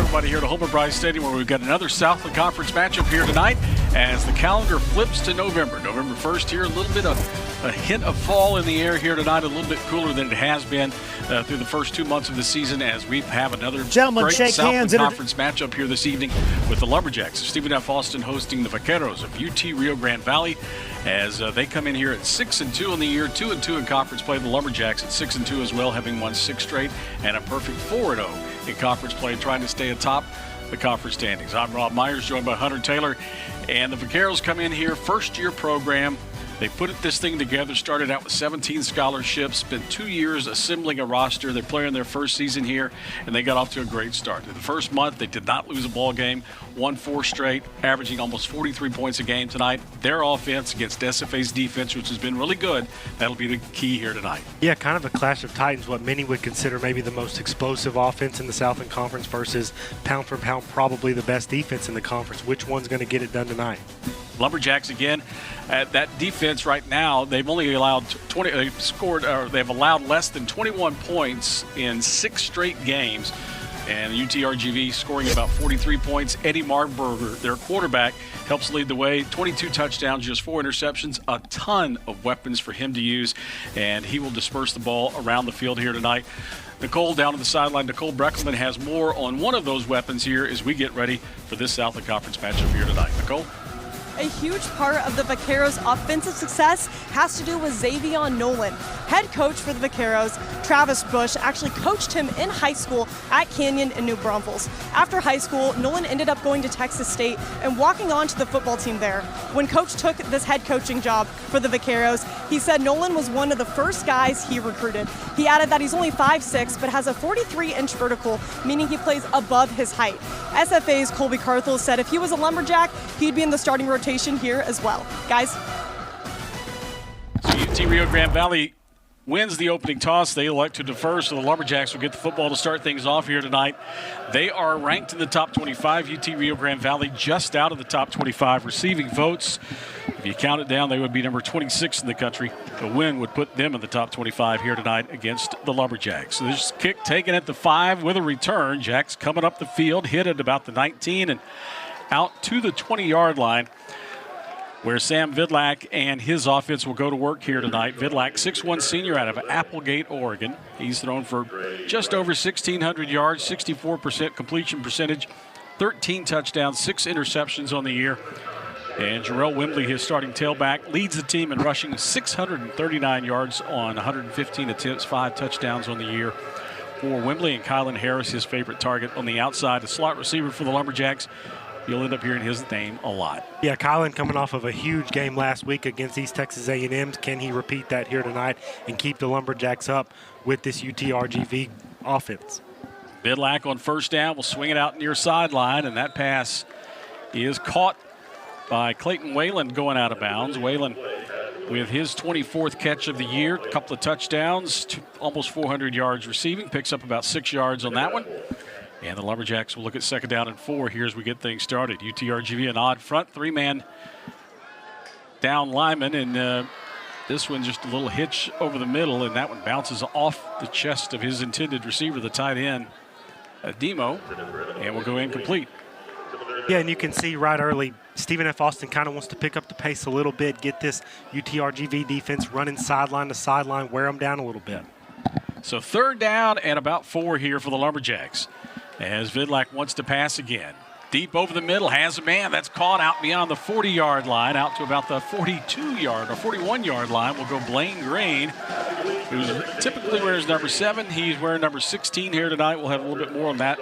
everybody here to Homer Bryce Stadium, where we've got another Southland Conference matchup here tonight as the calendar flips to November. November 1st here, a little bit of a hint of fall in the air here tonight, a little bit cooler than it has been through the first 2 months of the season, as we have another great Southland Conference matchup here this evening with the Lumberjacks. Stephen F. Austin hosting the Vaqueros of UT Rio Grande Valley as they come in here at 6-2 in the year, 2-2 in conference play. The Lumberjacks at 6-2 as well, having won 6 straight and a perfect 4-0 in conference play, trying to stay atop the conference standings. I'm Rob Myers, joined by Hunter Taylor, and the Vaqueros come in here, first-year program. They put this thing together, started out with 17 scholarships, spent 2 years assembling a roster. They're playing their first season here, and they got off to a great start. In the first month, they did not lose a ball game, won 4 straight, averaging almost 43 points a game tonight. Their offense against SFA's defense, which has been really good, that'll be the key here tonight. Yeah, kind of a clash of titans, what many would consider maybe the most explosive offense in the Southland Conference versus pound for pound probably the best defense in the conference. Which one's going to get it done tonight? Lumberjacks again at that defense right now. They've only allowed they've allowed less than 21 points in 6 straight games. And UTRGV scoring about 43 points. Eddie Marburger, their quarterback, helps lead the way. 22 touchdowns, just 4 interceptions, a ton of weapons for him to use, and he will disperse the ball around the field here tonight. Nicole down on the sideline. Nicole Breckelman has more on one of those weapons here as we get ready for this Southland Conference matchup here tonight. Nicole? A huge part of the Vaqueros' offensive success has to do with Xavion Nolan. Head coach for the Vaqueros, Travis Bush, actually coached him in high school at Canyon in New Braunfels. After high school, Nolan ended up going to Texas State and walking on to the football team there. When coach took this head coaching job for the Vaqueros, he said Nolan was one of the first guys he recruited. He added that he's only 5'6", but has a 43-inch vertical, meaning he plays above his height. SFA's Colby Carthel said if he was a Lumberjack, he'd be in the starting rotation here as well. Guys? So UT Rio Grande Valley wins the opening toss. They elect to defer, so the Lumberjacks will get the football to start things off here tonight. They are ranked in the top 25. UT Rio Grande Valley just out of the top 25 receiving votes. If you count it down, they would be number 26 in the country. A win would put them in the top 25 here tonight against the Lumberjacks. So this kick taken at the 5 with a return. Jacks coming up the field, hit at about the 19 and out to the 20-yard line, where Sam Vidlac and his offense will go to work here tonight. Vidlac, 6'1" senior out of Applegate, Oregon. He's thrown for just over 1,600 yards, 64% completion percentage, 13 touchdowns, 6 interceptions on the year. And Jarrell Wembley, his starting tailback, leads the team in rushing 639 yards on 115 attempts, 5 touchdowns on the year for Wembley. And Kylan Harris, his favorite target on the outside, a slot receiver for the Lumberjacks. You'll end up hearing his name a lot. Yeah, Kylan coming off of a huge game last week against East Texas A&M. Can he repeat that here tonight and keep the Lumberjacks up with this UTRGV offense? Vidlac on first down will swing it out near sideline, and that pass is caught by Clayton Whalen going out of bounds. Whalen with his 24th catch of the year, a couple of touchdowns, almost 400 yards receiving, picks up about 6 yards on that one. And the Lumberjacks will look at 2nd down and 4 here as we get things started. UTRGV an odd front, 3-man down lineman, and this one just a little hitch over the middle, and that one bounces off the chest of his intended receiver, the tight end, Demo, and will go incomplete. Yeah, and you can see right early, Stephen F. Austin kind of wants to pick up the pace a little bit, get this UTRGV defense running sideline to sideline, wear them down a little bit. So 3rd down and about 4 here for the Lumberjacks, as Vidlac wants to pass again. Deep over the middle, has a man that's caught out beyond the 40-yard line, out to about the 42-yard or 41-yard line. Will go Blaine Green, who typically wears number 7. He's wearing number 16 here tonight. We'll have a little bit more on that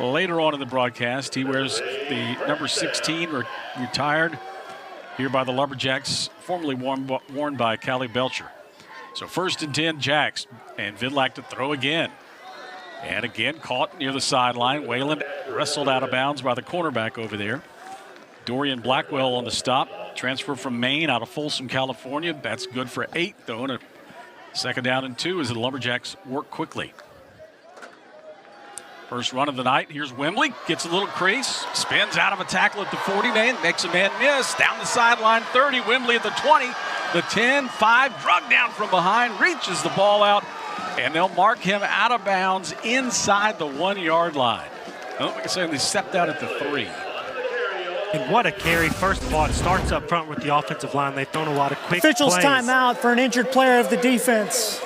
later on in the broadcast. He wears the number 16, retired here by the Lumberjacks, formerly worn by Callie Belcher. So 1st and 10, Jacks, and Vidlac to throw again. And again, caught near the sideline. Wayland wrestled out of bounds by the cornerback over there. Dorian Blackwell on the stop. Transfer from Maine out of Folsom, California. That's good for 8, though. And a 2nd down and 2 as the Lumberjacks work quickly. First run of the night. Here's Wembley. Gets a little crease. Spins out of a tackle at the 40. Makes a man miss. Down the sideline. 30. Wembley at the 20. The 10. 5. Drug down from behind. Reaches the ball out. And they'll mark him out of bounds inside the 1-yard line. Oh, like I said, they stepped out at the 3. And what a carry. First of all, it starts up front with the offensive line. They've thrown a lot of quick Officials plays. timeout for an injured player of the defense.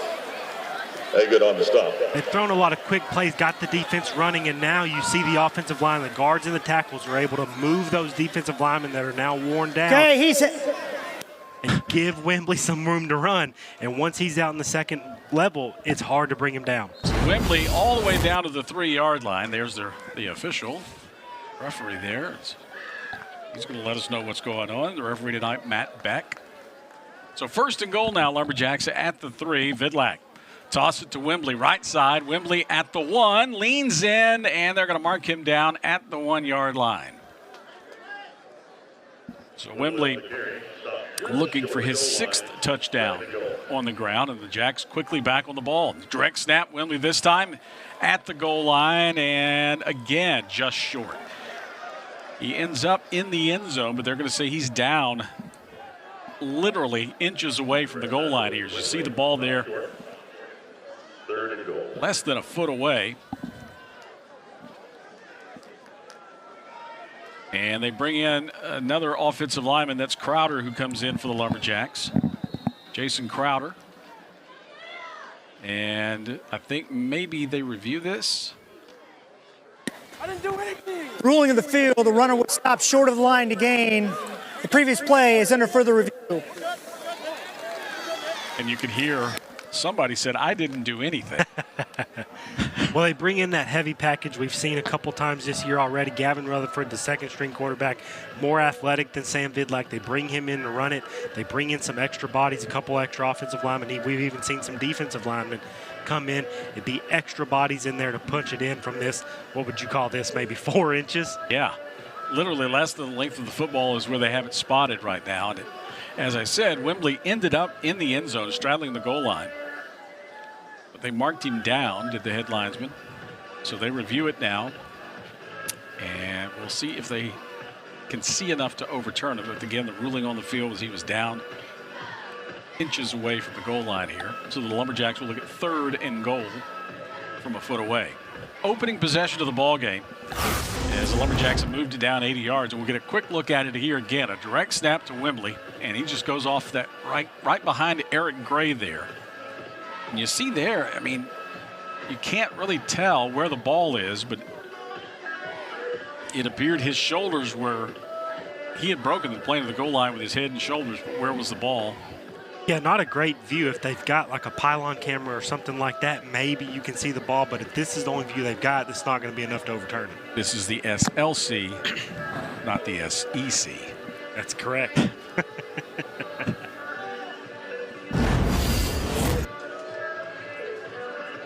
Hey, good on the stop. They've thrown a lot of quick plays, got the defense running, and now you see the offensive line, the guards and the tackles are able to move those defensive linemen that are now worn down. Okay, And give Wembley some room to run. And once he's out in the second level, it's hard to bring him down. Wembley all the way down to the 3-yard line. There's the official referee there. He's going to let us know what's going on. The referee tonight, Matt Beck. So 1st and goal now, Lumberjacks at the 3. Vidlak toss it to Wembley, right side. Wembley at the 1, leans in, and they're going to mark him down at the 1-yard line. So Wembley looking for his 6th touchdown on the ground, and the Jacks quickly back on the ball. Direct snap, Wembley this time at the goal line, and again, just short. He ends up in the end zone, but they're going to say he's down literally inches away from the goal line here. As you see the ball there, less than a foot away. And they bring in another offensive lineman. That's Crowder, who comes in for the Lumberjacks. Jason Crowder. And I think maybe they review this. I didn't do anything. Ruling of the field, the runner was stopped short of the line to gain. The previous play is under further review. And you could hear somebody said, I didn't do anything. Well, they bring in that heavy package we've seen a couple times this year already. Gavin Rutherford, the second-string quarterback, more athletic than Sam Vidlak. They bring him in to run it. They bring in some extra bodies, a couple extra offensive linemen. We've even seen some defensive linemen come in. It'd be extra bodies in there to punch it in from this, what would you call this, maybe 4 inches? Yeah, literally less than the length of the football is where they have it spotted right now. And as I said, Wembley ended up in the end zone, straddling the goal line. But they marked him down, did the head linesman. So they review it now. And we'll see if they can see enough to overturn it. But again, the ruling on the field was he was down inches away from the goal line here. So the Lumberjacks will look at 3rd and goal from a foot away. Opening possession of the ball game as the Lumberjacks have moved it down 80 yards. And we'll get a quick look at it here again. A direct snap to Wembley, and he just goes off that right behind Eric Gray there. And you see there, I mean, you can't really tell where the ball is, but it appeared his shoulders were, he had broken the plane of the goal line with his head and shoulders, but where was the ball? Yeah, not a great view. If they've got like a pylon camera or something like that, maybe you can see the ball, but if this is the only view they've got, it's not going to be enough to overturn it. This is the SLC, not the SEC. That's correct.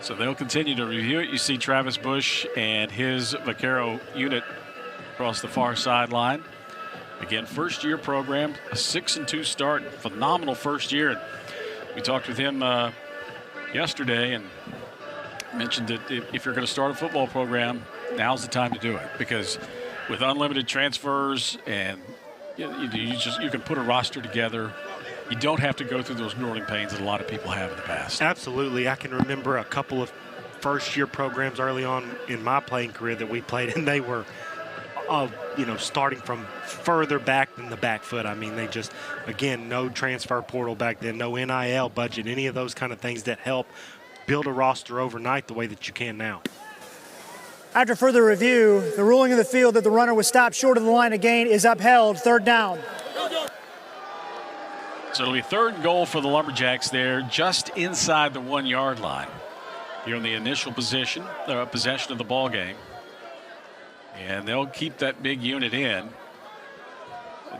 So they'll continue to review it. You see Travis Bush and his Vaquero unit across the far sideline. Again, first-year program, a 6-2 start, phenomenal first year. And we talked with him yesterday and mentioned that if you're going to start a football program, now's the time to do it, because with unlimited transfers and you can put a roster together. You don't have to go through those growing pains that a lot of people have in the past. Absolutely. I can remember a couple of first-year programs early on in my playing career that we played, and they were, starting from further back than the back foot. I mean, they just, again, no transfer portal back then, no NIL budget, any of those kind of things that help build a roster overnight the way that you can now. After further review, the ruling of the field that the runner was stopped short of the line of gain is upheld. 3rd down. So it'll be 3rd and goal for the Lumberjacks there, just inside the 1-yard line. Here in the initial possession of the ball game. And they'll keep that big unit in.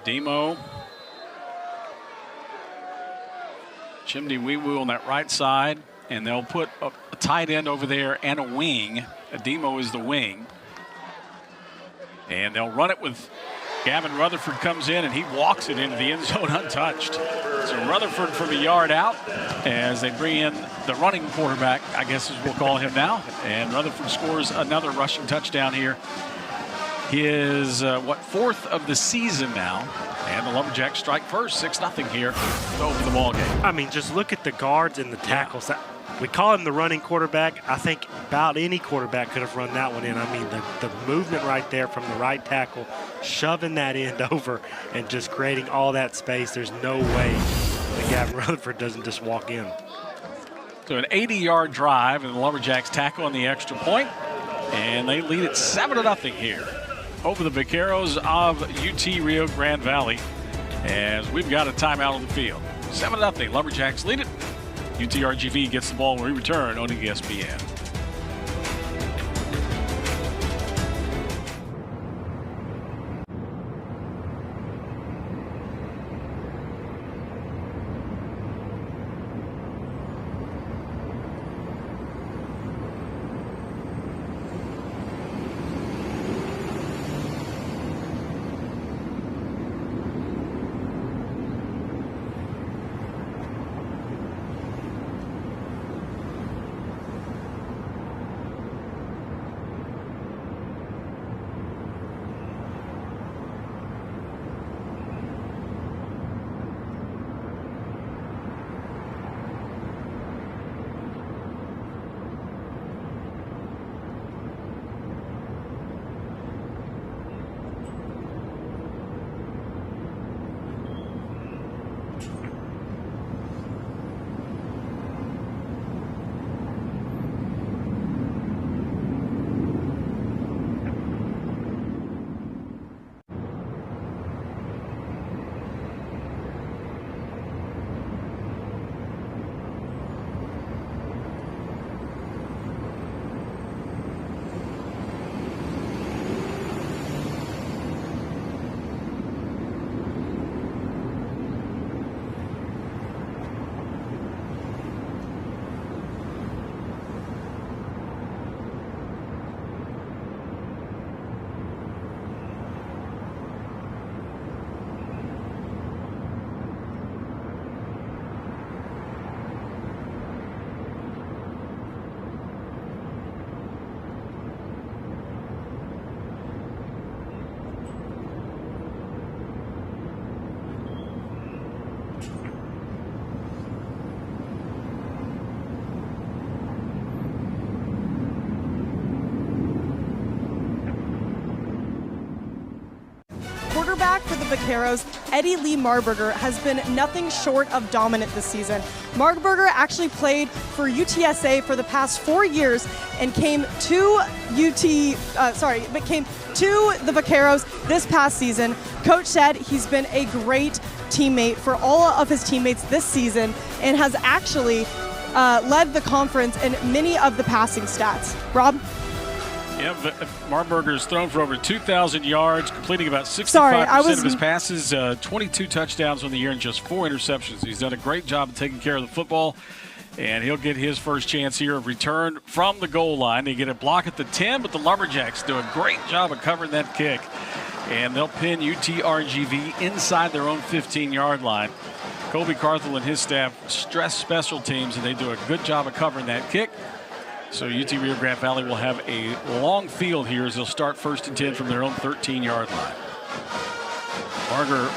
Demo, Chimney Wee-Woo on that right side, and they'll put a tight end over there and a wing. Demo is the wing. And they'll run it with Gavin Rutherford comes in, and he walks it into the end zone untouched. So Rutherford from a yard out as they bring in the running quarterback, I guess as we'll call him now. And Rutherford scores another rushing touchdown here his, fourth of the season now. And the Lumberjacks strike first, 6-0 here to open the ball game. I mean, just look at the guards and the tackles. We call him the running quarterback. I think about any quarterback could have run that one in. I mean, the movement right there from the right tackle, shoving that end over and just creating all that space. There's no way that Gavin Rutherford doesn't just walk in. So an 80-yard drive, and the Lumberjacks tackle on the extra point, and they lead it 7-0 here over the Vaqueros of UT Rio Grande Valley, as we've got a timeout on the field. 7-0, Lumberjacks lead it. UTRGV gets the ball when we return on ESPN. Quarterback for the Vaqueros, Eddie Lee Marburger, has been nothing short of dominant this season. Marburger actually played for UTSA for the past 4 years and came to the Vaqueros this past season. Coach said he's been a great teammate for all of his teammates this season and has actually led the conference in many of the passing stats. Rob? Yeah, Marburger's thrown for over 2,000 yards, completing about 65% of his passes, 22 touchdowns on the year, and just 4 interceptions. He's done a great job of taking care of the football, and he'll get his first chance here of return from the goal line. They get a block at the 10, but the Lumberjacks do a great job of covering that kick, and they'll pin UTRGV inside their own 15-yard line. Colby Carthel and his staff stress special teams, and they do a good job of covering that kick. So UT Rio Grande Valley will have a long field here as they'll start 1st and 10 from their own 13-yard line.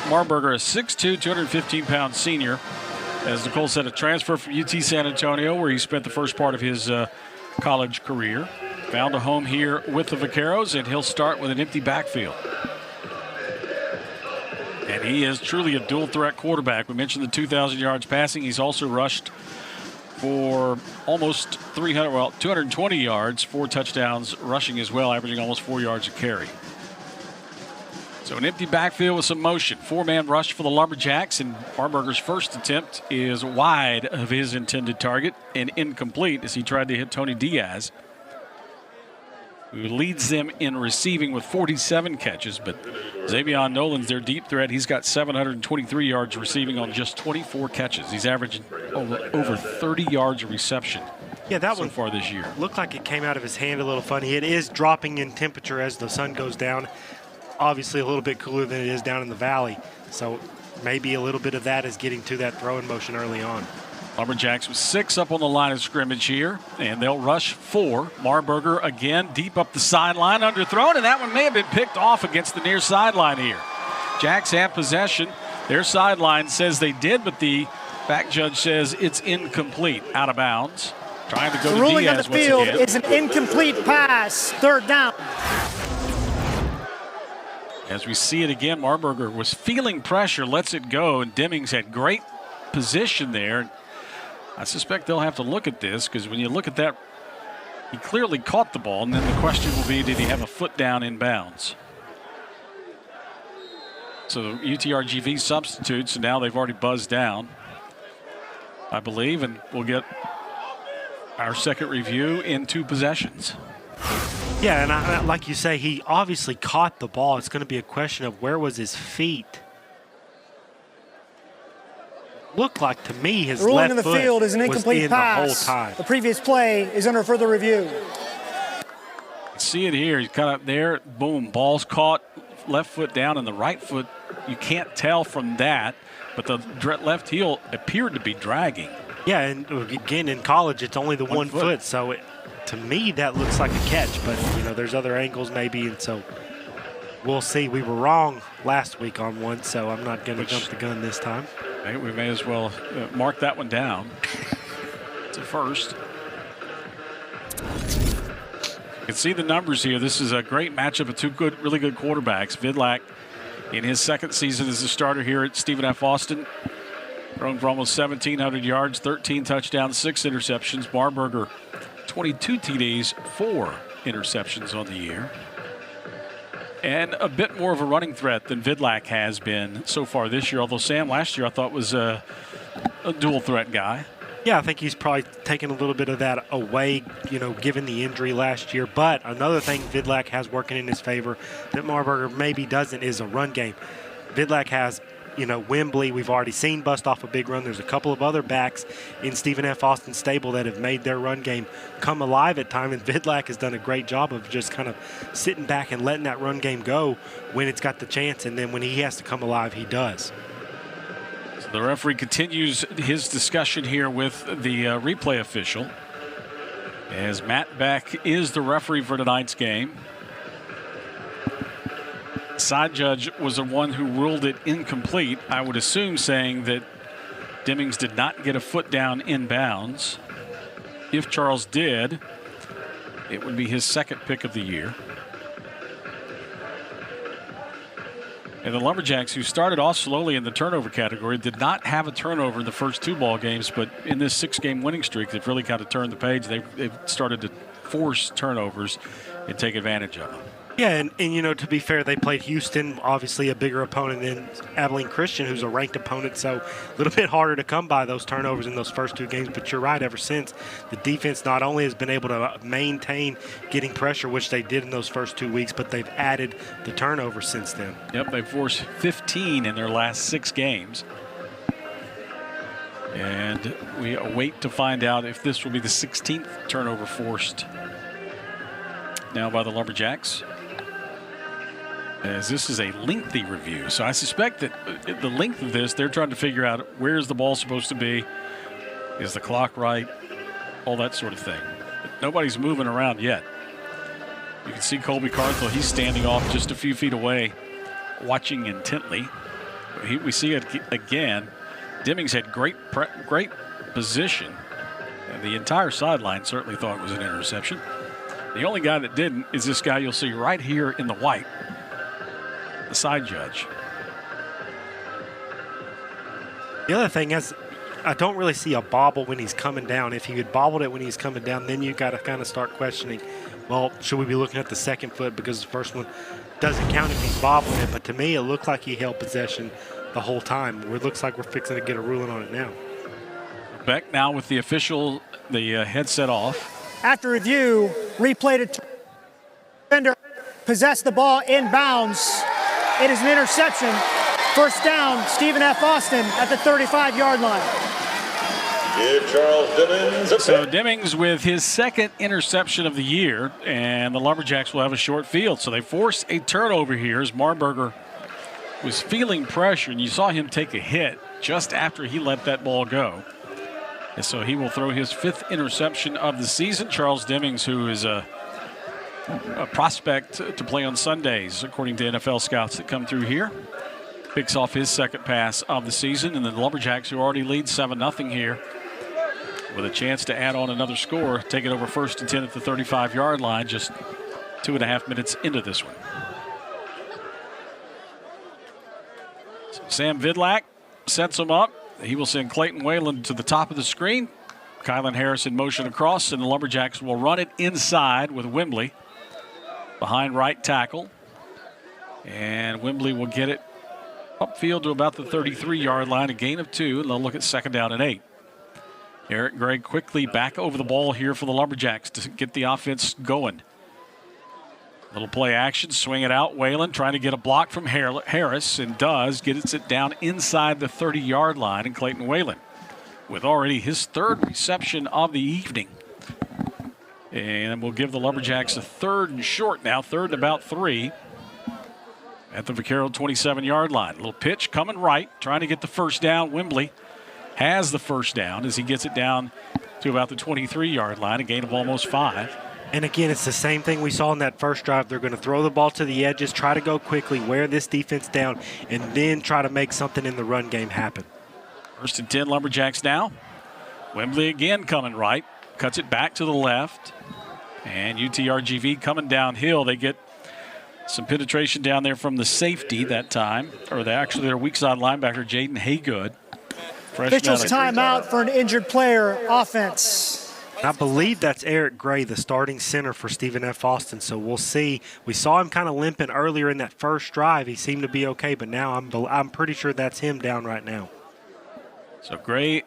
Marburger, a 6'2", 215-pound senior. As Nicole said, a transfer from UT San Antonio, where he spent the first part of his college career. Found a home here with the Vaqueros, and he'll start with an empty backfield. And he is truly a dual-threat quarterback. We mentioned the 2,000 yards passing. He's also rushed for almost 220 yards, 4 touchdowns rushing as well, averaging almost 4 yards a carry. So an empty backfield with some motion. 4-man rush for the Lumberjacks, and Marburger's first attempt is wide of his intended target and incomplete as he tried to hit Tony Diaz, who leads them in receiving with 47 catches. But Xavier Nolan's their deep threat. He's got 723 yards receiving on just 24 catches. He's averaging over 30 yards of reception so far this year. Looked like it came out of his hand a little funny. It is dropping in temperature as the sun goes down. Obviously a little bit cooler than it is down in the valley. So maybe a little bit of that is getting to that throwing motion early on. Lumberjacks with 6 up on the line of scrimmage here, and they'll rush 4. Marburger again deep up the sideline, underthrown, and that one may have been picked off against the near sideline here. Jacks have possession. Their sideline says they did, but the back judge says it's incomplete, out of bounds. Trying to go to ruling on the Diaz once field again. is an incomplete pass, 3rd down. As we see it again, Marburger was feeling pressure, lets it go, and Demings had great position there. I suspect they'll have to look at this because when you look at that, he clearly caught the ball, and then the question will be, did he have a foot down in bounds? So UTRGV substitutes, and now they've already buzzed down, I believe, and we'll get our second review in 2 possessions. Yeah, and like you say, he obviously caught the ball. It's going to be a question of where was his feet. Looked like to me his ruling left on the foot field is an was incomplete in pass. the whole time. The previous play is under further review. See it here. He's got up there. Boom. Ball's caught. Left foot down and the right foot. You can't tell from that, but the left heel appeared to be dragging. Yeah, and again, in college, it's only the one foot. So to me, that looks like a catch. But, there's other angles maybe, and so we'll see. We were wrong last week on one, so I'm not going to jump the gun this time. We may as well mark that one down. It's a first. You can see the numbers here. This is a great matchup of 2 really good quarterbacks. Vidlak, in his second season as a starter here at Stephen F. Austin, thrown for almost 1,700 yards, 13 touchdowns, 6 interceptions. Marburger, 22 TDs, 4 interceptions on the year. And a bit more of a running threat than Vidlak has been so far this year, although Sam last year I thought was a dual threat guy. Yeah, I think he's probably taken a little bit of that away, given the injury last year. But another thing Vidlak has working in his favor that Marburger maybe doesn't is a run game. Vidlak has, Wembley, we've already seen bust off a big run. There's a couple of other backs in Stephen F. Austin stable that have made their run game come alive at times, and Vidlak has done a great job of just kind of sitting back and letting that run game go when it's got the chance, and then when he has to come alive, he does. So the referee continues his discussion here with the replay official, as Matt Beck is the referee for tonight's game. Side judge was the one who ruled it incomplete, I would assume, saying that Demings did not get a foot down in bounds. If Charles did, it would be his second pick of the year. And the Lumberjacks, who started off slowly in the turnover category, did not have a turnover in the first 2 ball games, but in this 6-game winning streak, they've really kind of turned the page. They've started to force turnovers and take advantage of them. Yeah, and to be fair, they played Houston, obviously a bigger opponent than Abilene Christian, who's a ranked opponent, so a little bit harder to come by those turnovers in those first 2 games. But you're right, ever since, the defense not only has been able to maintain getting pressure, which they did in those first 2 weeks, but they've added the turnovers since then. Yep, they've forced 15 in their last 6 games. And we await to find out if this will be the 16th turnover forced now by the Lumberjacks, as this is a lengthy review. So I suspect that the length of this, they're trying to figure out where's the ball supposed to be, is the clock right, all that sort of thing. But nobody's moving around yet. You can see Colby Carthel, he's standing off just a few feet away, watching intently. We see it again. Demings had great position. The entire sideline certainly thought it was an interception. The only guy that didn't is this guy you'll see right here in the white, the side judge. The other thing is, I don't really see a bobble when he's coming down. If he had bobbled it when he's coming down, then you got to kind of start questioning, well, should we be looking at the second foot because the first one doesn't count if he's bobbling it. But to me, it looked like he held possession the whole time. It looks like we're fixing to get a ruling on it now. Beck now with the official, the headset off. After review, replay to defender possessed the ball in bounds. It is an interception. First down, Stephen F. Austin at the 35-yard line. Give Charles Demings a So pick. Demings with his second interception of the year, and the Lumberjacks will have a short field. So they force a turnover here as Marburger was feeling pressure, and you saw him take a hit just after he let that ball go. And so he will throw his 5th interception of the season. Charles Demings, who is a prospect to play on Sundays, according to NFL scouts that come through here, picks off his 2nd pass of the season. And the Lumberjacks, who already lead 7-0 here, with a chance to add on another score, take it over 1st and 10 at the 35-yard line, just 2.5 minutes into this one. So Sam Vidlak sets him up. He will send Clayton Whalen to the top of the screen. Kylan Harris in motion across, and the Lumberjacks will run it inside with Wembley behind right tackle. And Wembley will get it upfield to about the 33-yard line, a gain of 2, and they'll look at 2nd down and 8. Eric Gray quickly back over the ball here for the Lumberjacks to get the offense going. Little play action, swing it out. Whalen trying to get a block from Harris, and does, gets it down inside the 30-yard line. And Clayton Whalen with already his 3rd reception of the evening. And we'll give the Lumberjacks a 3rd and short now, 3rd and about 3 at the Vaquero 27-yard line. Little pitch coming right, trying to get the first down. Wembley has the first down as he gets it down to about the 23-yard line, a gain of almost 5. And again, it's the same thing we saw in that first drive. They're going to throw the ball to the edges, try to go quickly, wear this defense down, and then try to make something in the run game happen. 1st and 10 Lumberjacks now. Wembley again coming right, cuts it back to the left. And UTRGV coming downhill. They get some penetration down there from the safety that time, or actually their weak side linebacker, Jaden Haygood. Officials timeout for an injured player, offense. I believe that's Eric Gray, the starting center for Stephen F. Austin, so we'll see. We saw him kind of limping earlier in that first drive. He seemed to be okay, but now I'm pretty sure that's him down right now. So Gray,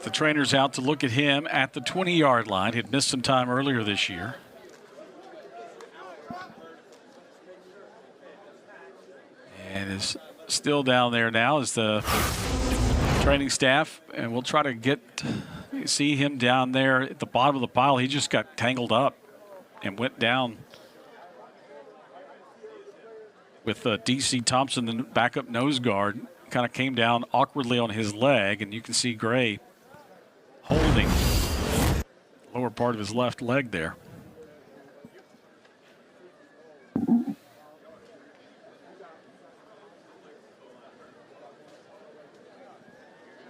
the trainer's out to look at him at the 20-yard line. He'd missed some time earlier this year. And is still down there now as the training staff, and we'll try to see him down there at the bottom of the pile. He just got tangled up and went down with D.C. Thompson, the backup nose guard, kind of came down awkwardly on his leg, and you can see Gray holding the lower part of his left leg there.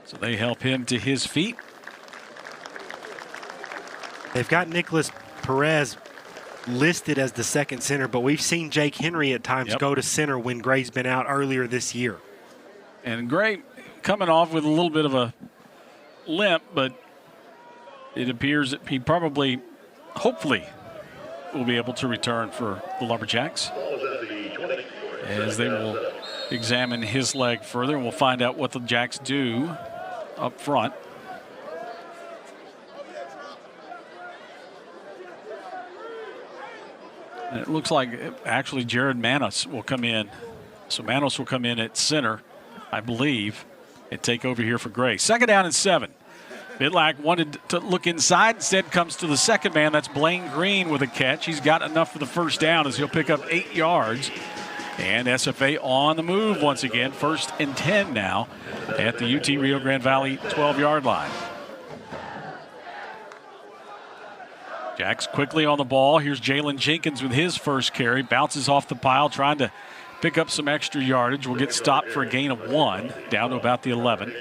So they help him to his feet. They've got Nicholas Perez listed as the second center, but we've seen Jake Henry at times go to center when Gray's been out earlier this year. And Gray coming off with a little bit of a limp, but it appears that he probably, hopefully, will be able to return for the Lumberjacks as they will examine his leg further, and we'll find out what the Jacks do up front. And it looks like actually Jared Manos will come in. So Manos will come in at center, I believe, and take over here for Gray. 2nd down and 7. Vidlak wanted to look inside, instead comes to the second man. That's Blaine Green with a catch. He's got enough for the first down as he'll pick up 8 yards. And SFA on the move once again. 1st and 10 now at the UT Rio Grande Valley 12-yard line. Jacks quickly on the ball. Here's Jalen Jenkins with his first carry. Bounces off the pile, trying to pick up some extra yardage. Will get stopped for a gain of 1, down to about the 11.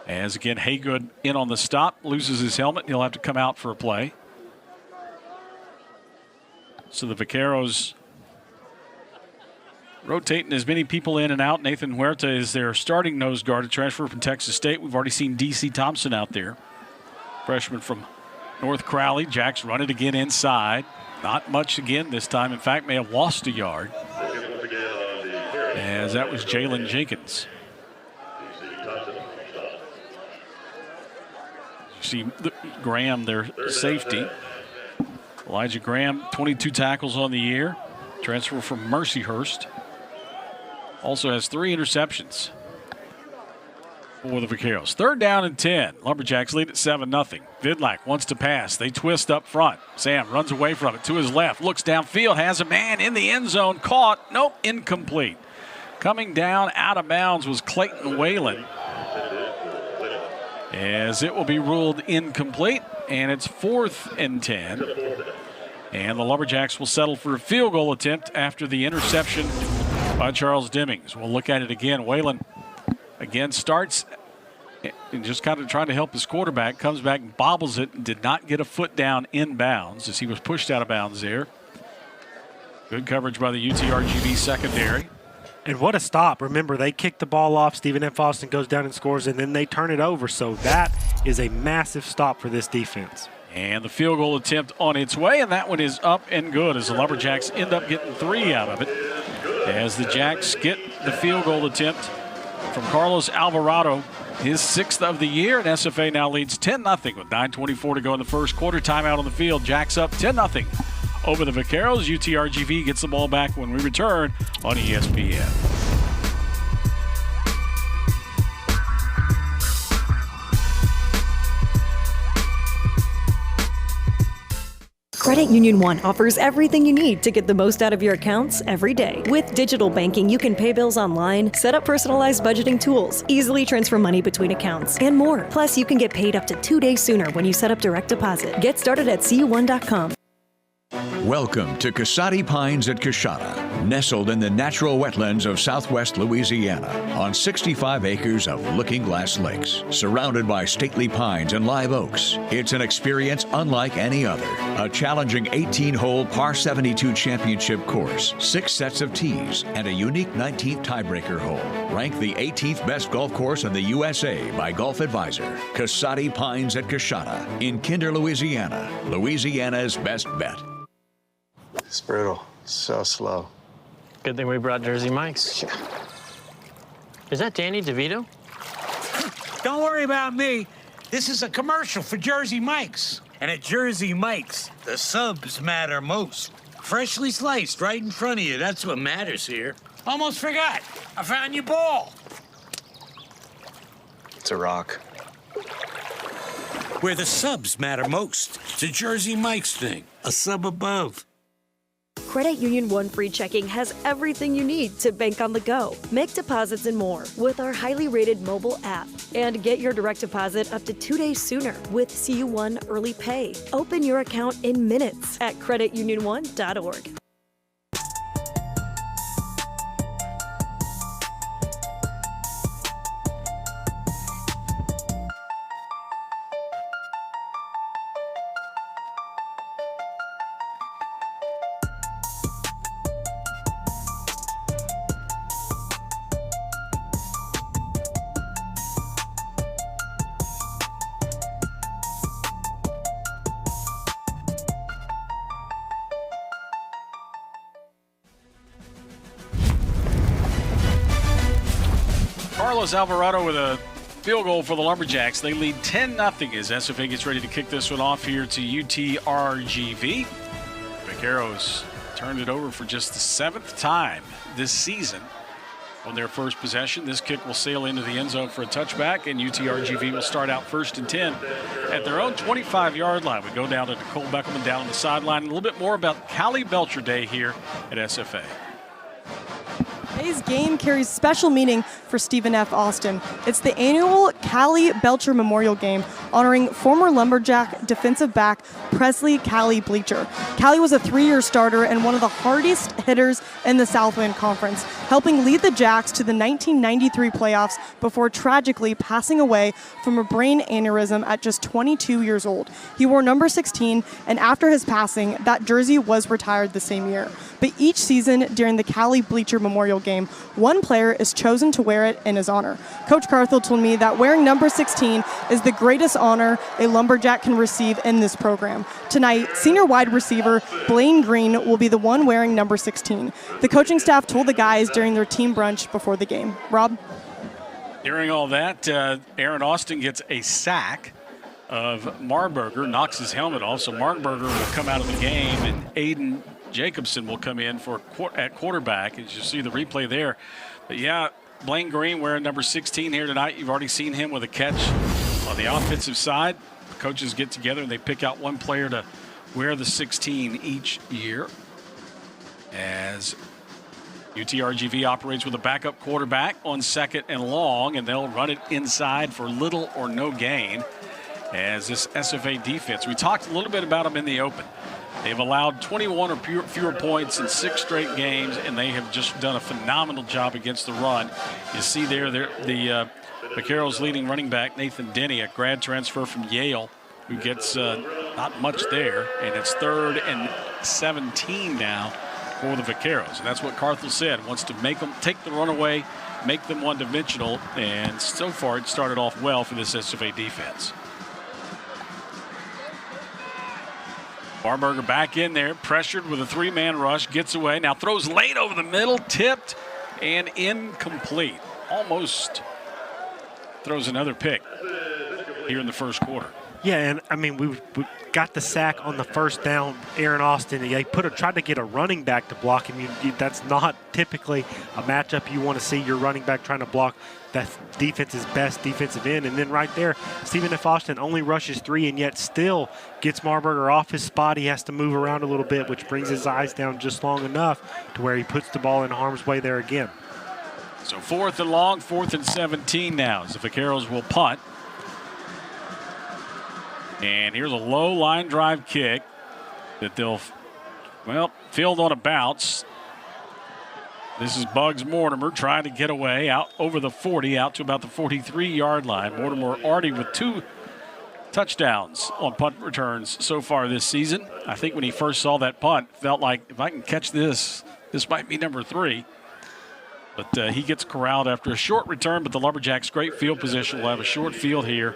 As again, Haygood in on the stop, loses his helmet. He'll have to come out for a play. So the Vaqueros rotating as many people in and out. Nathan Huerta is their starting nose guard, a transfer from Texas State. We've already seen D.C. Thompson out there, freshman from North Crowley. Jacks run it again inside. Not much again this time. In fact, may have lost a yard, as that was Jalen Jenkins. You see Graham, their safety. Elijah Graham, 22 tackles on the year. Transfer from Mercyhurst. Also has 3 interceptions for the Vaqueros. 3rd down and 10. Lumberjacks lead at 7-0. Vidlak wants to pass. They twist up front. Sam runs away from it to his left. Looks downfield. Has a man in the end zone. Caught. Nope. Incomplete. Coming down out of bounds was Clayton Whalen. as it will be ruled incomplete, and it's 4th and 10. And the Lumberjacks will settle for a field goal attempt after the interception by Charles Demings. We'll look at it again. Whalen again starts and just kind of trying to help his quarterback. Comes back and bobbles it and did not get a foot down inbounds as he was pushed out of bounds there. Good coverage by the UTRGV secondary. And what a stop. Remember, they kick the ball off. Stephen F. Austin goes down and scores, and then they turn it over. So that is a massive stop for this defense. And the field goal attempt on its way, and that one is up and good as the Lumberjacks end up getting 3 out of it. As the Jacks get the field goal attempt from Carlos Alvarado, his 6th of the year, and SFA now leads 10-0 with 9:24 to go in the first quarter. Timeout on the field. Jacks up 10-0 over the Vaqueros. UTRGV gets the ball back when we return on ESPN. Credit Union One offers everything you need to get the most out of your accounts every day. With digital banking, you can pay bills online, set up personalized budgeting tools, easily transfer money between accounts, and more. Plus, you can get paid up to 2 days sooner when you set up direct deposit. Get started at cu1.com. Welcome to Casati Pines at Coshada, nestled in the natural wetlands of southwest Louisiana on 65 acres of looking glass lakes, surrounded by stately pines and live oaks. It's an experience unlike any other. A challenging 18-hole par 72 championship course, 6 sets of tees, and a unique 19th tiebreaker hole. Ranked the 18th best golf course in the USA by Golf Advisor. Casati Pines at Coshada in Kinder, Louisiana. Louisiana's best bet. It's brutal. So slow. Good thing we brought Jersey Mike's. Is that Danny DeVito? Don't worry about me. This is a commercial for Jersey Mike's. And at Jersey Mike's, the subs matter most. Freshly sliced right in front of you. That's what matters here. Almost forgot. I found your ball. It's a rock. Where the subs matter most. It's a Jersey Mike's thing. A sub above. Credit Union One Free Checking has everything you need to bank on the go. Make deposits and more with our highly rated mobile app. And get your direct deposit up to 2 days sooner with CU1 Early Pay. Open your account in minutes at creditunion1.org. Carlos Alvarado with a field goal for the Lumberjacks. They lead 10-0 as SFA gets ready to kick this one off here to UTRGV. Vaqueros turned it over for just the 7th time this season on their first possession. This kick will sail into the end zone for a touchback, and UTRGV will start out 1st and 10 at their own 25-yard line. We go down to Nicole Beckelman down on the sideline. A little bit more about Callie Belcher Day here at SFA. Today's game carries special meaning for Stephen F. Austin. It's the annual Callie Belcher Memorial Game honoring former Lumberjack defensive back Presley Callie Bleacher. Callie was a 3-year starter and one of the hardest hitters in the Southland Conference, helping lead the Jacks to the 1993 playoffs before tragically passing away from a brain aneurysm at just 22 years old. He wore number 16, and after his passing, that jersey was retired the same year. But each season during the Callie Bleacher Memorial Game, one player is chosen to wear it in his honor. Coach Carthel told me that wearing number 16 is the greatest honor a Lumberjack can receive in this program. Tonight, senior wide receiver Blaine Green will be the one wearing number 16. The coaching staff told the guys during their team brunch before the game. Rob? During all that, Aaron Austin gets a sack of Marburger, knocks his helmet off, so Marburger will come out of the game, and Aiden Jacobson will come in at quarterback, as you see the replay there. But yeah, Blaine Green wearing number 16 here tonight. You've already seen him with a catch on the offensive side. The coaches get together and they pick out one player to wear the 16 each year. As UTRGV operates with a backup quarterback on 2nd and long, and they'll run it inside for little or no gain as this SFA defense. We talked a little bit about them in the open. They've allowed 21 or fewer points in 6 straight games, and they have just done a phenomenal job against the run. You see there, the Vaqueros' leading running back, Nathan Denny, a grad transfer from Yale, who gets not much there, and it's 3rd and 17 now for the Vaqueros. And that's what Carthel said, wants to make them take the run away, make them one-dimensional, and so far it started off well for this SFA defense. Marburger back in there, pressured with a 3-man rush, gets away, now throws late over the middle, tipped and incomplete. Almost throws another pick here in the first quarter. Yeah, and I mean, we got the sack on the first down. Aaron Austin, they tried to get a running back to block him. That's not typically a matchup you want to see your running back trying to block that defense's best defensive end. And then right there, Stephen F. Austin only rushes 3 and yet still gets Marburger off his spot. He has to move around a little bit, which brings his eyes down just long enough to where he puts the ball in harm's way there again. So 4th and long, 4th and 17 now as the Vaqueros will punt. And here's a low line drive kick that they'll, field on a bounce. This is Bugs Mortimer trying to get away out over the 40, out to about the 43-yard line. Mortimer already with 2 touchdowns on punt returns so far this season. I think when he first saw that punt, felt like if I can catch this, this might be number 3. But he gets corralled after a short return, but the Lumberjacks' great field position will have a short field here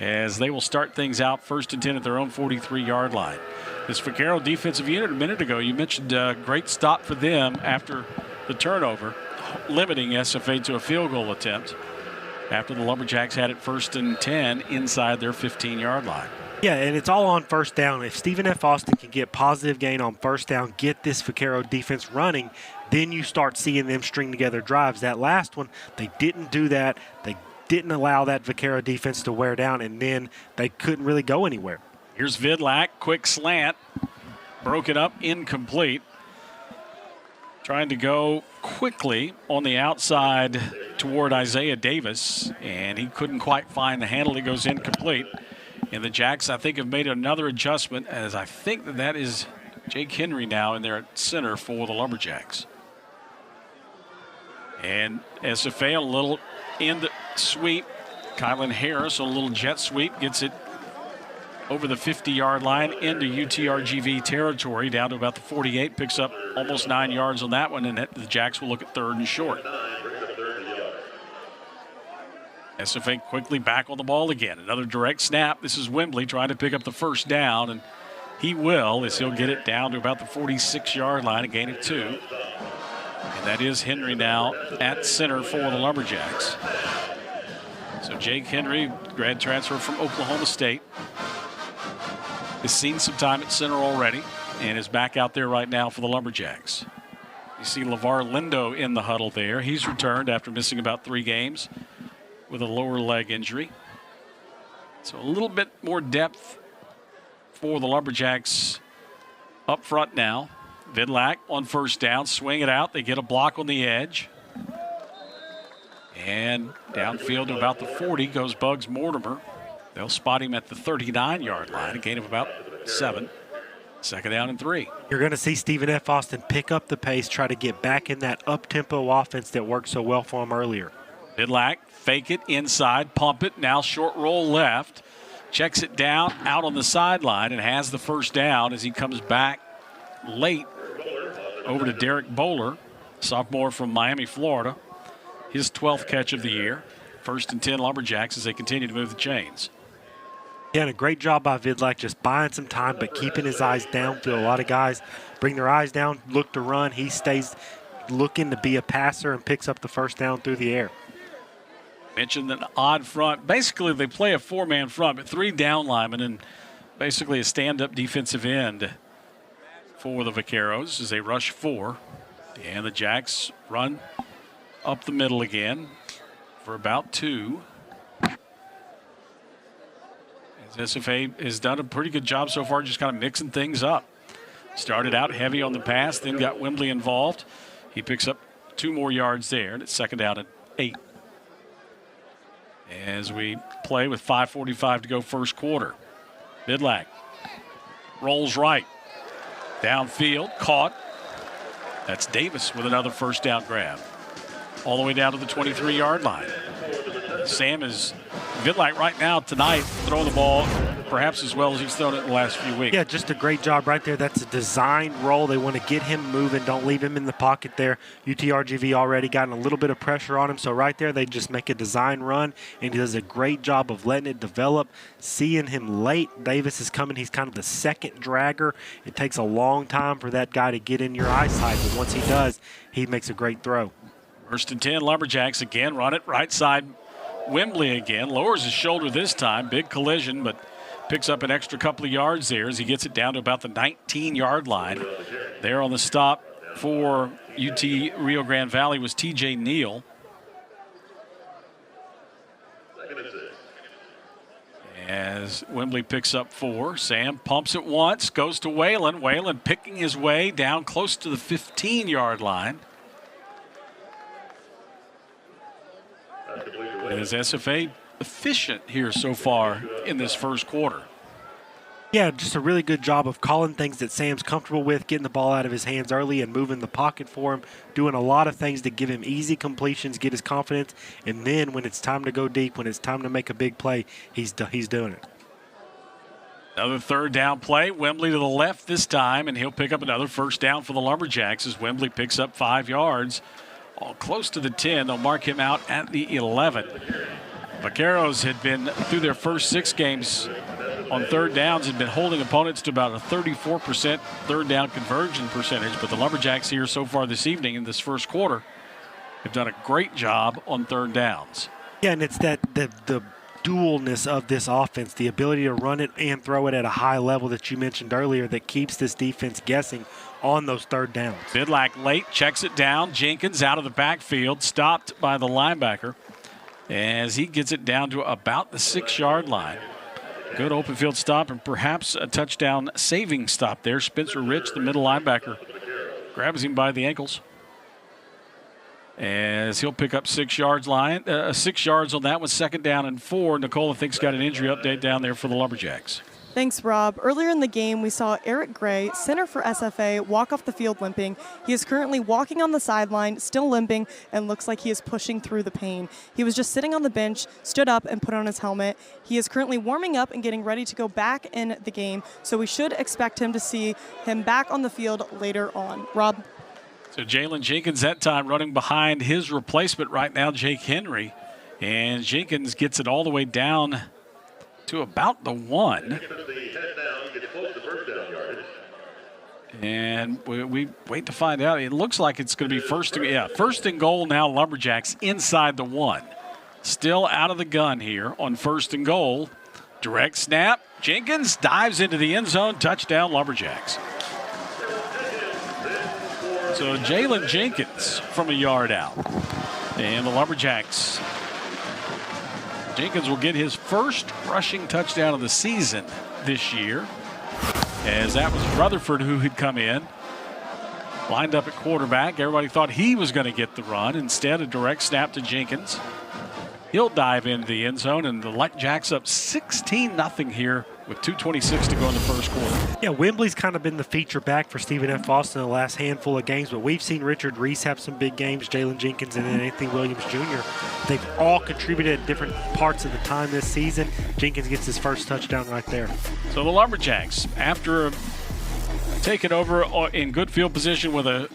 as they will start things out 1st and 10 at their own 43-yard line. This Vaquero defensive unit a minute ago, you mentioned a great stop for them after the turnover, limiting SFA to a field goal attempt after the Lumberjacks had it 1st and 10 inside their 15-yard line. Yeah, and it's all on first down. If Stephen F. Austin can get positive gain on first down, get this Vaquero defense running, then you start seeing them string together drives. That last one, they didn't do that. They didn't allow that Vaquero defense to wear down, and then they couldn't really go anywhere. Here's Vidlak, quick slant, broke it up, incomplete. Trying to go quickly on the outside toward Isaiah Davis, and he couldn't quite find the handle. It goes incomplete. And the Jacks, I think, have made another adjustment, as I think that is Jake Henry now in there at center for the Lumberjacks. And SFA a little end sweep. Kylan Harris a little jet sweep, gets it over the 50-yard line into UTRGV territory, down to about the 48, picks up almost 9 yards on that one, and the Jacks will look at 3rd and short. SFA quickly back on the ball again. Another direct snap. This is Wembley trying to pick up the first down, and he will, as he'll get it down to about the 46-yard line, a gain of 2. And that is Henry now at center for the Lumberjacks. So Jake Henry, grad transfer from Oklahoma State, has seen some time at center already and is back out there right now for the Lumberjacks. You see LeVar Lindo in the huddle there. He's returned after missing about 3 games with a lower leg injury. So a little bit more depth for the Lumberjacks up front now. Vidlak on first down, swing it out. They get a block on the edge. And downfield to about the 40 goes Bugs Mortimer. They'll spot him at the 39-yard line, a gain of about 7. 2nd down and 3. You're going to see Stephen F. Austin pick up the pace, try to get back in that up-tempo offense that worked so well for him earlier. Vidlak, fake it inside, pump it, now short roll left. Checks it down, out on the sideline, and has the first down as he comes back late over to Derek Bowler, sophomore from Miami, Florida. His 12th catch of the year. 1st and 10 Lumberjacks as they continue to move the chains. Yeah, and a great job by Vidlak, just buying some time but keeping his eyes downfield. A lot of guys bring their eyes down, look to run. He stays looking to be a passer and picks up the first down through the air. Mentioned an odd front. Basically, they play a 4-man front, but 3 down linemen and basically a stand-up defensive end for the Vaqueros as they rush 4. And the Jacks run up the middle again for about 2. As SFA has done a pretty good job so far just kind of mixing things up. Started out heavy on the pass, then got Wembley involved. He picks up 2 more yards there, and it's second down and 8. As we play with 5:45 to go first quarter. Vidlak rolls right. Downfield, caught. That's Davis with another first down grab. All the way down to the 23-yard line. Sam is Vidlak right now tonight throwing the ball perhaps as well as he's thrown it in the last few weeks. Yeah, just a great job right there. That's a designed roll. They want to get him moving. Don't leave him in the pocket there. UTRGV already gotten a little bit of pressure on him. So right there, they just make a design run, and he does a great job of letting it develop. Seeing him late, Davis is coming. He's kind of the second dragger. It takes a long time for that guy to get in your eyesight, but once he does, he makes a great throw. First and 10, Lumberjacks again run it right side. Wembley again lowers his shoulder this time. Big collision, but picks up an extra couple of yards there as he gets it down to about the 19-yard line. There on the stop for UT Rio Grande Valley was TJ Neal. As Wembley picks up 4, Sam pumps it once, goes to Whalen. Whalen picking his way down close to the 15-yard line. Is SFA efficient here so far in this first quarter? Yeah, just a really good job of calling things that Sam's comfortable with, getting the ball out of his hands early and moving the pocket for him, doing a lot of things to give him easy completions, get his confidence, and then when it's time to go deep, when it's time to make a big play, he's doing it. Another third down play. Wembley to the left this time, and he'll pick up another first down for the Lumberjacks as Wembley picks up 5 yards. All close to the 10. They'll mark him out at the 11. Vaqueros had been, through their first 6 games on third downs, had been holding opponents to about a 34% third down conversion percentage. But the Lumberjacks here so far this evening in this first quarter have done a great job on third downs. Yeah, and it's that the dualness of this offense, the ability to run it and throw it at a high level that you mentioned earlier that keeps this defense guessing on those third downs. Vidlak late, checks it down. Jenkins out of the backfield, stopped by the linebacker as he gets it down to about the 6-yard line. Good open field stop and perhaps a touchdown saving stop there. Spencer Rich, the middle linebacker, grabs him by the ankles as he'll pick up 6 yards line. 6 yards on that one, second down and 4. Nicole, I think, has got an injury update down there for the Lumberjacks. Thanks, Rob. Earlier in the game, we saw Eric Gray, center for SFA, walk off the field limping. He is currently walking on the sideline, still limping, and looks like he is pushing through the pain. He was just sitting on the bench, stood up, and put on his helmet. He is currently warming up and getting ready to go back in the game, so we should expect him to see him back on the field later on. Rob? So Jalen Jenkins that time running behind his replacement right now, Jake Henry. And Jenkins gets it all the way down to about the 1. And we wait to find out. It looks like it's going to be first and goal now, Lumberjacks inside the 1. Still out of the gun here on first and goal. Direct snap. Jenkins dives into the end zone. Touchdown, Lumberjacks. So Jalen Jenkins from a yard out. And the Lumberjacks. Jenkins will get his first rushing touchdown of the season this year, as that was Rutherford who had come in, lined up at quarterback. Everybody thought he was going to get the run. Instead, a direct snap to Jenkins. He'll dive into the end zone, and the Jacks up 16-0 here with 2:26 to go in the first quarter. Yeah, Wembley's kind of been the feature back for Stephen F. Austin the last handful of games, but we've seen Richard Reese have some big games, Jalen Jenkins, and then Anthony Williams Jr. They've all contributed at different parts of the time this season. Jenkins gets his first touchdown right there. So the Lumberjacks, after taking over in good field position with a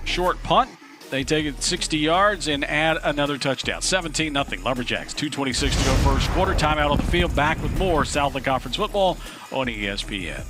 short punt, they take it 60 yards and add another touchdown. 17-0 Lumberjacks. 2:26 to go first quarter. Timeout on the field. Back with more Southland Conference football on ESPN.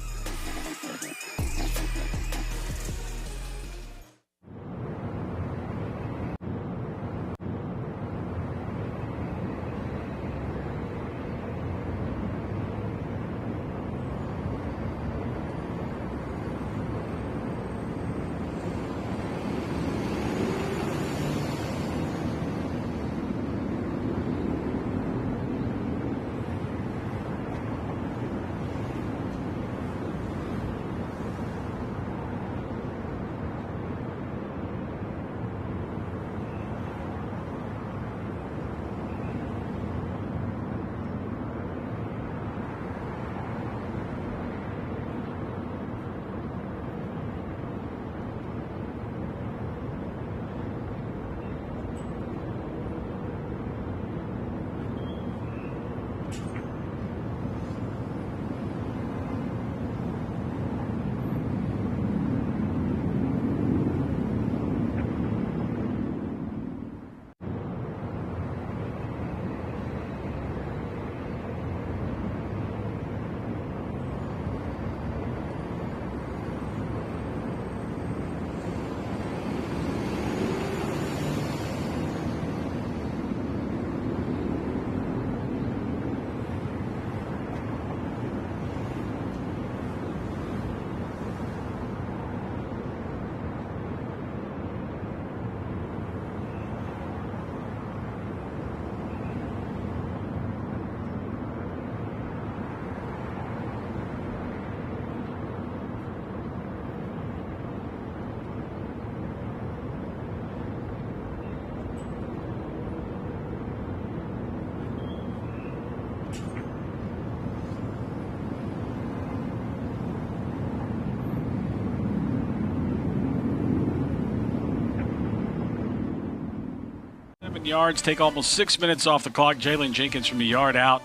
7 yards, take almost 6 minutes off the clock. Jalen Jenkins from the yard out.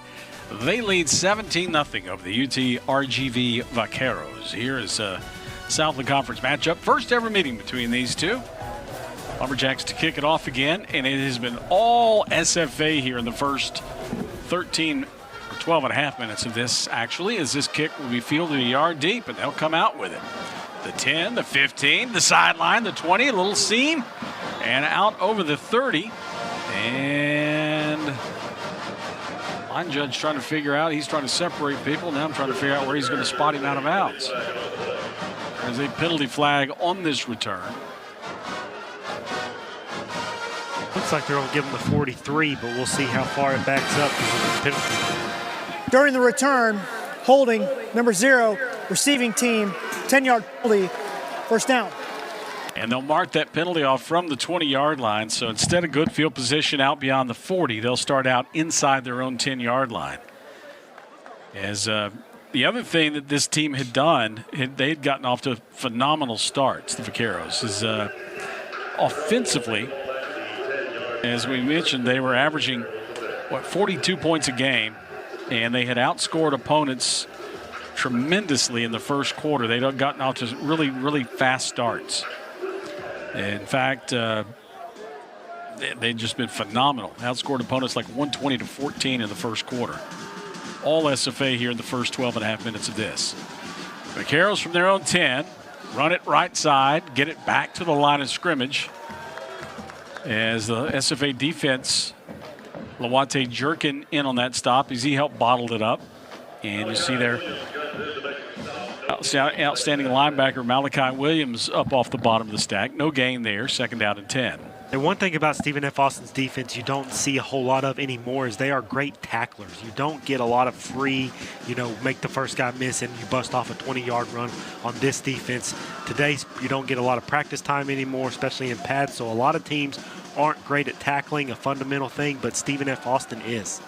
They lead 17-0 over the UT RGV Vaqueros. Here is a Southland Conference matchup. First ever meeting between these two. Lumberjacks to kick it off again, and it has been all SFA here in the first 13 or 12 and a half minutes of this, actually, as this kick will be fielded a yard deep, and they'll come out with it. The 10, the 15, the sideline, the 20, a little seam, and out over the 30. And line judge trying to figure out, he's trying to separate people. Now I'm trying to figure out where he's going to spot him out of bounds. There's a penalty flag on this return. Looks like they're going to give him the 43, but we'll see how far it backs up because of the penalty. During the return, holding number 0, receiving team, 10-yard penalty, first down. And they'll mark that penalty off from the 20-yard line. So instead of good field position out beyond the 40, they'll start out inside their own 10-yard line. As the other thing that this team had done, they had gotten off to phenomenal starts, the Vaqueros, is offensively, as we mentioned, they were averaging, 42 points a game, and they had outscored opponents tremendously in the first quarter. They'd gotten off to really, really fast starts. In fact, they'd just been phenomenal. Outscored opponents like 120-14 in the first quarter. All SFA here in the first 12 and a half minutes of this. Vaqueros from their own 10, run it right side, get it back to the line of scrimmage. As the SFA defense, Lawante Jerkin in on that stop as he helped bottle it up. And you see there, outstanding linebacker Malachi Williams up off the bottom of the stack. No gain there, second down and 10. And one thing about Stephen F. Austin's defense you don't see a whole lot of anymore is they are great tacklers. You don't get a lot of free, make the first guy miss and you bust off a 20-yard run on this defense. Today, you don't get a lot of practice time anymore, especially in pads. So a lot of teams aren't great at tackling, a fundamental thing, but Stephen F. Austin is.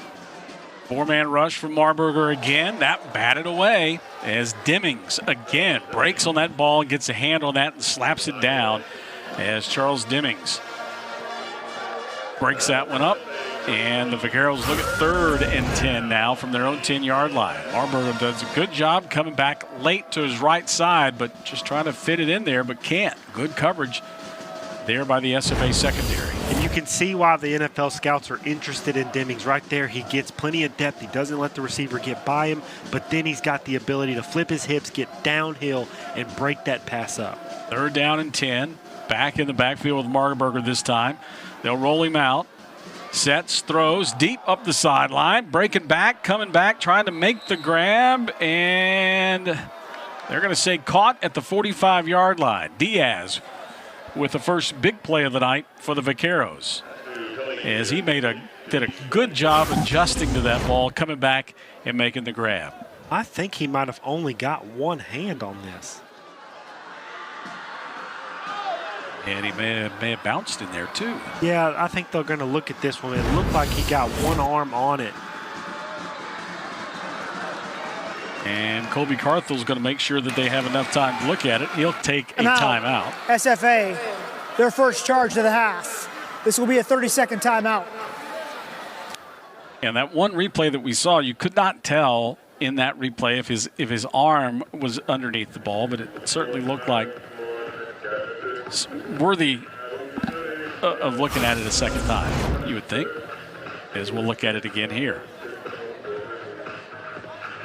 Four-man rush from Marburger again. That batted away as Demings again breaks on that ball and gets a hand on that and slaps it down as Charles Demings breaks that one up. And the Vaqueros look at 3rd and 10 now from their own 10-yard line. Marburger does a good job coming back late to his right side, but just trying to fit it in there, but can't. Good coverage there by the SFA secondary. And you can see why the NFL scouts are interested in Demings. Right there, he gets plenty of depth. He doesn't let the receiver get by him, but then he's got the ability to flip his hips, get downhill, and break that pass up. 3rd down and 10. Back in the backfield with Marburger this time. They'll roll him out. Sets, throws, deep up the sideline. Breaking back, coming back, trying to make the grab, and they're going to say caught at the 45-yard line. Diaz with the first big play of the night for the Vaqueros, as he did a good job adjusting to that ball, coming back and making the grab. I think he might have only got one hand on this. And he may have bounced in there too. Yeah, I think they're going to look at this one. It looked like he got one arm on it. And Colby Carthell's going to make sure that they have enough time to look at it. He'll take a timeout. SFA, their first charge of the half. This will be a 30-second timeout. And that one replay that we saw, you could not tell in that replay if his arm was underneath the ball, but it certainly looked like worthy of looking at it a second time, you would think, as we'll look at it again here.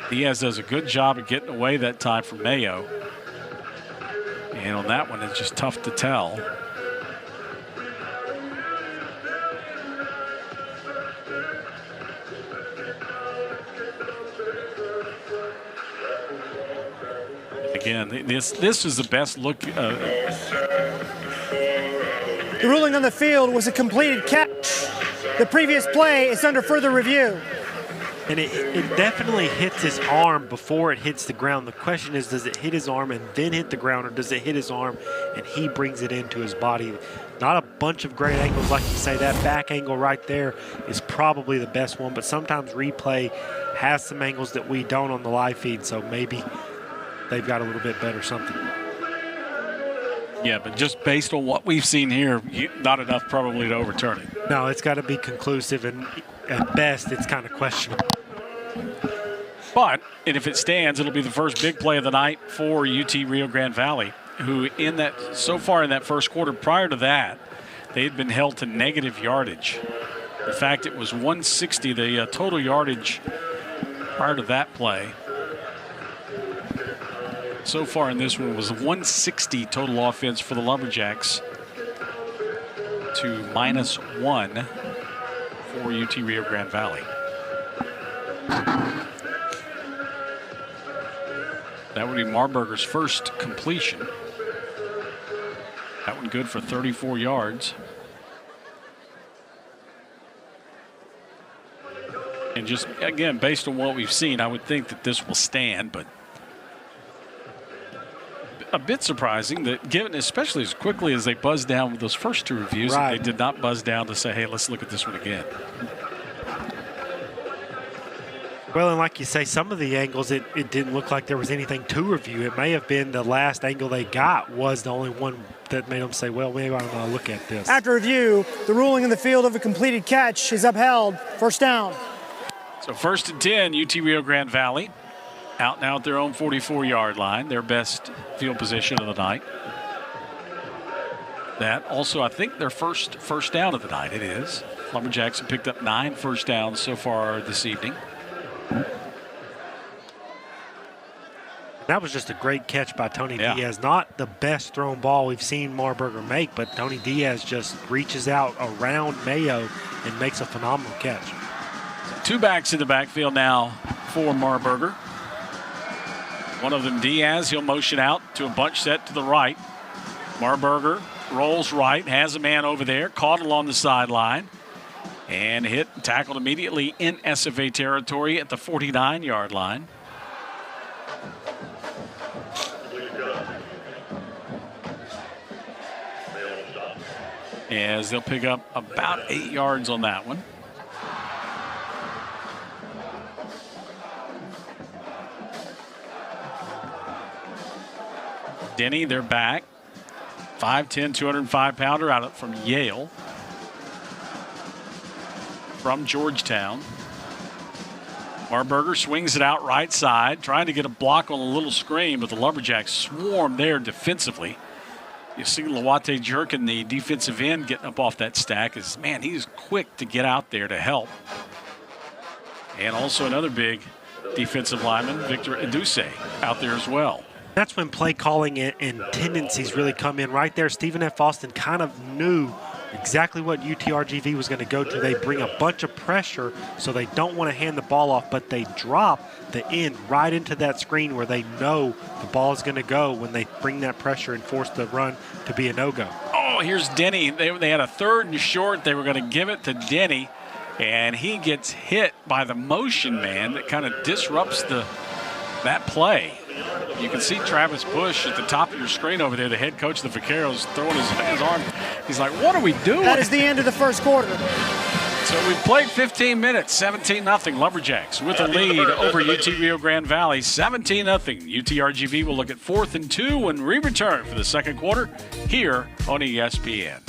Diaz does a good job of getting away that time from Mayo. And on that one, it's just tough to tell. Again, this is the best look. The ruling on the field was a completed catch. The previous play is under further review. And it definitely hits his arm before it hits the ground. The question is, does it hit his arm and then hit the ground, or does it hit his arm and he brings it into his body? Not a bunch of great angles, like you say. That back angle right there is probably the best one, but sometimes replay has some angles that we don't on the live feed, so maybe they've got a little bit better something. Yeah, but just based on what we've seen here, not enough probably to overturn it. No, it's got to be conclusive, and at best, it's kind of questionable. But, and if it stands, it'll be the first big play of the night for UT Rio Grande Valley, who so far in that first quarter prior to that, they had been held to negative yardage. In fact, it was 160, the total yardage prior to that play. So far in this one was 160 total offense for the Lumberjacks to -1 for UT Rio Grande Valley. That would be Marburger's first completion. That one good for 34 yards. And just, again, based on what we've seen, I would think that this will stand, but a bit surprising that given, especially as quickly as they buzzed down with those first two reviews, that they did not buzz down to say, hey, let's look at this one again. Well, and like you say, some of the angles, it didn't look like there was anything to review. It may have been the last angle they got was the only one that made them say, well, maybe I'm going to look at this. After review, the ruling in the field of a completed catch is upheld. First down. So 1st and 10, UT Rio Grande Valley. Out now at their own 44-yard line, their best field position of the night. That also, I think, their first down of the night. It is. Lumberjacks have picked up 9 first downs so far this evening. That was just a great catch by Tony Diaz. Not the best thrown ball we've seen Marburger make, but Tony Diaz just reaches out around Mayo and makes a phenomenal catch. 2 backs in the backfield now for Marburger. One of them, Diaz, he'll motion out to a bunch set to the right. Marburger rolls right, has a man over there, caught along the sideline, and tackled immediately in SFA territory at the 49-yard line. As they'll pick up about 8 yards on that one. Denny, they're back. 5'10", 205-pounder out from Yale. From Georgetown. Marburger swings it out right side, trying to get a block on a little screen, but the Lumberjacks swarm there defensively. You see Lawate Jerkin, the defensive end, getting up off that stack. He's quick to get out there to help. And also another big defensive lineman, Victor Eduse, out there as well. That's when play calling and tendencies really come in right there. Stephen F. Austin kind of knew exactly what UTRGV was going to go to. They bring a bunch of pressure, so they don't want to hand the ball off, but they drop the end right into that screen where they know the ball is going to go when they bring that pressure and force the run to be a no-go. Oh, here's Denny. They had a 3rd and short. They were going to give it to Denny, and he gets hit by the motion man that kind of disrupts that play. You can see Travis Bush at the top of your screen over there, the head coach of the Vaqueros, throwing his arm. He's like, what are we doing? That is the end of the first quarter. So we've played 15 minutes, 17-0. Lumberjacks with a lead over UT Rio Grande Valley, 17-0. UTRGV will look at 4th and 2 when we return for the second quarter here on ESPN.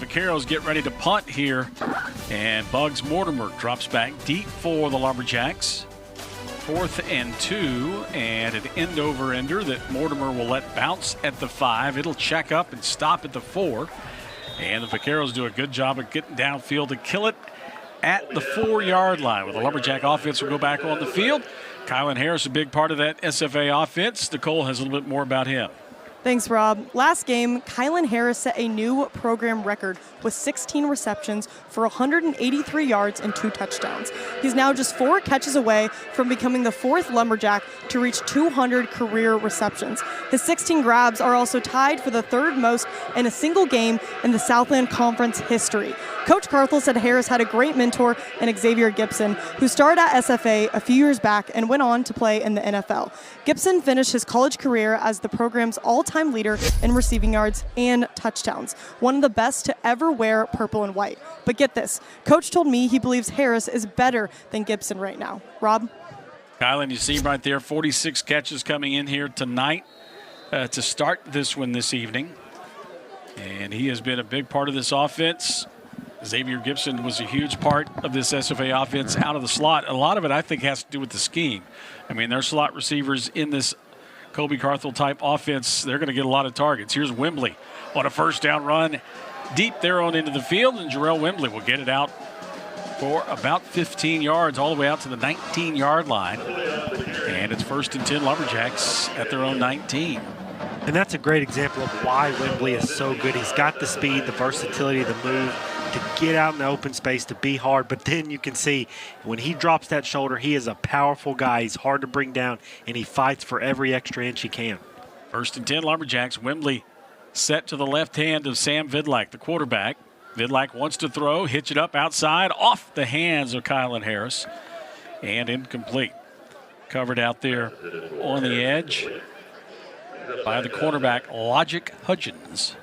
Vaqueros get ready to punt here. And Bugs Mortimer drops back deep for the Lumberjacks. 4th and 2, and an end-over-ender that Mortimer will let bounce at the 5. It'll check up and stop at the 4. And the Vaqueros do a good job of getting downfield to kill it at the 4-yard line. With the Lumberjack offense will go back on the field. Kylan Harris, a big part of that SFA offense. Nicole has a little bit more about him. Thanks, Rob. Last game, Kylan Harris set a new program record with 16 receptions for 183 yards and 2 touchdowns. He's now just 4 catches away from becoming the 4th Lumberjack to reach 200 career receptions. His 16 grabs are also tied for the 3rd most in a single game in the Southland Conference history. Coach Carthel said Harris had a great mentor in Xavier Gibson, who started at SFA a few years back and went on to play in the NFL. Gibson finished his college career as the program's all-time leader in receiving yards and touchdowns, one of the best to ever wear purple and white. But get this, Coach told me he believes Harris is better than Gibson right now. Rob? Kylan, you see him right there, 46 catches coming in here tonight to start this one this evening. And he has been a big part of this offense. Xavier Gibson was a huge part of this SFA offense out of the slot. A lot of it, I think, has to do with the scheme. I mean, their slot receivers in this Kobe Carthel-type offense, they're going to get a lot of targets. Here's Wembley on a first down run deep there on into the field, and Jarrell Wembley will get it out for about 15 yards all the way out to the 19-yard line. And it's 1st and 10 Lumberjacks at their own 19. And that's a great example of why Wembley is so good. He's got the speed, the versatility, the move to get out in the open space, to be hard. But then you can see when he drops that shoulder, he is a powerful guy. He's hard to bring down, and he fights for every extra inch he can. 1st and 10 Lumberjacks. Wembley set to the left hand of Sam Vidlac, the quarterback. Vidlac wants to throw, hitch it up outside, off the hands of Kylan Harris, and incomplete. Covered out there on the edge by the cornerback, Logic Hudgens,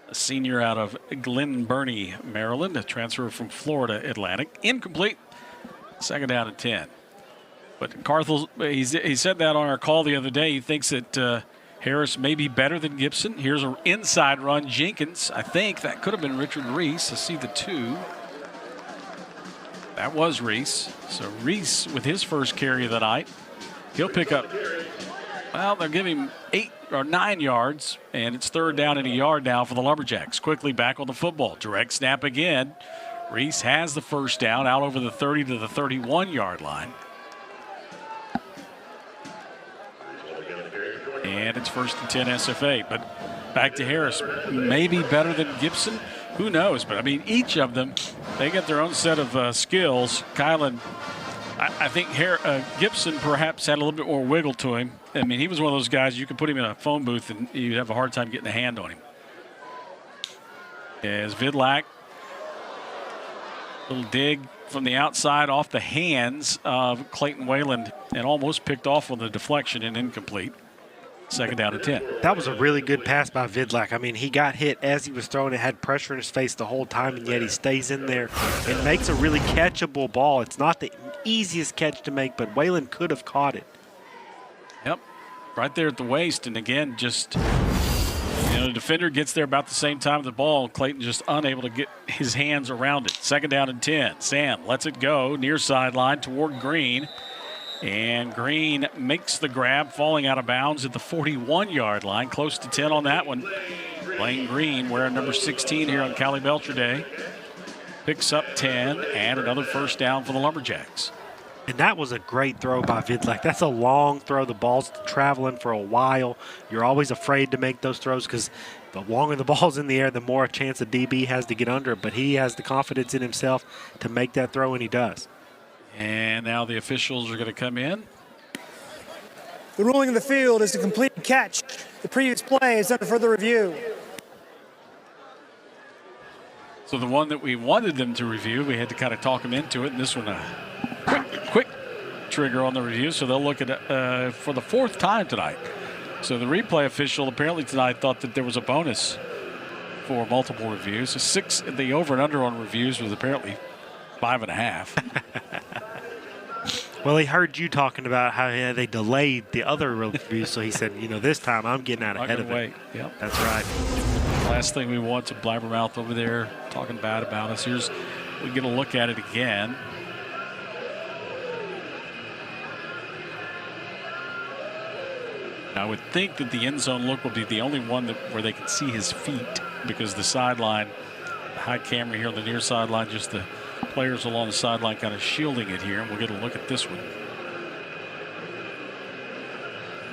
a senior out of Glen Burnie, Maryland, a transfer from Florida Atlantic. Incomplete. 2nd down and 10. But Carthel, he said that on our call the other day. He thinks that Harris may be better than Gibson. Here's an inside run. Jenkins, I think that could have been Richard Reese. I see the 2. That was Reese. So Reese with his first carry of the night. He'll pick up, well, they'll give him 8 or 9 yards, and it's 3rd down and a yard now for the Lumberjacks. Quickly back on the football. Direct snap again. Reese has the first down out over the 30 to the 31-yard line. And it's 1st and 10 SFA. But back to Harris. Maybe better than Gibson. Who knows? But, I mean, each of them, they get their own set of skills. Kylan, I think Gibson perhaps had a little bit more wiggle to him. I mean, he was one of those guys you could put him in a phone booth and you'd have a hard time getting a hand on him. As Vidlac, little dig from the outside off the hands of Clayton Wayland and almost picked off on the deflection and incomplete. 2nd down and 10. That was a really good pass by Vidlac. I mean, he got hit as he was throwing it, had pressure in his face the whole time, and yet he stays in there and makes a really catchable ball. It's not the easiest catch to make, but Wayland could have caught it. Yep, right there at the waist. And again, just, the defender gets there about the same time as the ball. Clayton just unable to get his hands around it. 2nd down and 10. Sam lets it go near sideline toward Green. And Green makes the grab, falling out of bounds at the 41-yard line. Close to 10 on that one. Blaine Green, wearing number 16 here on Callie Belcher Day, picks up 10 and another first down for the Lumberjacks. And that was a great throw by Vidlac. That's a long throw. The ball's traveling for a while. You're always afraid to make those throws because the longer the ball's in the air, the more a chance a DB has to get under it. But he has the confidence in himself to make that throw, and he does. And now the officials are going to come in. The ruling of the field is a complete catch. The previous play is under further review. So the one that we wanted them to review, we had to kind of talk them into it. And this one, quick trigger on the review. So they'll look at it for the 4th time tonight. So the replay official apparently tonight thought that there was a bonus for multiple reviews. So 6, the over and under on reviews was apparently 5.5. Well, he heard you talking about how they delayed the other review, so he said, this time I'm getting out ahead of it. Yep. That's right. last thing we want to blabbermouth over there talking bad about us. We get a look at it again. I would think that the end zone look will be the only one where they can see his feet, because the sideline, the high camera here on the near sideline, just the players along the sideline kind of shielding it here. And we'll get a look at this one.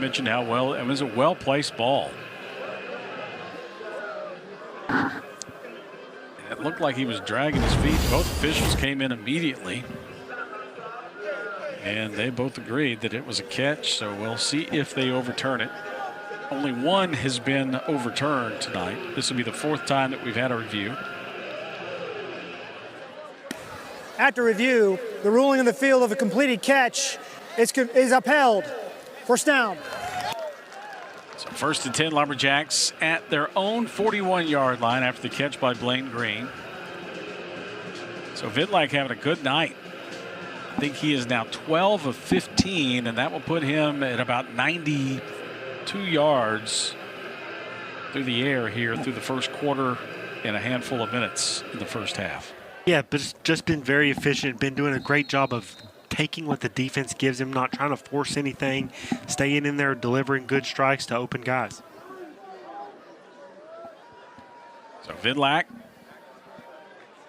Mentioned how well it was a well-placed ball. And it looked like he was dragging his feet. Both officials came in immediately, and they both agreed that it was a catch, so we'll see if they overturn it. Only one has been overturned tonight. This will be the 4th time that we've had a review. After review, the ruling in the field of a completed catch is upheld. First down. So 1st and 10, Lumberjacks at their own 41-yard line after the catch by Blaine Green. So Vidlak having a good night. I think he is now 12 of 15, and that will put him at about 92 yards through the air here through the first quarter in a handful of minutes in the first half. Yeah, but it's just been very efficient, been doing a great job of taking what the defense gives him, not trying to force anything, staying in there, delivering good strikes to open guys. So Vidlak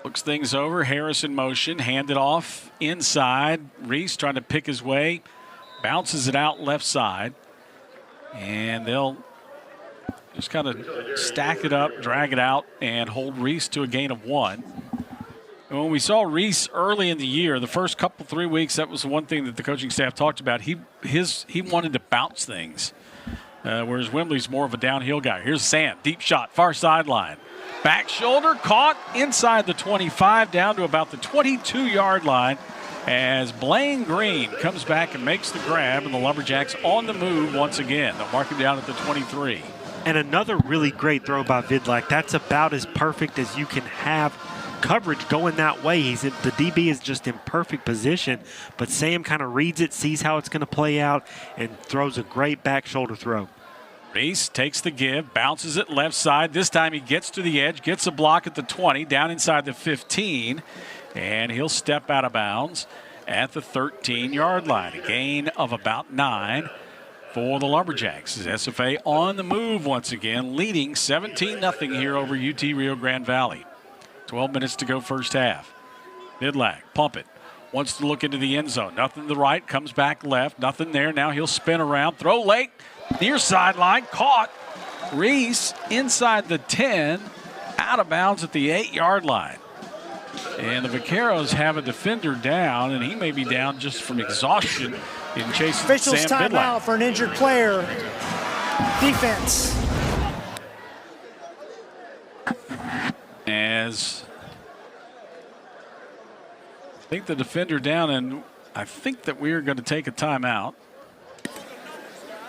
looks things over. Harris in motion, handed off inside. Reese trying to pick his way, bounces it out left side, and they'll just kind of stack it up, drag it out, and hold Reese to a gain of 1. And when we saw Reese early in the year, the first 3 weeks, that was the one thing that the coaching staff talked about. He wanted to bounce things, whereas Wembley's more of a downhill guy. Here's Sam, deep shot, far sideline. Back shoulder caught inside the 25, down to about the 22-yard line as Blaine Green comes back and makes the grab, and the Lumberjacks on the move once again. They'll mark him down at the 23. And another really great throw by Vidlak. That's about as perfect as you can have coverage going that way. The DB is just in perfect position, but Sam kind of reads it, sees how it's going to play out, and throws a great back shoulder throw. Reese takes the give, bounces it left side. This time he gets to the edge, gets a block at the 20, down inside the 15, and he'll step out of bounds at the 13-yard line. A gain of about 9 for the Lumberjacks. SFA on the move once again, leading 17-0 here over UT Rio Grande Valley. 12 minutes to go first half. Vidlak, pump it. Wants to look into the end zone. Nothing to the right, comes back left. Nothing there. Now he'll spin around, throw late. Near sideline, caught. Reese inside the 10, out of bounds at the 8-yard line. And the Vaqueros have a defender down, and he may be down just from exhaustion in chasing Officials Sam Vidlak. timeout for an injured player. Defense. As I think the defender down, and I think that we are going to take a timeout.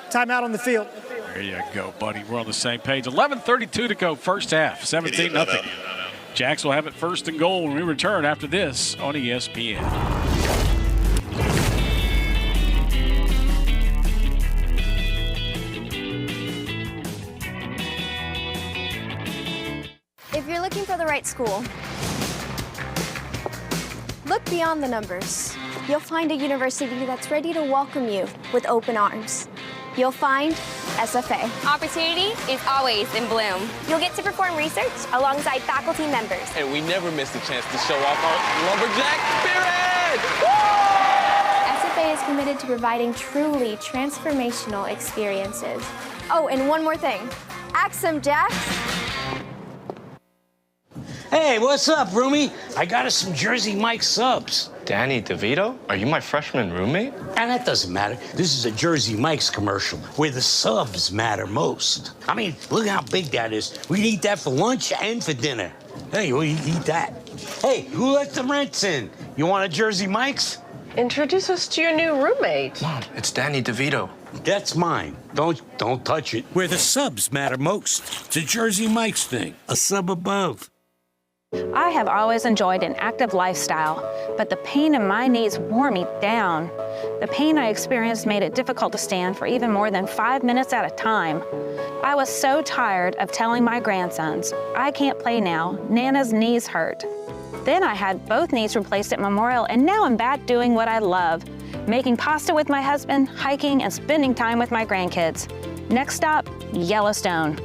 Timeout on the field. There you go, buddy. We're on the same page. 11:32 to go first half. 17-0. Jacks will have it 1st and goal when we return after this on ESPN. If you're looking for the right school, look beyond the numbers. You'll find a university that's ready to welcome you with open arms. You'll find SFA. Opportunity is always in bloom. You'll get to perform research alongside faculty members. And we never miss the chance to show off our Lumberjack spirit! Woo! SFA is committed to providing truly transformational experiences. Oh, and one more thing. Axe 'em, Jacks. Hey, what's up, roomie? I got us some Jersey Mike subs. Danny DeVito? Are you my freshman roommate? And that doesn't matter. This is a Jersey Mike's commercial where the subs matter most. I mean, look how big that is. We can eat that for lunch and for dinner. Hey, we eat that. Hey, who let the rents in? You want a Jersey Mike's? Introduce us to your new roommate. Mom, it's Danny DeVito. That's mine. Don't touch it. Where the subs matter most. It's a Jersey Mike's thing. A sub above. I have always enjoyed an active lifestyle, but the pain in my knees wore me down. The pain I experienced made it difficult to stand for even more than 5 minutes at a time. I was so tired of telling my grandsons, I can't play now, Nana's knees hurt. Then I had both knees replaced at Memorial, and now I'm back doing what I love, making pasta with my husband, hiking, and spending time with my grandkids. Next stop, Yellowstone.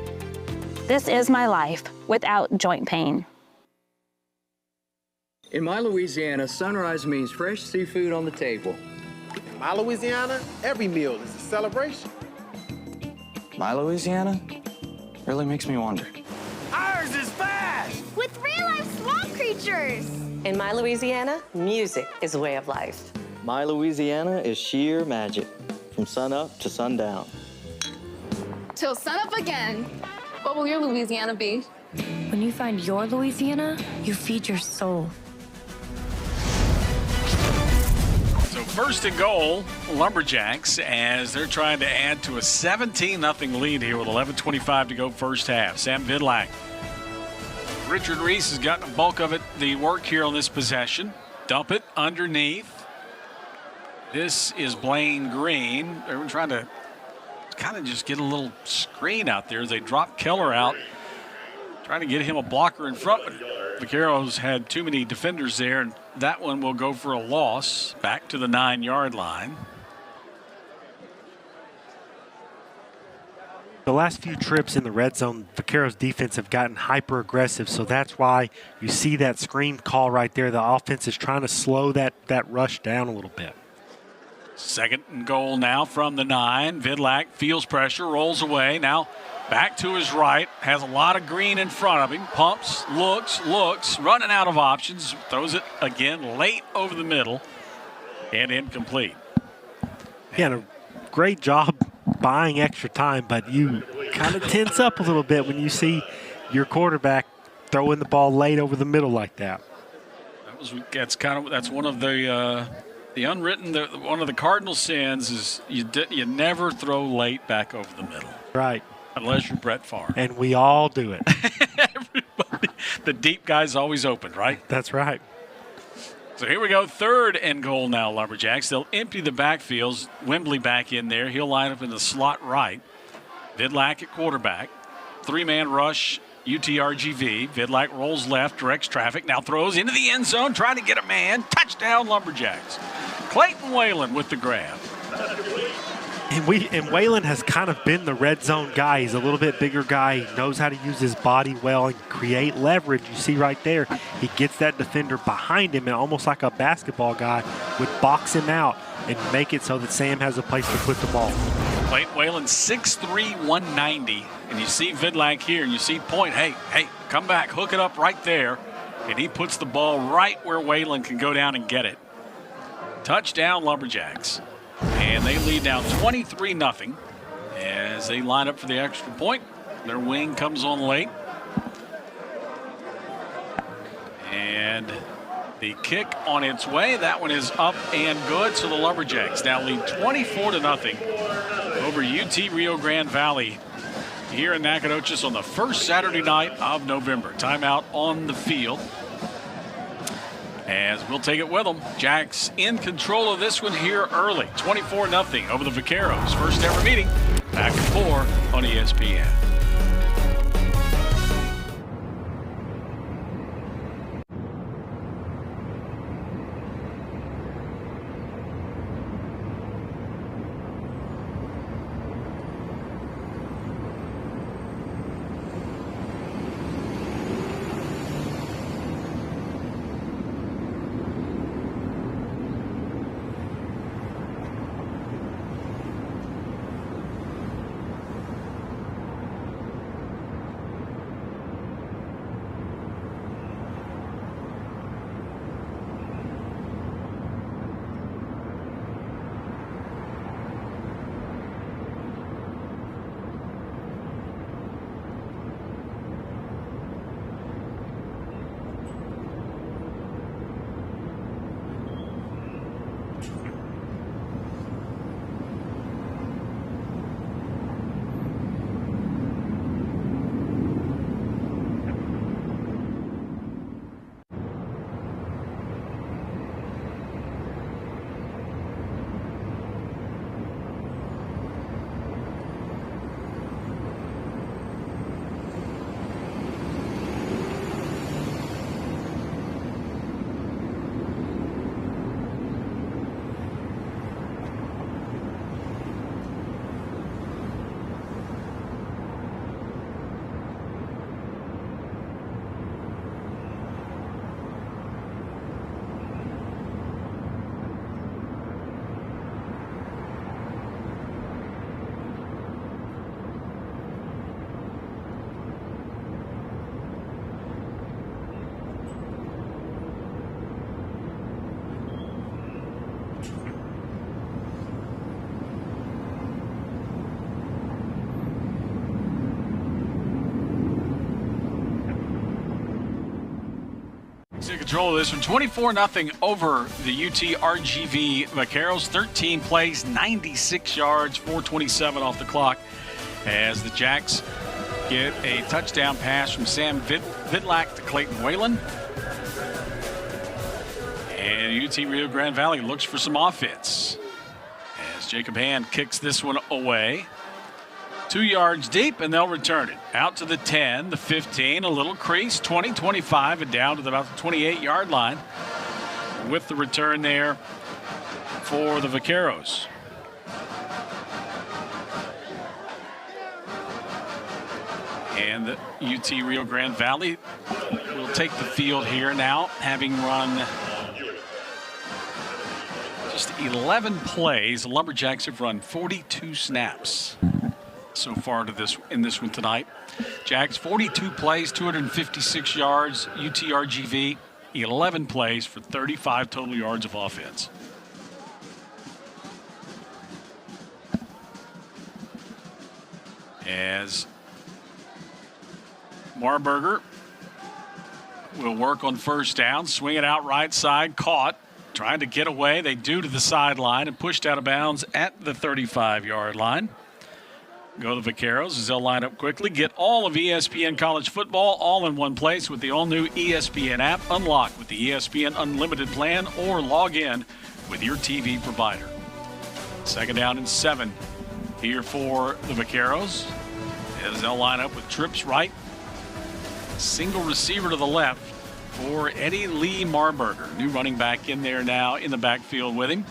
This is my life without joint pain. In my Louisiana, sunrise means fresh seafood on the table. In my Louisiana, every meal is a celebration. My Louisiana really makes me wonder. Ours is fast! With real-life swamp creatures! In my Louisiana, music is a way of life. My Louisiana is sheer magic, from sun up to sundown. Till sunup again. What will your Louisiana be? When you find your Louisiana, you feed your soul. So first and goal, Lumberjacks, as they're trying to add to a 17-0 lead here with 11:25 to go first half. Sam Vidlak. Richard Reese has gotten the bulk of it, the work here on this possession. Dump it underneath. This is Blaine Green. They're trying to kind of just get a little screen out there as they drop Keller out. Trying to get him a blocker in front, but Vaqueros had too many defenders there, and that one will go for a loss back to the 9-yard line. The last few trips in the red zone, Vaqueros defense have gotten hyper aggressive, so that's why you see that screen call right there. The offense is trying to slow that rush down a little bit. Second and goal now from the 9. Vidlak feels pressure, rolls away. Now back to his right, has a lot of green in front of him. Pumps, looks, running out of options. Throws it again late over the middle and incomplete. Yeah, and a great job buying extra time, but you kind of tense up a little bit when you see your quarterback throwing the ball late over the middle like that. That's one of the unwritten, one of the cardinal sins is you never throw late back over the middle. Right. Unless you're Brett Favre. And we all do it. Everybody. The deep guy's always open, right? That's right. So here we go. Third and goal now, Lumberjacks. They'll empty the backfields. Wembley back in there. He'll line up in the slot right. Vidlak at quarterback. 3-man rush, UTRGV. Vidlak rolls left, directs traffic. Now throws into the end zone, trying to get a man. Touchdown, Lumberjacks. Clayton Whalen with the grab. And Whalen has kind of been the red zone guy. He's a little bit bigger guy. He knows how to use his body well and create leverage. You see right there, he gets that defender behind him and almost like a basketball guy would box him out and make it so that Sam has a place to put the ball. Clayton Whalen, 6'3", 190. And you see Vidlak here, and you see Point, hey, come back, hook it up right there. And he puts the ball right where Whalen can go down and get it. Touchdown, Lumberjacks. And they lead now 23-0 as they line up for the extra point. Their wing comes on late. And the kick on its way. That one is up and good. So the Lumberjacks now lead 24-0 over UT Rio Grande Valley here in Nacogdoches on the first Saturday night of November. Timeout on the field. As we'll take it with them. Jacks in control of this one here early. 24-0 over the Vaqueros. First ever meeting. Back at 4 on ESPN. In control of this one, 24-0 over the UT-RGV Vaqueros. 13 plays, 96 yards, 4:27 off the clock as the Jacks get a touchdown pass from Sam Vidlak to Clayton Whalen. And UT Rio Grande Valley looks for some offense as Jacob Hand kicks this one away. 2 yards deep, and they'll return it. Out to the 10, the 15, a little crease, 20, 25, and down to about the 28-yard line with the return there for the Vaqueros. And the UT Rio Grande Valley will take the field here now, having run just 11 plays. The Lumberjacks have run 42 snaps so far in this one tonight. Jacks 42 plays, 256 yards. UT-RGV 11 plays for 35 total yards of offense. As Marburger will work on first down, swing it out right side, caught, trying to get away. They do to the sideline and pushed out of bounds at the 35-yard line. Go the Vaqueros as they'll line up quickly. Get all of ESPN college football all in one place with the all-new ESPN app. Unlock with the ESPN Unlimited plan or log in with your TV provider. Second down and 7 here for the Vaqueros as they'll line up with trips right. Single receiver to the left for Eddie Lee Marburger. New running back in there now in the backfield with him.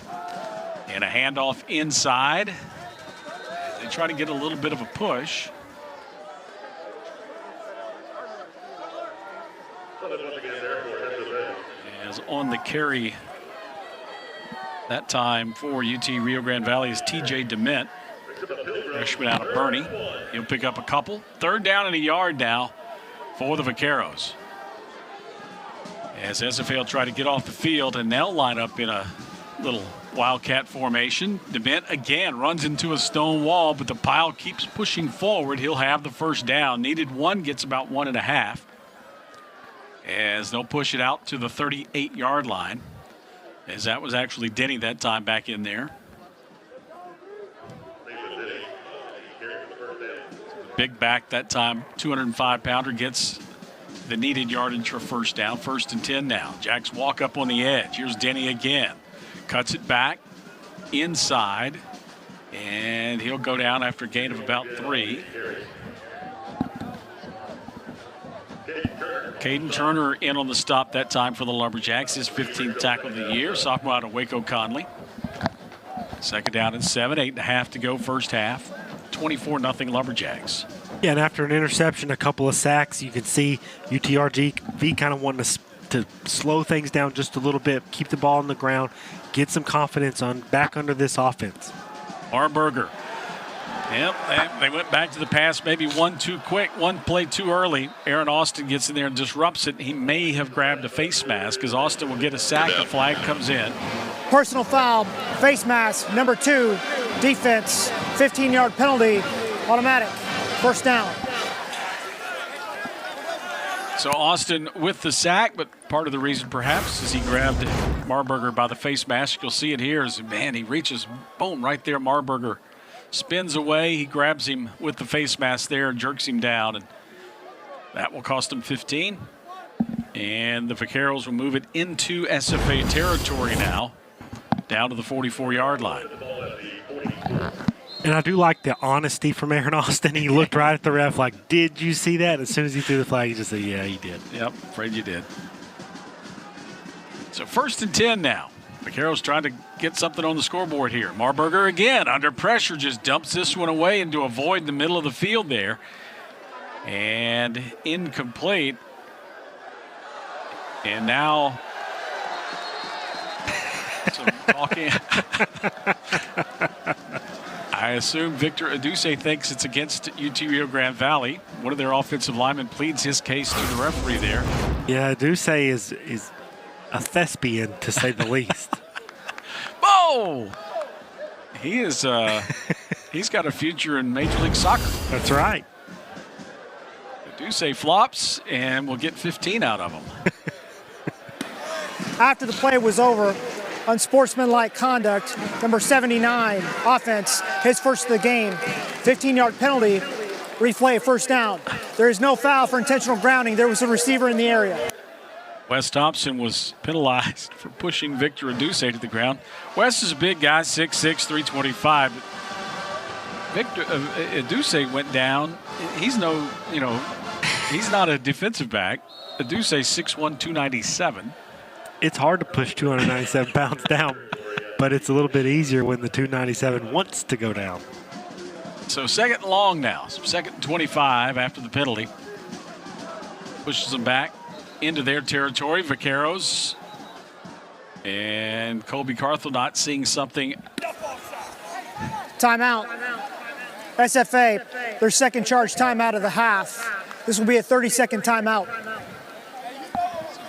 And a handoff inside. They try to get a little bit of a push. As on the carry that time for UT Rio Grande Valley is TJ DeMint, freshman out of Bernie. He'll pick up a couple. Third down and a yard now for the Vaqueros. As SFA will try to get off the field, and they'll line up in a little wildcat formation. DeMint again runs into a stone wall, but the pile keeps pushing forward. He'll have the first down. Needed one, gets about 1.5. As they'll push it out to the 38-yard line. As that was actually Denny that time back in there. Big back that time, 205-pounder, gets the needed yardage for first down. First and 10 now. Jacks walk up on the edge. Here's Denny again. Cuts it back inside, and he'll go down after a gain of about 3. Caden Turner in on the stop that time for the Lumberjacks, his 15th tackle of the year, sophomore out of Waco Conley. Second down and 7, 8.5 to go first half. 24-0 Lumberjacks. Yeah, and after an interception, a couple of sacks, you can see UT-RGV kind of wanting to slow things down just a little bit, keep the ball on the ground, get some confidence on back under this offense. Marburger. Yep, they went back to the pass, maybe one too quick, one play too early. Aaron Austin gets in there and disrupts it. He may have grabbed a face mask because Austin will get a sack. The flag comes in. Personal foul, face mask, number 2, defense, 15-yard penalty, automatic, first down. So Austin with the sack, but part of the reason perhaps is he grabbed Marburger by the face mask. You'll see it here as, man, he reaches, boom, right there. Marburger spins away. He grabs him with the face mask there and jerks him down, and that will cost him 15. And the Vaqueros will move it into SFA territory now, down to the 44-yard line. And I do like the honesty from Aaron Austin. He looked right at the ref like, did you see that? As soon as he threw the flag, he just said, yeah, he did. Yep, afraid you did. So first and 10 now. Vaqueros trying to get something on the scoreboard here. Marburger again under pressure, just dumps this one away into a void in the middle of the field there. And incomplete. And now some talking. I assume Victor Aduse thinks it's against UT Rio Grande Valley. One of their offensive linemen pleads his case to the referee there. Yeah, Aduse is a thespian, to say the least. Whoa! He is, he's got a future in Major League Soccer. That's right. Aduse flops, and we'll get 15 out of him. after the play was over, unsportsmanlike conduct, number 79, offense, his first of the game, 15-yard penalty, replay, first down. There is no foul for intentional grounding. There was a receiver in the area. Wes Thompson was penalized for pushing Victor Aduse to the ground. Wes is a big guy, 6'6", 325. Victor Aduse went down. He's he's not a defensive back. Aduse 6'1", 297. It's hard to push 297 pounds down, but it's a little bit easier when the 297 wants to go down. So second and long now. Second and 25 after the penalty. Pushes them back into their territory. Vaqueros and Colby Carthel not seeing something. Timeout. SFA, their second charge timeout of the half. This will be a 30-second timeout.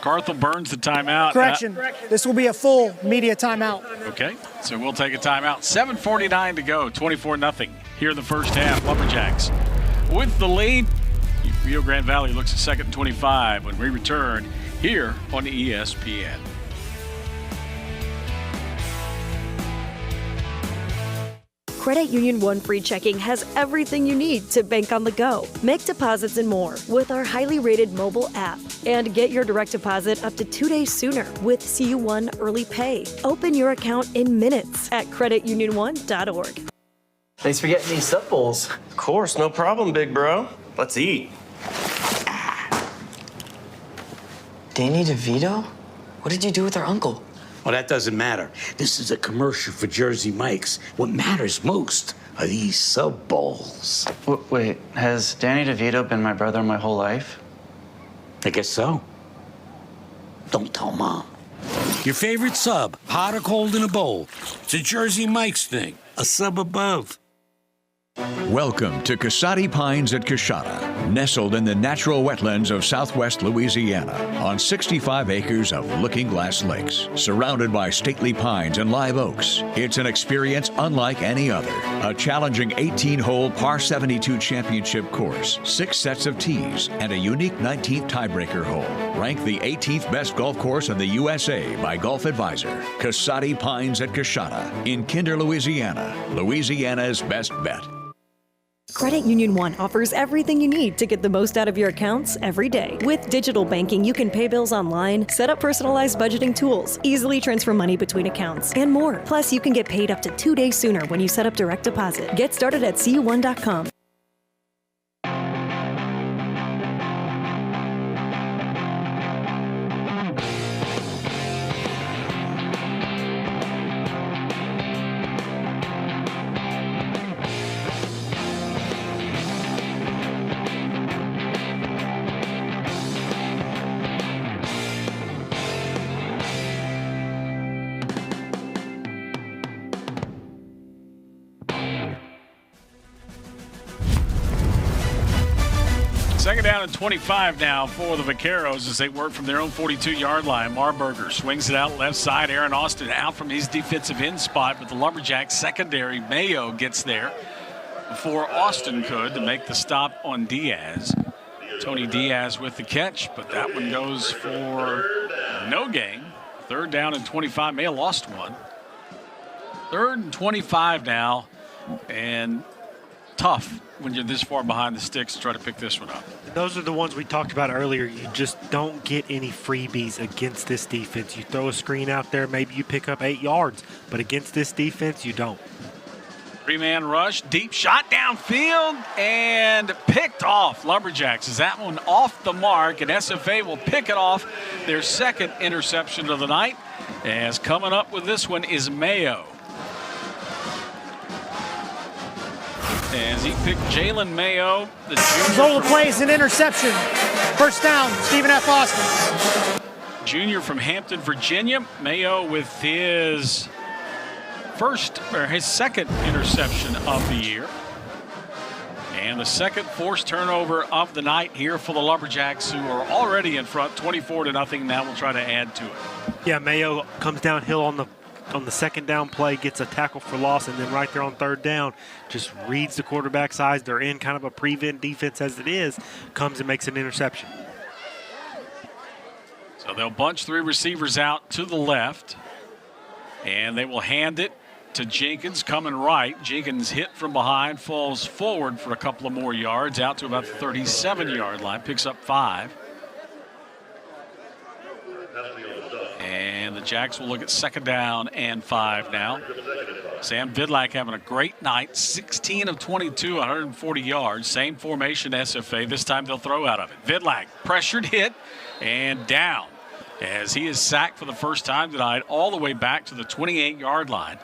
Carthel burns the timeout. Correction, this will be a full media timeout. Okay, so we'll take a timeout. 7:49 to go, 24-0 here in the first half. Lumberjacks with the lead. Rio Grande Valley looks at second and 25 when we return here on ESPN. Credit Union One Free Checking has everything you need to bank on the go. Make deposits and more with our highly rated mobile app. And get your direct deposit up to 2 days sooner with CU1 Early Pay. Open your account in minutes at creditunion1.org. Thanks for getting these sub bowls. Of course, no problem, big bro. Let's eat. Danny DeVito? What did you do with our uncle? Well, that doesn't matter. This is a commercial for Jersey Mike's. What matters most are these sub bowls. Wait, has Danny DeVito been my brother my whole life? I guess so. Don't tell Mom. Your favorite sub, hot or cold in a bowl. It's a Jersey Mike's thing. A sub above. Welcome to Casati Pines at Coshada, nestled in the natural wetlands of southwest Louisiana on 65 acres of Looking Glass Lakes, surrounded by stately pines and live oaks. It's an experience unlike any other. A challenging 18-hole par 72 championship course, 6 sets of tees, and a unique 19th tiebreaker hole. Ranked the 18th best golf course in the USA by Golf Advisor. Casati Pines at Coshada in Kinder, Louisiana, Louisiana's best bet. Credit Union One offers everything you need to get the most out of your accounts every day. With digital banking, you can pay bills online, set up personalized budgeting tools, easily transfer money between accounts, and more. Plus, you can get paid up to 2 days sooner when you set up direct deposit. Get started at CU1.com. Second down and 25 now for the Vaqueros as they work from their own 42-yard line. Marburger swings it out left side. Aaron Austin out from his defensive end spot, but the Lumberjacks secondary, Mayo, gets there before Austin could to make the stop on Diaz. Tony Diaz with the catch, but that one goes for no gain. Third down and 25. Mayo lost one. Third and 25 now, and tough when you're this far behind the sticks to try to pick this one up. Those are the ones we talked about earlier. You just don't get any freebies against this defense. You throw a screen out there, maybe you pick up 8 yards, but against this defense, you don't. Three-man rush, deep shot downfield, and picked off. Lumberjacks is that one off the mark, and SFA will pick it off, their second interception of the night. As coming up with this one is Mayo. As he picked Jalen Mayo, the junior. Result of the play is an interception. First down, Stephen F. Austin. Junior from Hampton, Virginia. Mayo with his second interception of the year. And the second forced turnover of the night here for the Lumberjacks, who are already in front, 24-0. Now we'll try to add to it. Yeah, Mayo comes downhill on the second down play, gets a tackle for loss, and then right there on third down, just reads the quarterback's eyes. They're in kind of a prevent defense as it is, comes and makes an interception. So they'll bunch 3 receivers out to the left, and they will hand it to Jenkins coming right. Jenkins hit from behind, falls forward for a couple of more yards, out to about the 37-yard line, picks up 5. And the Jacks will look at 2nd down and 5 now. Sam Vidlak having a great night, 16 of 22, 140 yards. Same formation SFA. This time they'll throw out of it. Vidlak pressured, hit, and down as he is sacked for the first time tonight all the way back to the 28-yard line,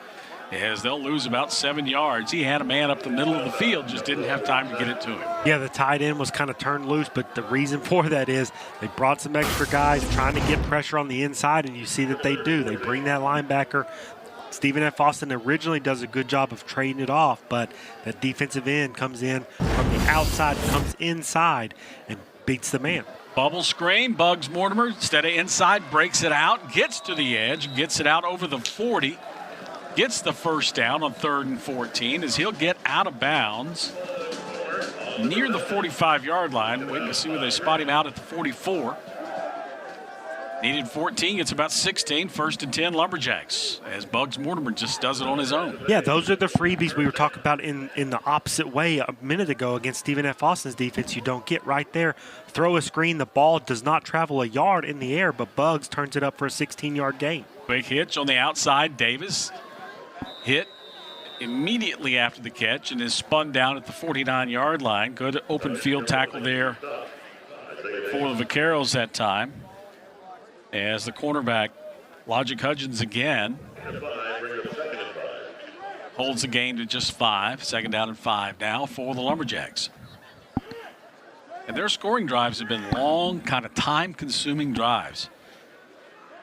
as they'll lose about 7 yards. He had a man up the middle of the field, just didn't have time to get it to him. Yeah, the tight end was kind of turned loose, but the reason for that is they brought some extra guys trying to get pressure on the inside, and you see that they do. They bring that linebacker. Stephen F. Austin originally does a good job of trading it off, but that defensive end comes in from the outside, comes inside, and beats the man. Bubble screen, Bugs Mortimer, instead of inside, breaks it out, gets to the edge, gets it out over the 40, gets the first down on 3rd and 14 as he'll get out of bounds near the 45-yard line. Waiting to see where they spot him out at the 44. Needed 14, gets about 16, 1st and 10 Lumberjacks, as Bugs Mortimer just does it on his own. Yeah, those are the freebies we were talking about in the opposite way a minute ago against Stephen F. Austin's defense. You don't get right there. Throw a screen, the ball does not travel a yard in the air, but Bugs turns it up for a 16-yard gain. Quick hitch on the outside, Davis hit immediately after the catch and is spun down at the 49-yard line. Good open field tackle there for the Vaqueros that time, as the cornerback, Logic Hudgens, again holds the gain to just 5. 2nd down and 5 now for the Lumberjacks. And their scoring drives have been long, kind of time-consuming drives.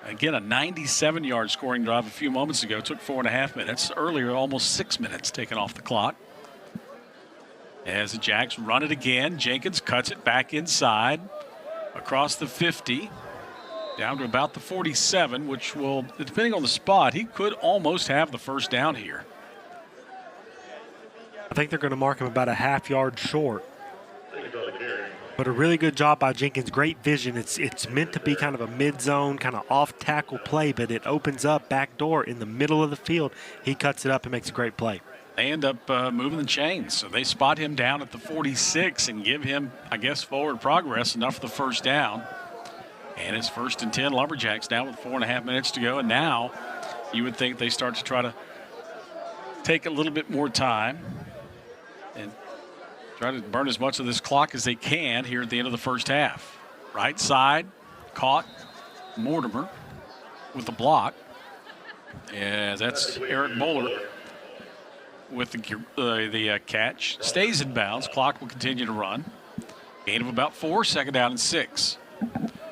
Again, a 97-yard scoring drive a few moments ago took 4.5 minutes. Earlier, almost 6 minutes taken off the clock. As the Jacks run it again, Jenkins cuts it back inside across the 50. Down to about the 47, which will, depending on the spot, he could almost have the first down here. I think they're going to mark him about a half-yard short. But a really good job by Jenkins. Great vision. It's meant to be kind of a mid-zone, kind of off-tackle play, but it opens up backdoor in the middle of the field. He cuts it up and makes a great play. They end up moving the chains, so they spot him down at the 46 and give him, I guess, forward progress enough for the first down. And it's 1st and 10 Lumberjacks now with 4.5 minutes to go. And now you would think they start to try to take a little bit more time and try to burn as much of this clock as they can here at the end of the first half. Right side, caught Mortimer with the block. And that's Eric Bowler with the catch. Stays in bounds. Clock will continue to run. Gain of about 4, 2nd down and 6.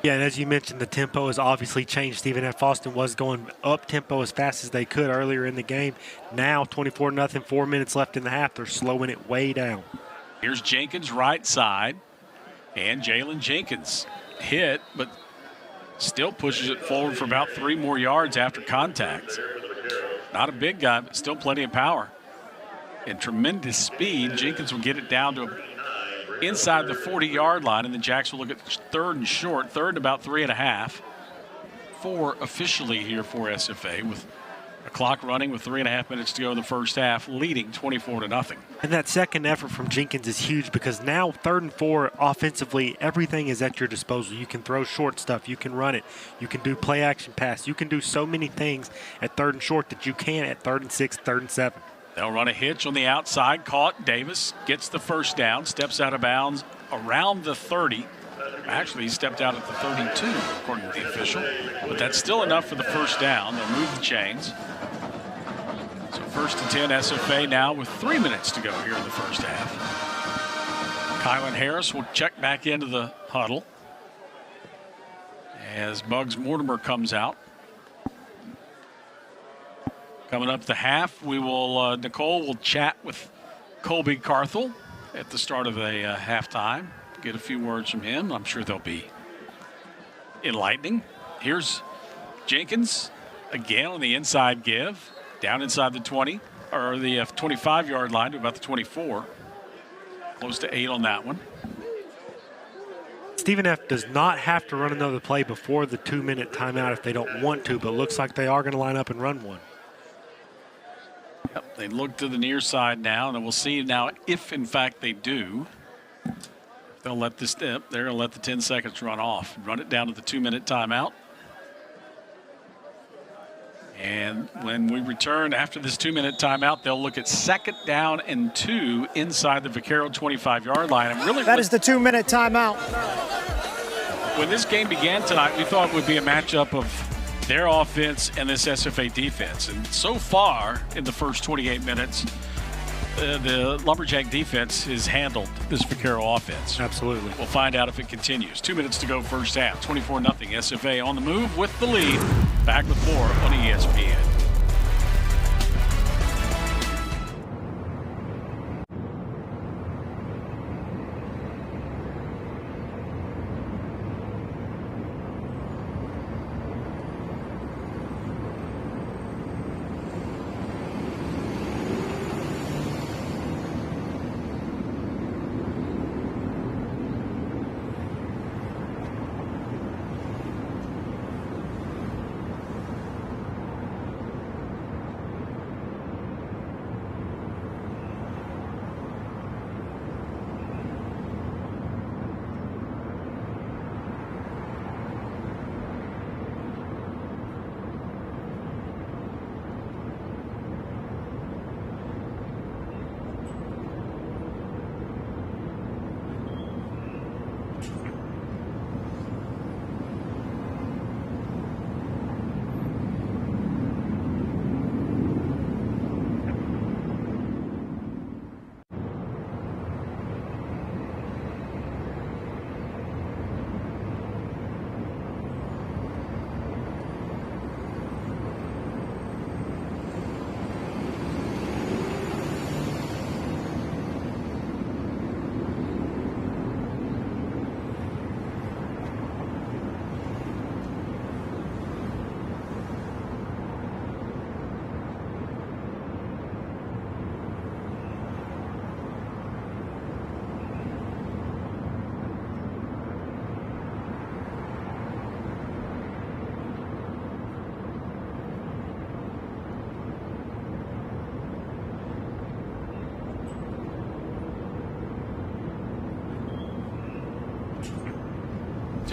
Yeah, and as you mentioned, the tempo has obviously changed. Stephen F. Austin was going up tempo as fast as they could earlier in the game. Now 24-0, 4 minutes left in the half. They're slowing it way down. Here's Jenkins right side, and Jalen Jenkins hit, but still pushes it forward for about 3 more yards after contact. Not a big guy, but still plenty of power and tremendous speed. Jenkins will get it down to inside the 40-yard line, and the Jacks will look at 3rd and short, 3rd about 3.5. 4 officially here for SFA, with a clock running with 3.5 minutes to go in the first half, leading 24-0. And that second effort from Jenkins is huge, because now 3rd and 4 offensively, everything is at your disposal. You can throw short stuff, you can run it, you can do play action pass, you can do so many things at 3rd and short that you can at 3rd and 6, 3rd and 7. They'll run a hitch on the outside. Caught. Davis gets the first down. Steps out of bounds around the 30. Actually, he stepped out at the 32, according to the official. But that's still enough for the first down. They'll move the chains. So 1st and 10 SFA now with 3 minutes to go here in the first half. Kylan Harris will check back into the huddle as Bugs Mortimer comes out. Coming up the half, we will, Nicole will chat with Colby Carthel at the start of a halftime. Get a few words from him. I'm sure they'll be enlightening. Here's Jenkins again on the inside give. Down inside the 20, or the 25-yard line to about the 24. Close to 8 on that one. Stephen F. does not have to run another play before the 2-minute timeout if they don't want to, but looks like they are going to line up and run one. Yep, they look to the near side now, and we'll see now if, in fact, they do. They'll let this step. They're going to let the 10 seconds run off. Run it down to the 2-minute timeout. And when we return after this 2-minute timeout, they'll look at 2nd down and 2 inside the Vaquero 25-yard line. And really, that is the 2-minute timeout. When this game began tonight, we thought it would be a matchup of their offense and this SFA defense. And so far, in the first 28 minutes, the Lumberjack defense has handled this Vaquero offense. Absolutely. We'll find out if it continues. 2 minutes to go first half. 24-0 SFA on the move with the lead. Back with more on ESPN.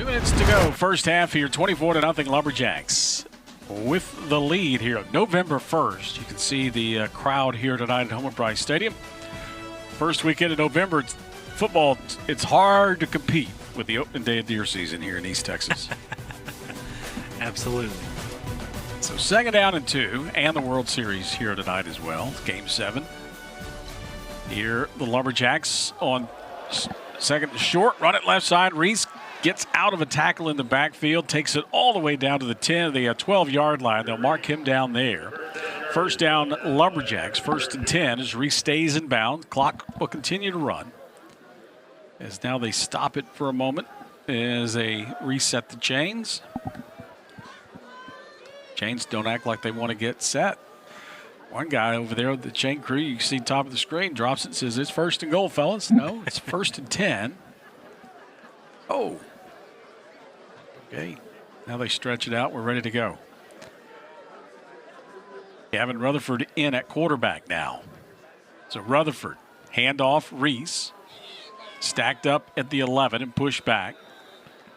Minutes to go, first half here, 24-0 Lumberjacks with the lead here. November 1st, you can see the crowd here tonight at Homer Bryce Stadium. First weekend of November, football, it's hard to compete with the opening day of deer season here in East Texas. Absolutely. So 2nd down and 2, and the World Series here tonight as well. Game 7. Here, the Lumberjacks on 2nd and short, run it left side. Reese gets out of a tackle in the backfield, takes it all the way down to the 12-yard line. They'll mark him down there. First down, Lumberjacks. 1st and 10 as Reese stays in bounds. Clock will continue to run. As now they stop it for a moment as they reset the chains. Chains don't act like they want to get set. One guy over there with the chain crew, you can see top of the screen, drops it and says, "It's 1st and goal, fellas." No, it's 1st and 10. Oh. Okay, now they stretch it out. We're ready to go. Gavin Rutherford in at quarterback now. So Rutherford, handoff, Reese. Stacked up at the 11 and pushed back.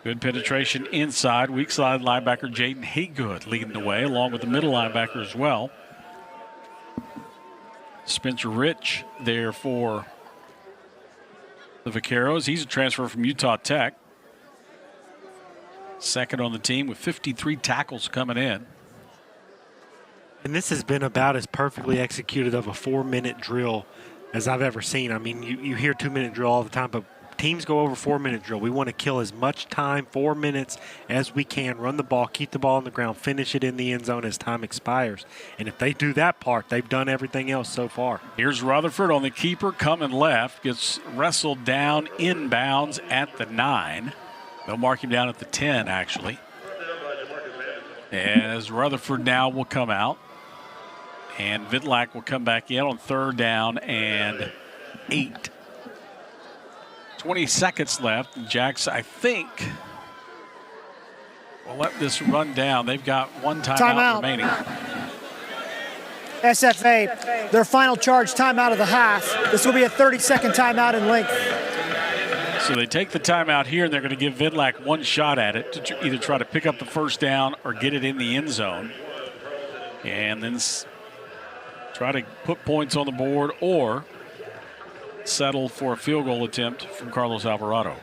Good penetration inside. Weak side linebacker Jaden Haygood leading the way, along with the middle linebacker as well. Spencer Rich there for the Vaqueros. He's a transfer from Utah Tech. 2nd on the team with 53 tackles coming in. And this has been about as perfectly executed of a 4-minute drill as I've ever seen. I mean, you hear 2-minute drill all the time, but teams go over 4-minute drill. We want to kill as much time, 4 minutes, as we can. Run the ball, keep the ball on the ground, finish it in the end zone as time expires. And if they do that part, they've done everything else so far. Here's Rutherford on the keeper, coming left. Gets wrestled down inbounds at the 9. They'll mark him down at the 10, actually. As Rutherford now will come out. And Vidlak will come back in on 3rd down and 8. 20 seconds left. And Jacks, I think, will let this run down. They've got one timeout remaining. SFA, their final charge timeout of the half. This will be a 30-second timeout in length. So they take the timeout here, and they're going to give Vidlac one shot at it to either try to pick up the first down or get it in the end zone. And then try to put points on the board or settle for a field goal attempt from Carlos Alvarado.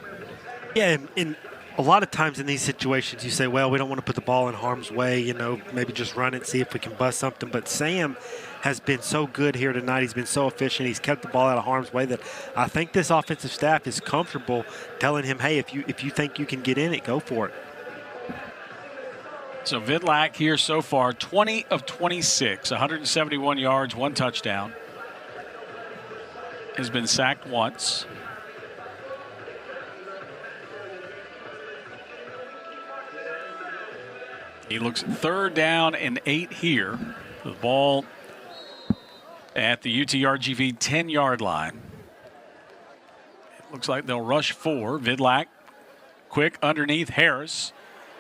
Yeah, and a lot of times in these situations you say, well, we don't want to put the ball in harm's way, maybe just run it, see if we can bust something. But Sam has been so good here tonight. He's been so efficient. He's kept the ball out of harm's way that I think this offensive staff is comfortable telling him, hey, if you think you can get in it, go for it. So Vidlac here so far, 20 of 26, 171 yards, 1 touchdown. Has been sacked once. He looks 3rd down and 8 here. The ball at the UTRGV 10-yard line. It looks like they'll rush 4. Vidlac quick underneath Harris.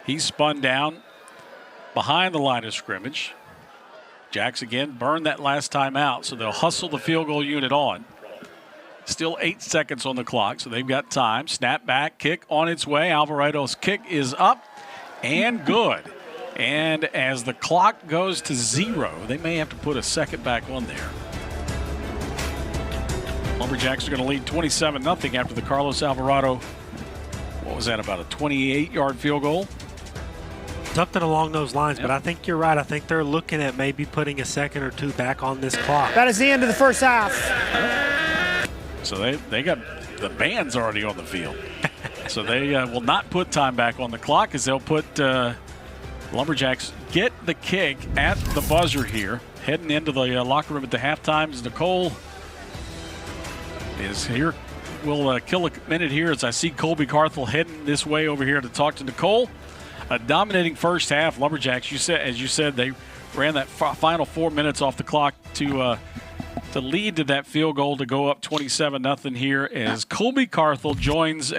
He's spun down behind the line of scrimmage. Jacks again burned that last time out, so they'll hustle the field goal unit on. Still 8 seconds on the clock, so they've got time. Snap back, kick on its way. Alvarado's kick is up and good. And as the clock goes to 0, they may have to put a second back on there. Lumberjacks are going to lead 27-0 after the Carlos Alvarado, what was that, about a 28-yard field goal? Something along those lines, but I think you're right. I think they're looking at maybe putting a second or 2 back on this clock. That is the end of the first half. So they got the band's already on the field. So they will not put time back on the clock as they'll put Lumberjacks get the kick at the buzzer here. Heading into the locker room at the halftime is Nicole is here. We'll kill a minute here as I see Colby Carthel heading this way over here to talk to Nicole. A dominating first half. Lumberjacks, as you said, they ran that final 4 minutes off the clock to lead to that field goal to go up 27-0 here as Colby Carthel joins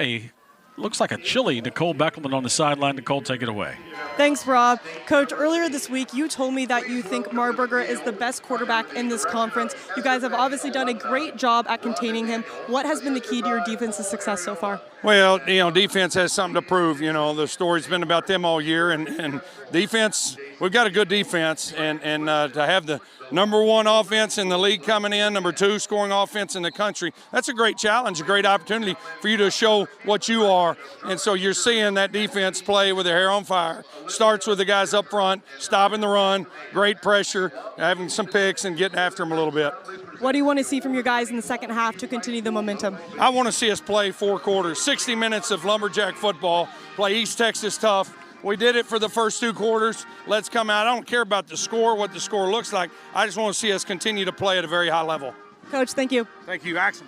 looks like a chilly Nicole Beckelman on the sideline. Nicole, take it away. Thanks, Rob. Coach, earlier this week, you told me that you think Marburger is the best quarterback in this conference. You guys have obviously done a great job at containing him. What has been the key to your defense's success so far? Well, defense has something to prove. The story's been about them all year, and defense, we've got a good defense, and to have the number 1 offense in the league coming in, number 2 scoring offense in the country, that's a great challenge, a great opportunity for you to show what you are. And so you're seeing that defense play with their hair on fire. Starts with the guys up front, stopping the run, great pressure, having some picks and getting after them a little bit. What do you want to see from your guys in the second half to continue the momentum? I want to see us play 4 quarters, 60 minutes of Lumberjack football, play East Texas tough. We did it for the first 2 quarters. Let's come out. I don't care about the score, what the score looks like. I just want to see us continue to play at a very high level. Coach, thank you. Thank you, Axel.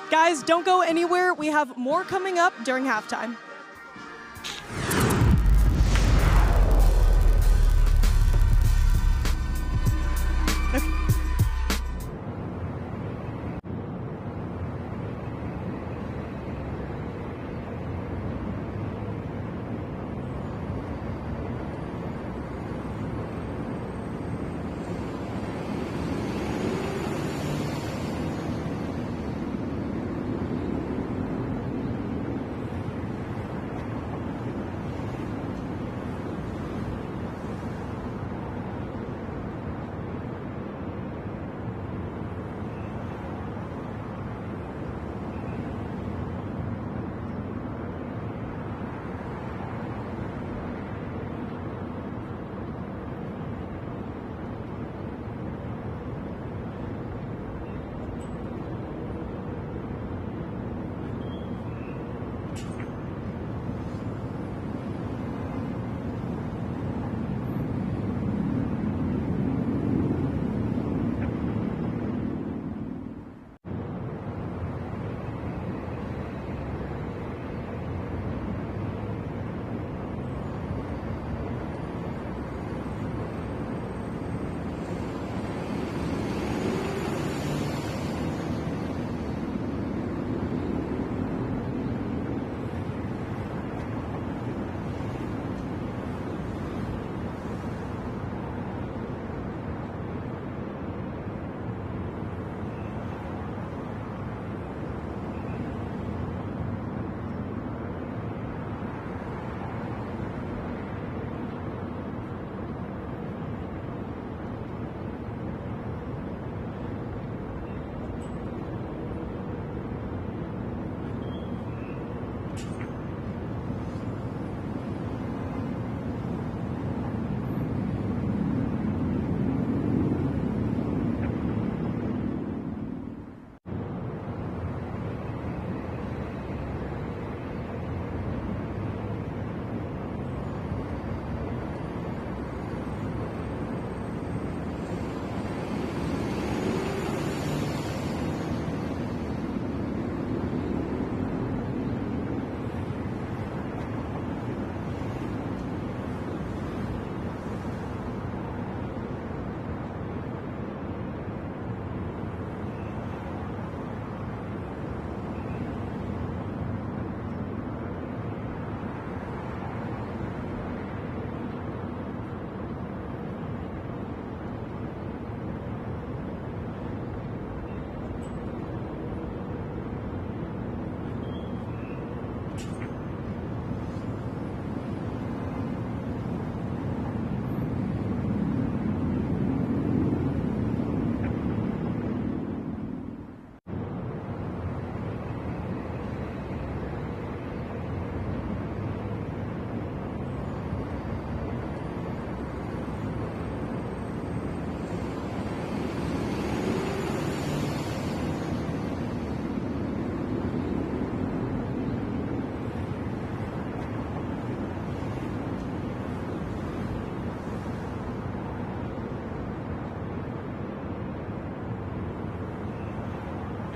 Guys, don't go anywhere. We have more coming up during halftime.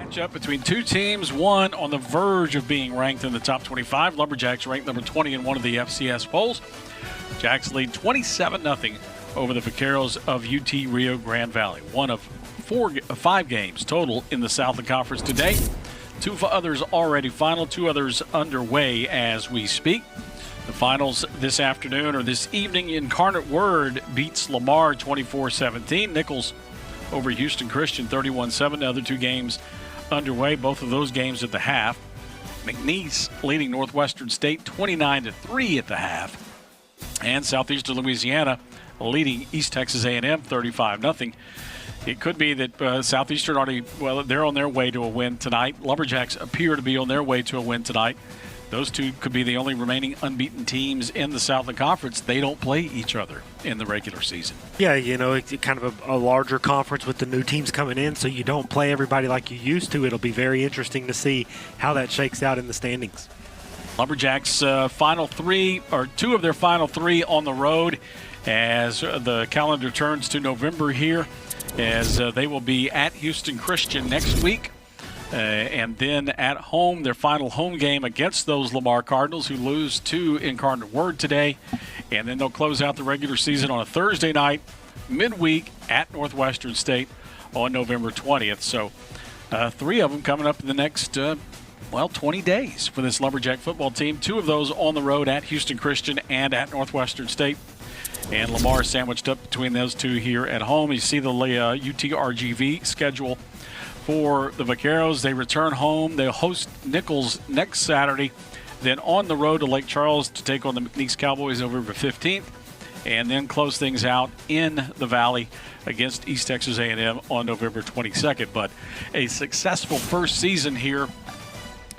matchup between two teams, one on the verge of being ranked in the top 25. Lumberjacks ranked number 20 in one of the FCS polls. Jacks lead 27-0 over the Vaqueros of UT Rio Grande Valley. One of 5 games total in the Southland Conference today. 2 others already final, 2 others underway as we speak. The finals this afternoon or this evening, Incarnate Word beats Lamar 24-17. Nichols over Houston Christian 31-7. The other 2 games underway, both of those games at the half. McNeese leading Northwestern State 29-3 at the half. And Southeastern Louisiana leading East Texas A&M 35-0. It could be that Southeastern they're on their way to a win tonight. Lumberjacks appear to be on their way to a win tonight. Those 2 could be the only remaining unbeaten teams in the Southland Conference. They don't play each other in the regular season. Yeah, it's kind of a larger conference with the new teams coming in, so you don't play everybody like you used to. It'll be very interesting to see how that shakes out in the standings. Lumberjacks final 3, or 2 of their final 3 on the road as the calendar turns to November here, as they will be at Houston Christian next week. And then at home, their final home game against those Lamar Cardinals, who lose to Incarnate Word today. And then they'll close out the regular season on a Thursday night, midweek, at Northwestern State on November 20th. So 3 of them coming up in the next, 20 days for this Lumberjack football team. 2 of those on the road at Houston Christian and at Northwestern State. And Lamar sandwiched up between those 2 here at home. You see the UTRGV schedule for the Vaqueros. They return home. They'll host Nichols next Saturday. Then on the road to Lake Charles to take on the McNeese Cowboys November 15th. And then close things out in the Valley against East Texas A&M on November 22nd. But a successful first season here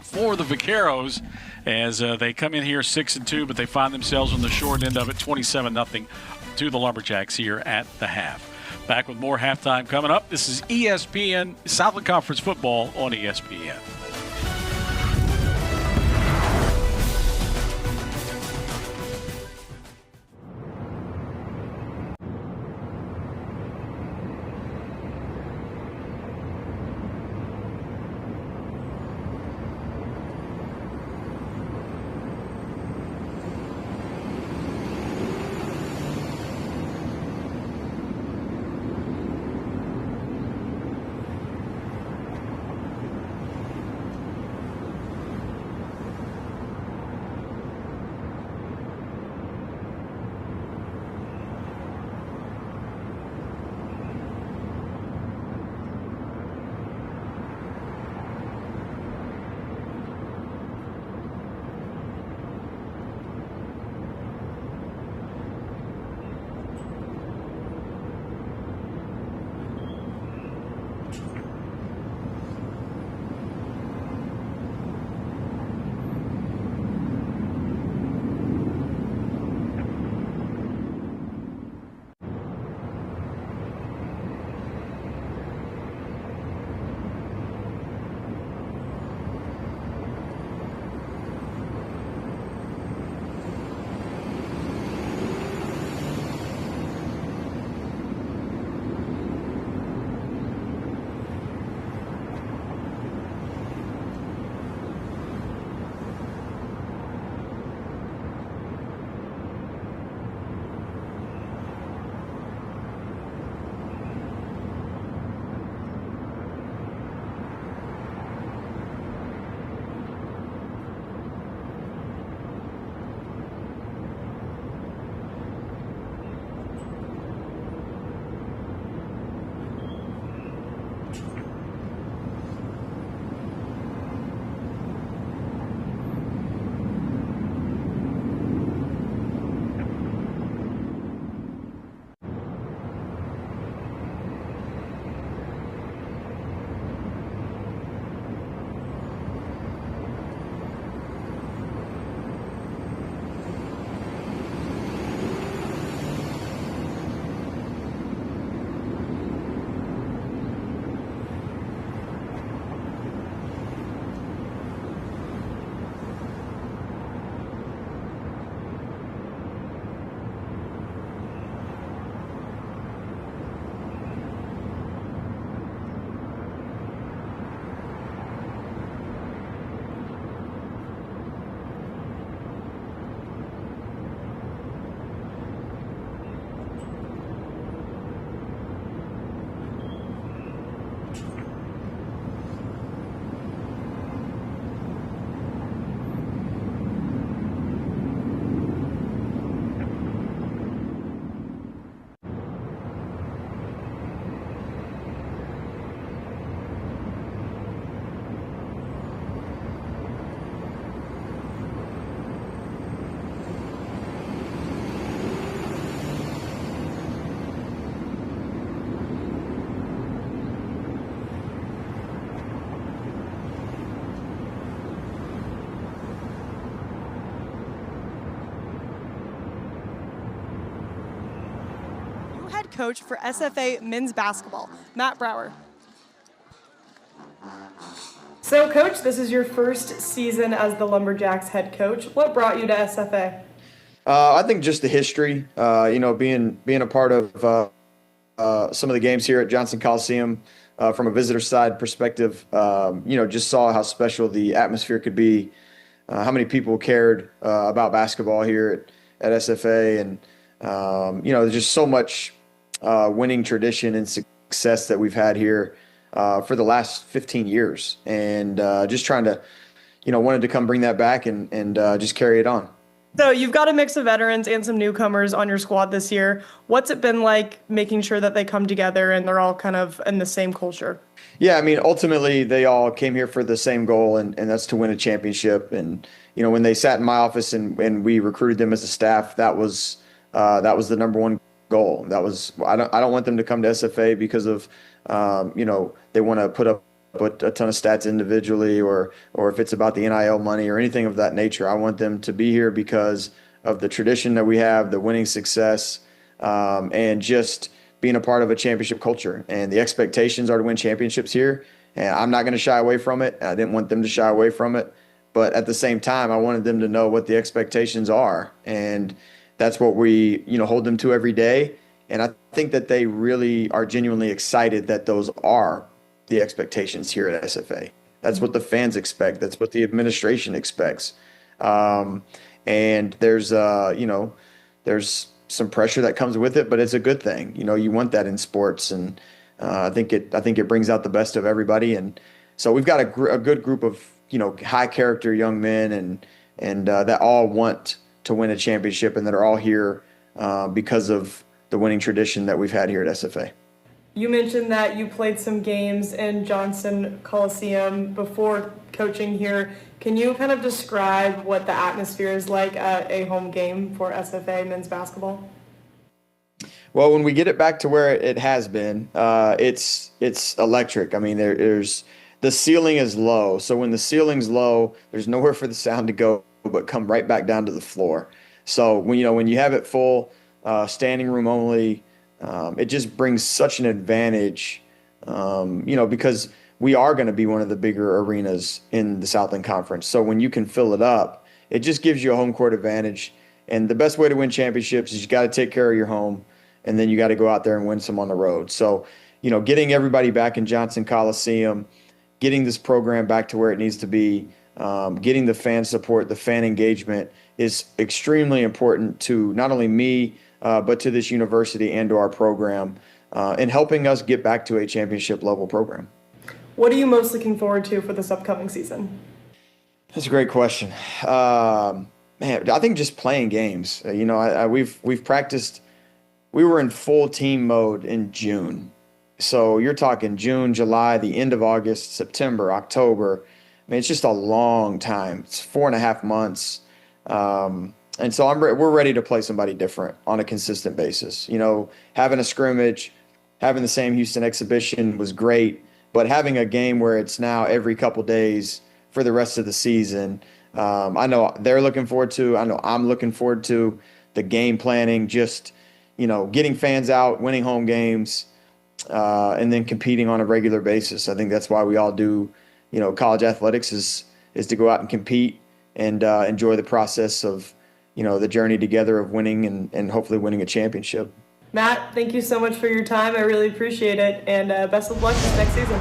for the Vaqueros as they come in here 6-2, but they find themselves on the short end of it, 27-0 to the Lumberjacks here at the half. Back with more halftime coming up. This is ESPN Southland Conference football on ESPN. head coach for SFA men's basketball, Matt Brower. So, Coach, this is your first season as the Lumberjacks head coach. What brought you to SFA? I think just the history, being a part of some of the games here at Johnson Coliseum from a visitor side perspective, just saw how special the atmosphere could be, how many people cared about basketball here at SFA, and there's just so much winning tradition and success that we've had here for the last 15 years, and just trying to, wanted to come bring that back and just carry it on. So you've got a mix of veterans and some newcomers on your squad this year. What's it been like making sure that they come together and they're all kind of in the same culture? Yeah, I mean, ultimately they all came here for the same goal, and that's to win a championship. And, when they sat in my office and we recruited them as a staff, that was the number one goal. That was, I don't want them to come to SFA because of, they want to put up a ton of stats individually, or if it's about the NIL money or anything of that nature. I want them to be here because of the tradition that we have, the winning success, and just being a part of a championship culture. And the expectations are to win championships here, and I'm not going to shy away from it. I didn't want them to shy away from it, but at the same time, I wanted them to know what the expectations are, and that's what we hold them to every day. And I think that they really are genuinely excited that those are the expectations here at SFA. That's what the fans expect. That's what the administration expects. And there's some pressure that comes with it, but it's a good thing. You want that in sports, and I think it brings out the best of everybody. And so we've got a good group of high character young men, and that all want to win a championship, and that are all here because of the winning tradition that we've had here at SFA. You mentioned that you played some games in Johnson Coliseum before coaching here. Can you kind of describe what the atmosphere is like at a home game for SFA men's basketball? Well, when we get it back to where it has been, it's electric. I mean, there's the ceiling is low. So when the ceiling's low, there's nowhere for the sound to go but come right back down to the floor. So when you have it full, standing room only, it just brings such an advantage, because we are going to be one of the bigger arenas in the Southland Conference. So when you can fill it up, it just gives you a home court advantage. And the best way to win championships is you got to take care of your home, and then you got to go out there and win some on the road. So, getting everybody back in Johnson Coliseum, getting this program back to where it needs to be, getting the fan support, the fan engagement is extremely important to not only me, but to this university and to our program, in helping us get back to a championship level program. What are you most looking forward to for this upcoming season? That's a great question. Man, I think just playing games. We've practiced. We were in full team mode in June. So you're talking June, July, the end of August, September, October. I mean, it's just a long time. It's 4.5 months. And so we're ready to play somebody different on a consistent basis. Having a scrimmage, having the Sam Houston exhibition was great, but having a game where it's now every couple days for the rest of the season, I know they're looking forward to. I know I'm looking forward to the game planning, just, getting fans out, winning home games, and then competing on a regular basis. I think that's why we all do, college athletics is to go out and compete and enjoy the process of, the journey together of winning and hopefully winning a championship. Matt, thank you so much for your time. I really appreciate it, and best of luck this next season.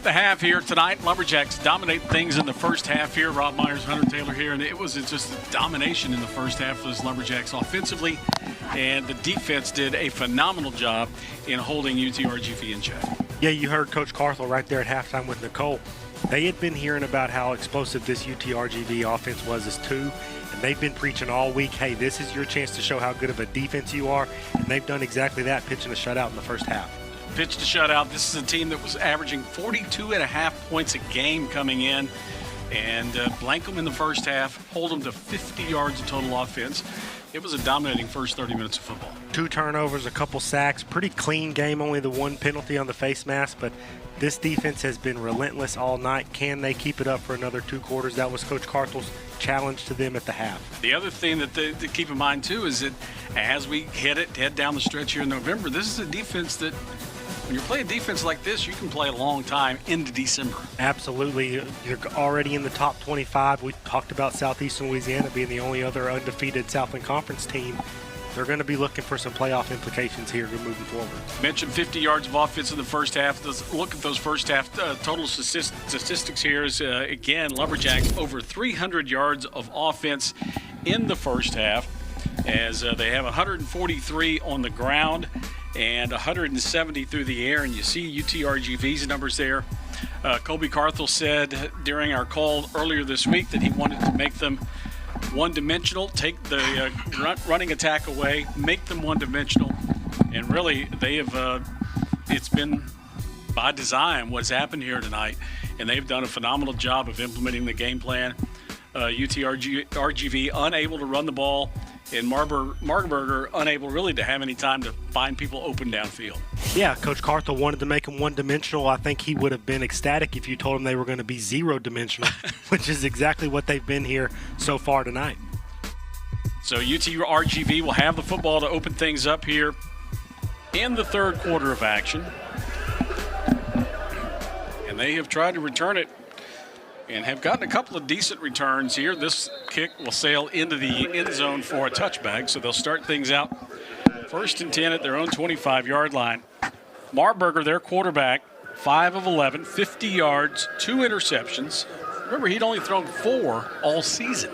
the half here tonight. Lumberjacks dominate things in the first half here. Rob Myers, Hunter Taylor here, and it was just a domination in the first half for those Lumberjacks offensively, and the defense did a phenomenal job in holding UTRGV in check. Yeah, you heard Coach Carthel right there at halftime with Nicole. They had been hearing about how explosive this UTRGV offense was as two, and they've been preaching all week, hey, this is your chance to show how good of a defense you are, and they've done exactly that, pitching a shutout in the first half. Pitched a shutout. This is a team that was averaging 42.5 points a game coming in, and blank them in the first half, hold them to 50 yards of total offense. It was a dominating first 30 minutes of football. 2 turnovers, a couple sacks, pretty clean game, only the 1 penalty on the face mask, but this defense has been relentless all night. Can they keep it up for another 2 quarters? That was Coach Carthel's challenge to them at the half. The other thing that to keep in mind, too, is that as we head down the stretch here in November, this is a defense that when you're playing defense like this, you can play a long time into December. Absolutely. You're already in the top 25. We talked about Southeastern Louisiana being the only other undefeated Southland Conference team. They're going to be looking for some playoff implications here moving forward. Mentioned 50 yards of offense in the first half. Let's look at those first half total statistics here. Is again, Lumberjacks over 300 yards of offense in the first half, as they have 143 on the ground and 170 through the air, and you see UTRGV's numbers there. Colby Carthel said during our call earlier this week that he wanted to make them one-dimensional, take the running attack away, make them one-dimensional, and really they have it's been by design what's happened here tonight, and they've done a phenomenal job of implementing the game plan. UTRGV unable to run the ball, and Marburger unable really to have any time to find people open downfield. Yeah, Coach Carthel wanted to make them one-dimensional. I think he would have been ecstatic if you told him they were going to be zero-dimensional, which is exactly what they've been here so far tonight. So UTRGV will have the football to open things up here in the third quarter of action. And they have tried to return it and have gotten a couple of decent returns here. This kick will sail into the end zone for a touchback, so they'll start things out 1st and 10 at their own 25-yard line. Marburger, their quarterback, 5 of 11, 50 yards, 2 interceptions. Remember, he'd only thrown 4 all season.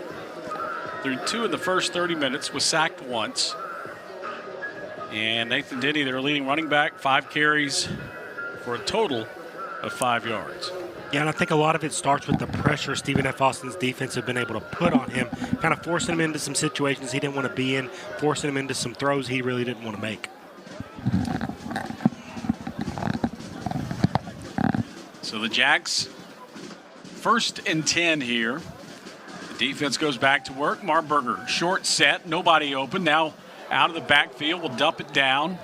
Threw 2 in the first 30 minutes, was sacked once. And Nathan Denny, their leading running back, 5 carries for a total of 5 yards. Yeah, and I think a lot of it starts with the pressure Stephen F. Austin's defense have been able to put on him, kind of forcing him into some situations he didn't want to be in, forcing him into some throws he really didn't want to make. So the Jacks, 1st and 10 here. The defense goes back to work. Marburger, short set, nobody open. Now out of the backfield, will dump it down.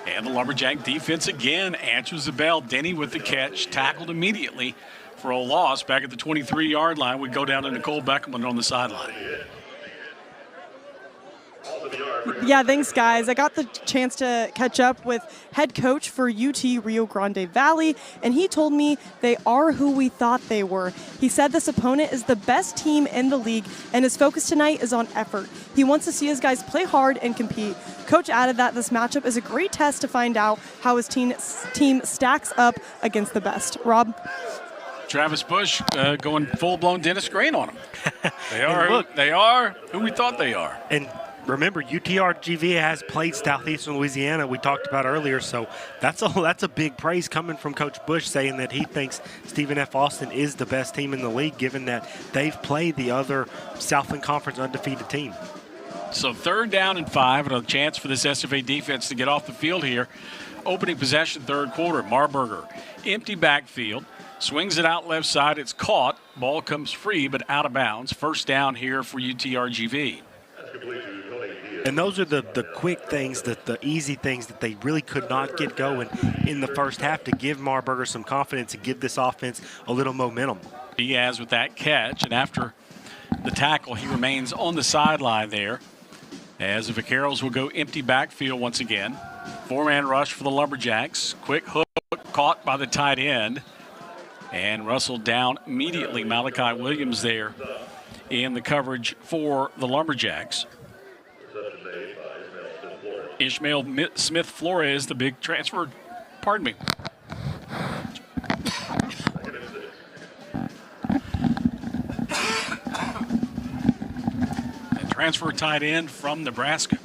And the Lumberjack defense again answers the bell. Denny with the catch, tackled immediately for a loss back at the 23-yard line. We go down to Nicole Beckelman on the sideline. Yeah, thanks, guys. I got the chance to catch up with head coach for UT Rio Grande Valley, and he told me they are who we thought they were. He said this opponent is the best team in the league, and his focus tonight is on effort. He wants to see his guys play hard and compete. Coach added that this matchup is a great test to find out how his team stacks up against the best. Rob? Travis Bush going full-blown Dennis Green on them. They are who we thought they are. And remember, UTRGV has played Southeastern Louisiana, we talked about earlier, so that's a big praise coming from Coach Bush, saying that he thinks Stephen F. Austin is the best team in the league, given that they've played the other Southland Conference undefeated team. So 3rd down and 5, and a chance for this SFA defense to get off the field here. Opening possession, 3rd quarter. Marburger, empty backfield, swings it out left side. It's caught. Ball comes free, but out of bounds. 1st down here for UTRGV. And those are the quick things, the easy things that they really could not get going in the first half to give Marburger some confidence and give this offense a little momentum. Diaz with that catch, and after the tackle, he remains on the sideline there, as the Vaqueros will go empty backfield once again. 4-man rush for the Lumberjacks. Quick hook caught by the tight end, and Russell down immediately. Malachi Williams there in the coverage for the Lumberjacks. Ishmael Smith Flores, the big transfer, transfer tight end from Nebraska.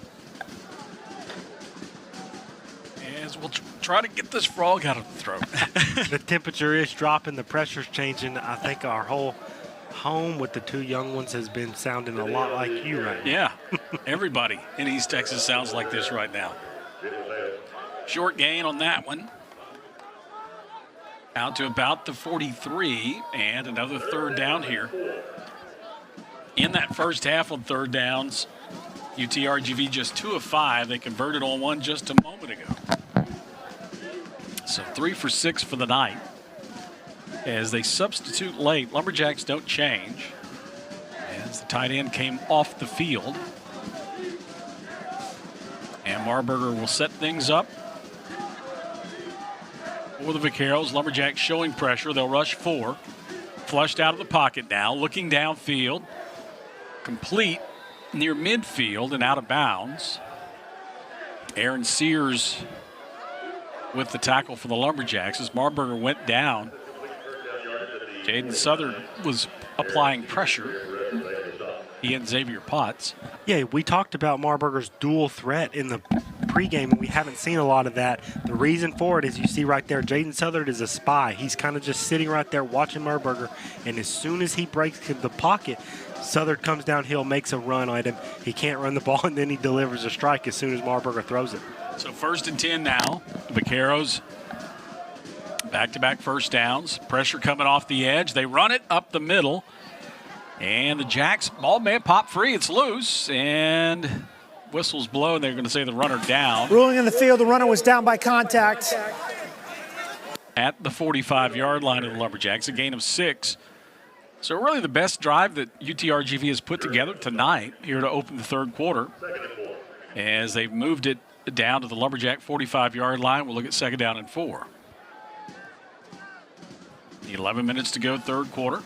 As we'll try to get this frog out of the throat. The temperature is dropping. The pressure's changing. I think our whole home with the two young ones has been sounding a lot like you right now. Yeah, everybody in East Texas sounds like this right now. Short gain on that one. Out to about the 43, and another third down here. In that first half on third downs, UTRGV just 2 of 5. They converted on one just a moment ago. So 3 for 6 for the night. As they substitute late, Lumberjacks don't change. As the tight end came off the field. And Marburger will set things up for the Vaqueros. Lumberjacks showing pressure. They'll rush 4. Flushed out of the pocket now, looking downfield. Complete near midfield and out of bounds. Aaron Sears with the tackle for the Lumberjacks as Marburger went down. Jaden Southern was applying pressure. He and Xavier Potts. Yeah, we talked about Marburger's dual threat in the pregame, and we haven't seen a lot of that. The reason for it is you see right there, Jaden Southern is a spy. He's kind of just sitting right there watching Marburger, and as soon as he breaks the pocket, Southern comes downhill, makes a run at him. He can't run the ball, and then he delivers a strike as soon as Marburger throws it. So 1st and 10 now. The Vaqueros back-to-back first downs. Pressure coming off the edge. They run it up the middle. And the Jacks ball may pop free. It's loose. And whistles blow, and they're going to say the runner down. Ruling in the field, the runner was down by contact. At the 45-yard line of the Lumberjacks, a gain of 6. So really the best drive that UTRGV has put together tonight here to open the third quarter. As they've moved it down to the Lumberjack 45-yard line, we'll look at 2nd down and 4. 11 minutes to go, third quarter.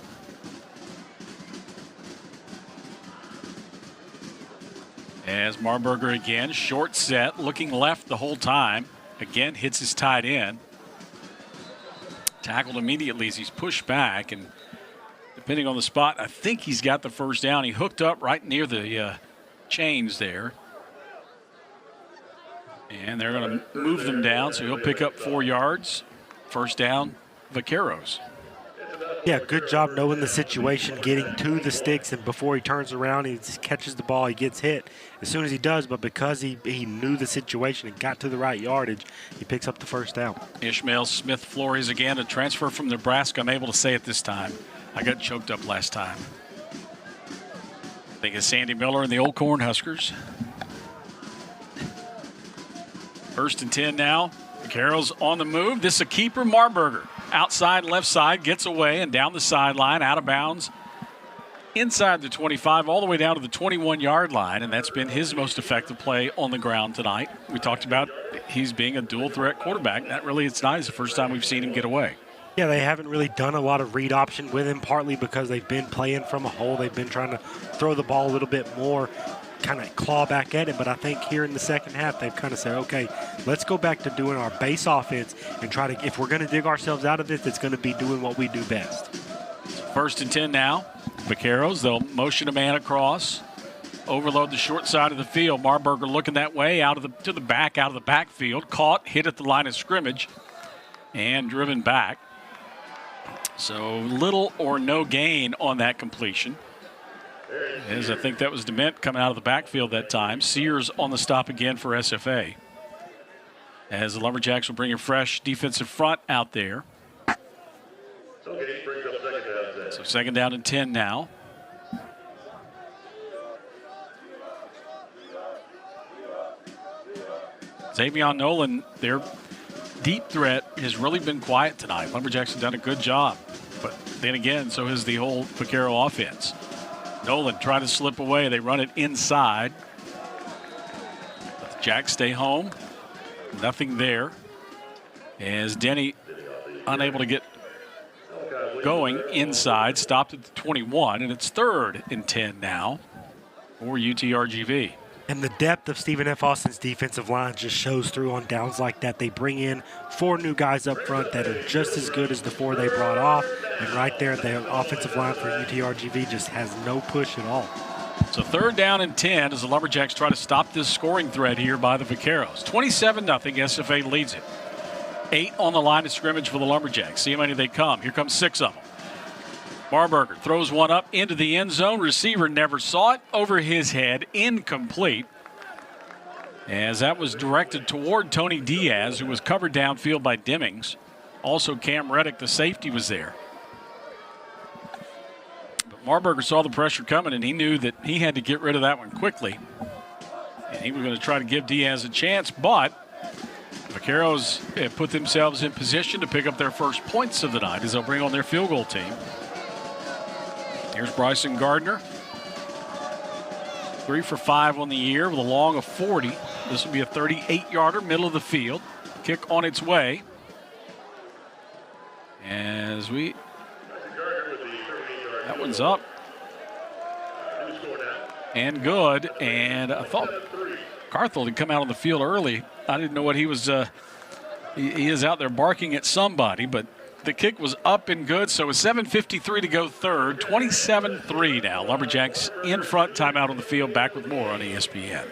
As Marburger again, short set, looking left the whole time. Again, hits his tight end. Tackled immediately as he's pushed back, and depending on the spot, I think he's got the first down. He hooked up right near the chains there. And they're going to move them down, so he'll pick up 4 yards. First down, Vaqueros. Yeah, good job knowing the situation, getting to the sticks, and before he turns around, he catches the ball, he gets hit as soon as he does, but because he knew the situation and got to the right yardage, he picks up the first down. Ishmael Smith Flores again, a transfer from Nebraska. I'm able to say it this time. I got choked up last time. I think it's Sandy Miller and the Old Cornhuskers. 1st and 10 now. Vaqueros on the move. This is a keeper, Marburger. Outside, left side, gets away and down the sideline, out of bounds. Inside the 25, all the way down to the 21-yard line, and that's been his most effective play on the ground tonight. We talked about he's being a dual-threat quarterback. That really, it's not the first time we've seen him get away. Yeah, they haven't really done a lot of read option with him, partly because they've been playing from a hole. They've been trying to throw the ball a little bit more, kind of claw back at him. But I think here in the second half, they've kind of said, okay, let's go back to doing our base offense and try to, if we're going to dig ourselves out of this, it's going to be doing what we do best. 1st and 10 now. Vaqueros, they'll motion a man across, overload the short side of the field. Marburger looking that way, out of the backfield. Caught, hit at the line of scrimmage, and driven back. So little or no gain on that completion. As I think that was DeMint coming out of the backfield that time. Sears on the stop again for SFA. As the Lumberjacks will bring a fresh defensive front out there. So 2nd down and 10 now. Xavier Nolan, their deep threat, has really been quiet tonight. Lumberjacks have done a good job. But then again, so has the whole Vaquero offense. Nolan trying to slip away. They run it inside. But the Jacks stay home. Nothing there. As Denny unable to get going inside. Stopped at the 21, and it's 3rd and 10 now for UTRGV. And the depth of Stephen F. Austin's defensive line just shows through on downs like that. They bring in 4 new guys up front that are just as good as the 4 they brought off. And right there, the offensive line for UTRGV just has no push at all. So 3rd down and 10 as the Lumberjacks try to stop this scoring threat here by the Vaqueros. 27-0, SFA leads it. 8 on the line of scrimmage for the Lumberjacks. See how many they come. Here comes 6 of them. Barberger throws one up into the end zone. Receiver never saw it. Over his head, incomplete. As that was directed toward Tony Diaz, who was covered downfield by Demings. Also, Cam Reddick, the safety, was there. But Marburger saw the pressure coming, and he knew that he had to get rid of that one quickly. And he was going to try to give Diaz a chance, but Vaqueros have put themselves in position to pick up their first points of the night as they'll bring on their field goal team. Here's Bryson Gardner. 3 for 5 on the year with a long of 40. This will be a 38-yarder, middle of the field. Kick on its way. That one's up. And good. And I thought Carthel had come out on the field early. I didn't know what he was. He is out there barking at somebody, but the kick was up and good. So with 7:53 to go third, 27-3 now. Lumberjacks in front, timeout on the field. Back with more on ESPN.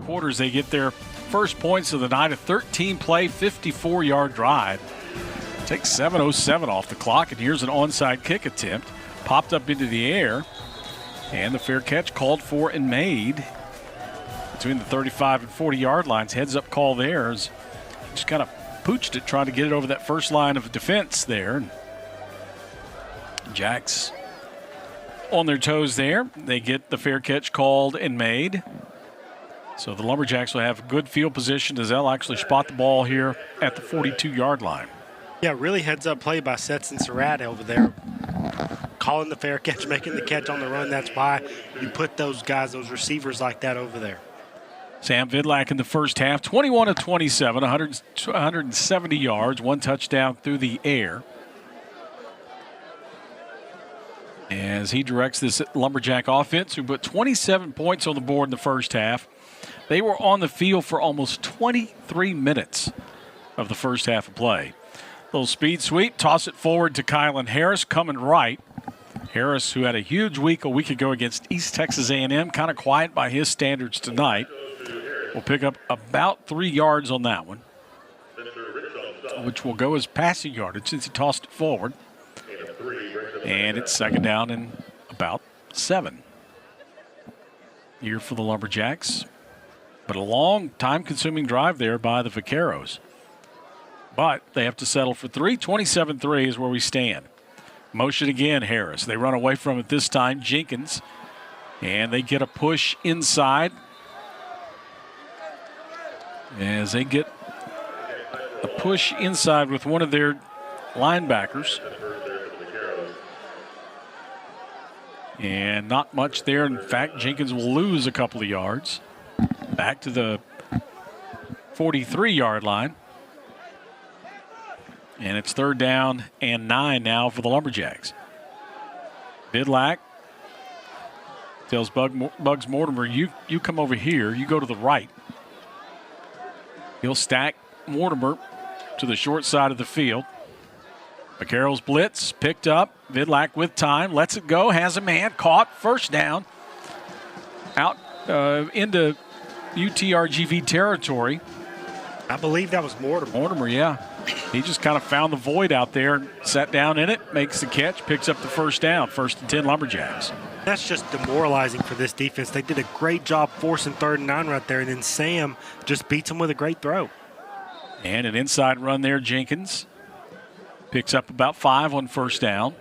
Quarters, they get their first points of the night, a 13-play, 54-yard drive. Takes 7:07 off the clock, and here's an onside kick attempt. Popped up into the air, and the fair catch called for and made between the 35 and 40-yard lines. Heads-up call there. Just kind of pooched it, trying to get it over that first line of defense there. Jacks on their toes there. They get the fair catch called and made. So the Lumberjacks will have good field position as they'll actually spot the ball here at the 42-yard line. Yeah, really heads-up play by Setson Surratt over there. Calling the fair catch, making the catch on the run. That's why you put those guys, those receivers like that over there. Sam Vidlak in the first half, 21 of 27, 170 yards, 1 touchdown through the air. As he directs this Lumberjack offense, who put 27 points on the board in the first half. They were on the field for almost 23 minutes of the first half of play. Little speed sweep, toss it forward to Kylan Harris, coming right. Harris, who had a huge week a week ago against East Texas A&M, kind of quiet by his standards tonight, will pick up about 3 yards on that one, which will go as passing yardage since he tossed it forward. And it's second down and about 7. Here for the Lumberjacks. But a long, time-consuming drive there by the Vaqueros. But they have to settle for 3. 27-3 is where we stand. Motion again, Harris. They run away from it this time. Jenkins. And they get a push inside. As they get a push inside with one of their linebackers. And not much there. In fact, Jenkins will lose a couple of yards. Back to the 43-yard line. And it's 3rd down and 9 now for the Lumberjacks. Vidlak tells Bugs Mortimer, you come over here. You go to the right. He'll stack Mortimer to the short side of the field. Vaqueros blitz, picked up. Vidlak with time, lets it go, has a man, caught, 1st down. Out into UTRGV territory. I believe that was Mortimer. Mortimer, yeah. He just kind of found the void out there, sat down in it, makes the catch, picks up the 1st down. 1st and 10 Lumberjacks. That's just demoralizing for this defense. They did a great job forcing 3rd and 9 right there, and then Sam just beats him with a great throw. And an inside run there, Jenkins. Picks up about 5 on 1st down.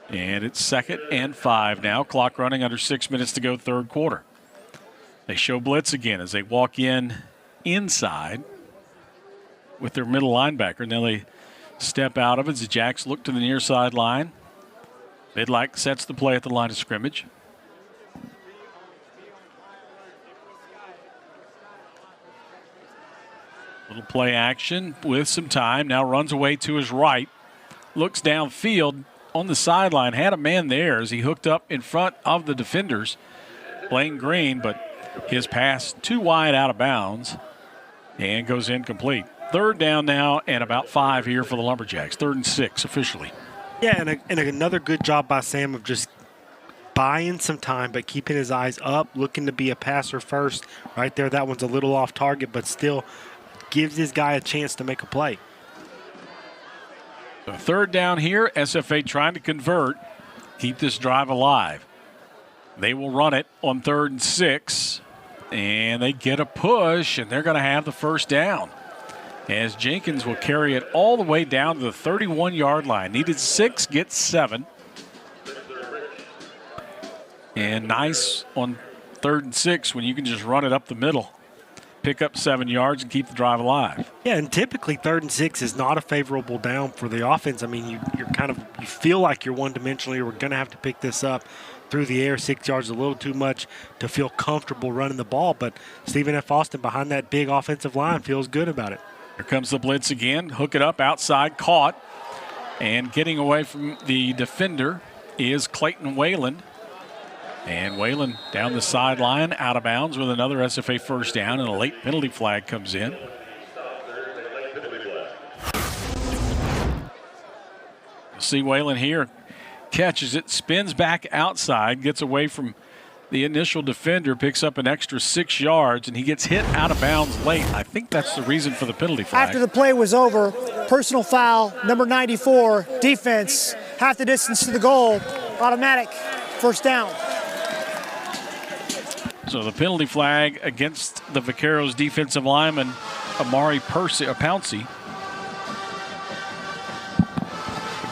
And it's 2nd and 5 now. Clock running under 6 minutes to go, 3rd quarter. They show blitz again as they walk in inside with their middle linebacker. Now they step out of it as the Jacks look to the near sideline. Vidlak sets the play at the line of scrimmage. Little play action with some time. Now runs away to his right. Looks downfield on the sideline. Had a man there as he hooked up in front of the defenders. Blaine Green, but his pass too wide out of bounds and goes incomplete. 3rd down now and about 5 here for the Lumberjacks. 3rd and 6 officially. Yeah, and another good job by Sam of just buying some time but keeping his eyes up, looking to be a passer first. Right there, that one's a little off target, but still gives this guy a chance to make a play. So 3rd down here, SFA trying to convert, keep this drive alive. They will run it on 3rd and 6, and they get a push, and they're going to have the 1st down. As Jenkins will carry it all the way down to the 31-yard line. Needed 6, gets 7. And nice on 3rd and 6 when you can just run it up the middle. Pick up 7 yards and keep the drive alive. Yeah, and typically 3rd and 6 is not a favorable down for the offense. I mean, you feel like you're one-dimensional. We're going to have to pick this up through the air. 6 yards is a little too much to feel comfortable running the ball, but Stephen F. Austin behind that big offensive line feels good about it. Here comes the blitz again. Hook it up outside, caught. And getting away from the defender is Clayton Whalen. And Whalen down the sideline, out of bounds with another SFA 1st down, and a late penalty flag comes in. You'll see Whalen here. Catches it, spins back outside, gets away from the initial defender, picks up an extra 6 yards, and he gets hit out of bounds late. I think that's the reason for the penalty flag. After the play was over, personal foul, number 94, defense, half the distance to the goal, automatic, 1st down. So the penalty flag against the Vaqueros defensive lineman, Amari Pouncey.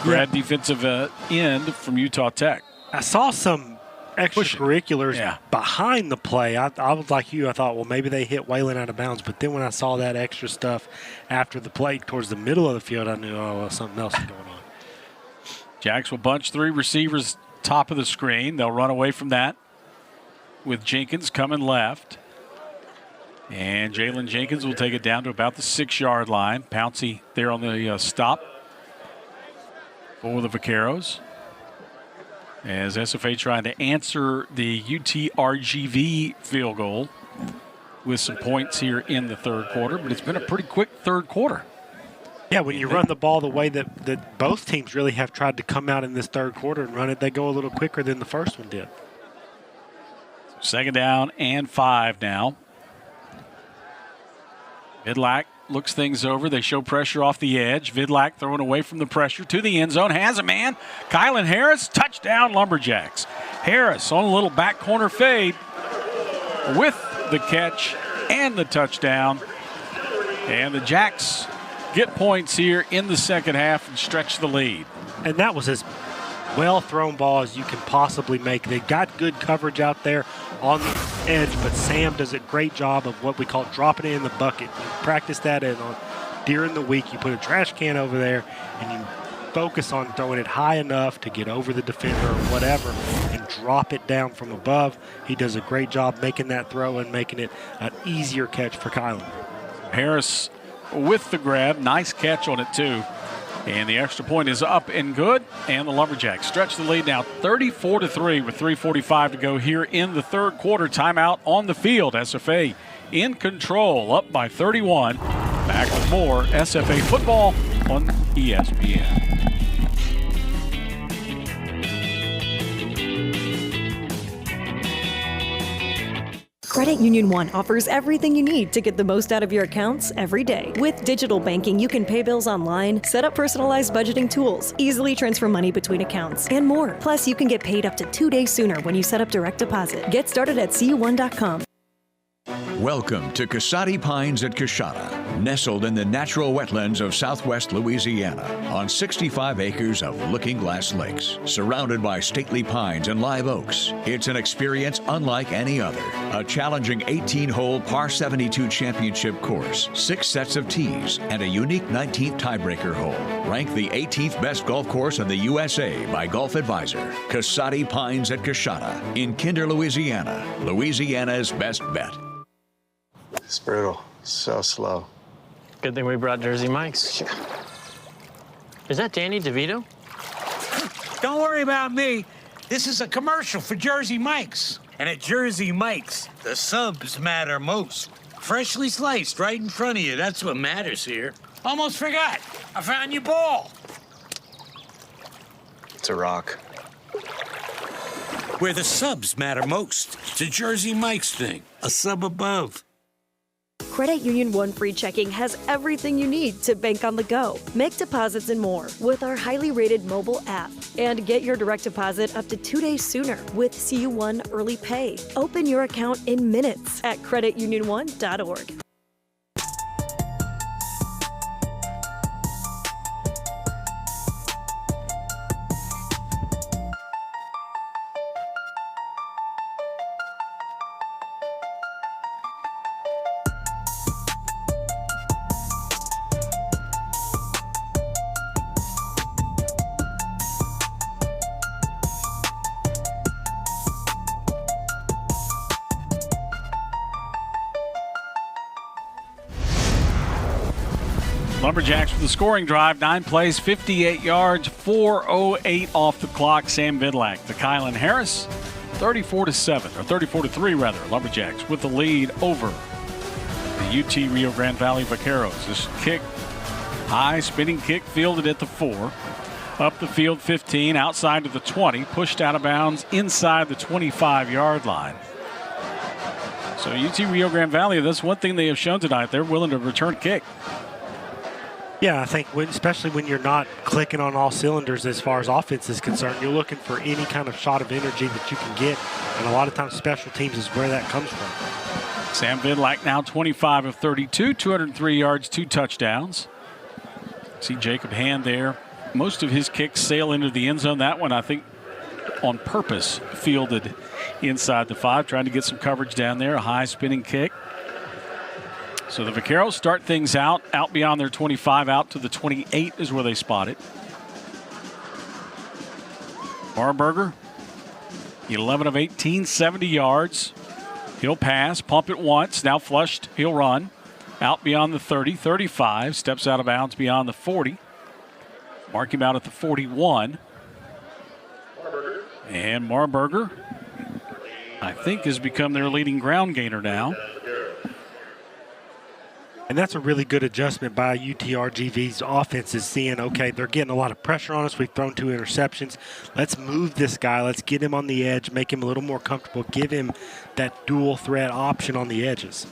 Grad defensive end from Utah Tech. I saw some extracurriculars behind the play. I was like you. I thought, well, maybe they hit Whalen out of bounds. But then when I saw that extra stuff after the play towards the middle of the field, I knew, oh, well, something else is going on. Jacks will bunch 3 receivers top of the screen. They'll run away from that with Jenkins coming left. And Jalen Jenkins will take it down to about the 6-yard line. Pouncey there on the stop for the Vaqueros. As SFA trying to answer the UTRGV field goal with some points here in the 3rd quarter, but it's been a pretty quick 3rd quarter. Yeah, when you run the ball the way that both teams really have tried to come out in this 3rd quarter and run it, they go a little quicker than the first one did. 2nd down and 5 now. Vidlak looks things over. They show pressure off the edge. Vidlak throwing away from the pressure to the end zone. Has a man. Kylan Harris, touchdown Lumberjacks. Harris on a little back corner fade with the catch and the touchdown. And the Jacks get points here in the second half and stretch the lead. And that was as well-thrown ball as you can possibly make. They got good coverage out there on the edge, but Sam does a great job of what we call dropping it in the bucket. You practice that during the week. You put a trash can over there, and you focus on throwing it high enough to get over the defender or whatever and drop it down from above. He does a great job making that throw and making it an easier catch for Kylan. Harris with the grab. Nice catch on it, too. And the extra point is up and good. And the Lumberjacks stretch the lead now 34-3 with 3:45 to go here in the third quarter. Timeout on the field. SFA in control, up by 31. Back with more SFA football on ESPN. Credit Union One offers everything you need to get the most out of your accounts every day. With digital banking, you can pay bills online, set up personalized budgeting tools, easily transfer money between accounts, and more. Plus, you can get paid up to 2 days sooner when you set up direct deposit. Get started at cu1.com. Welcome to Casati Pines at Coshada, nestled in the natural wetlands of southwest Louisiana on 65 acres of looking glass lakes, surrounded by stately pines and live oaks. It's an experience unlike any other. A challenging 18-hole par 72 championship course, 6 sets of tees, and a unique 19th tiebreaker hole. Ranked the 18th best golf course in the USA by Golf Advisor. Casati Pines at Coshada in Kinder, Louisiana. Louisiana's best bet. It's brutal. So slow. Good thing we brought Jersey Mike's. Is that Danny DeVito? Don't worry about me. This is a commercial for Jersey Mike's. And at Jersey Mike's, the subs matter most. Freshly sliced right in front of you. That's what matters here. Almost forgot. I found your ball. It's a rock. Where the subs matter most. It's a Jersey Mike's thing. A sub above. Credit Union One Free Checking has everything you need to bank on the go. Make deposits and more with our highly rated mobile app. And get your direct deposit up to 2 days sooner with CU1 Early Pay. Open your account in minutes at creditunion1.org. Lumberjacks with the scoring drive, 9 plays, 58 yards, 4:08 off the clock. Sam Vidlac, the Kylan Harris, 34-3 rather. Lumberjacks with the lead over the UT Rio Grande Valley Vaqueros. This kick, high spinning kick, fielded at the 4, up the field 15, outside to the 20, pushed out of bounds inside the 25-yard line. So UT Rio Grande Valley, that's one thing they have shown tonight. They're willing to return kick. Yeah, I think especially when you're not clicking on all cylinders as far as offense is concerned, you're looking for any kind of shot of energy that you can get, and a lot of times special teams is where that comes from. Sam Vidlac now 25 of 32, 203 yards, 2 touchdowns. See Jacob Hand there. Most of his kicks sail into the end zone. That one, I think, on purpose, fielded inside the 5, trying to get some coverage down there. A high spinning kick. So the Vaqueros start things out beyond their 25, out to the 28 is where they spot it. Marburger, 11 of 18, 70 yards. He'll pass, pump it once, now flushed, he'll run. Out beyond the 30, 35, steps out of bounds beyond the 40. Mark him out at the 41. And Marburger, I think, has become their leading ground gainer now. And that's a really good adjustment by UTRGV's offense, is seeing, okay, they're getting a lot of pressure on us. We've thrown 2 interceptions. Let's move this guy. Let's get him on the edge, make him a little more comfortable, give him that dual threat option on the edges.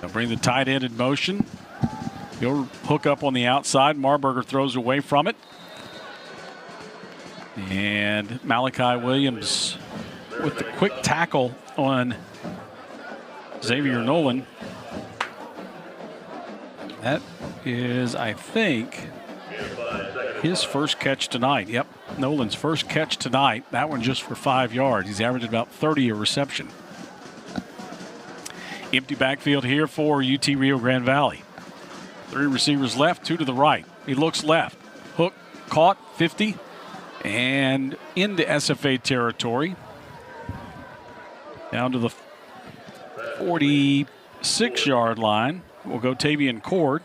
They'll bring the tight end in motion. He'll hook up on the outside. Marburger throws away from it. And Malachi Williams with the quick tackle on Xavier Nolan. That is, I think, his first catch tonight. Yep, Nolan's first catch tonight. That one just for 5 yards. He's averaged about 30 a reception. Empty backfield here for UT Rio Grande Valley. 3 receivers left, 2 to the right. He looks left. Hook caught, 50, and into SFA territory. Down to the 46-yard line will go Tavian Cord.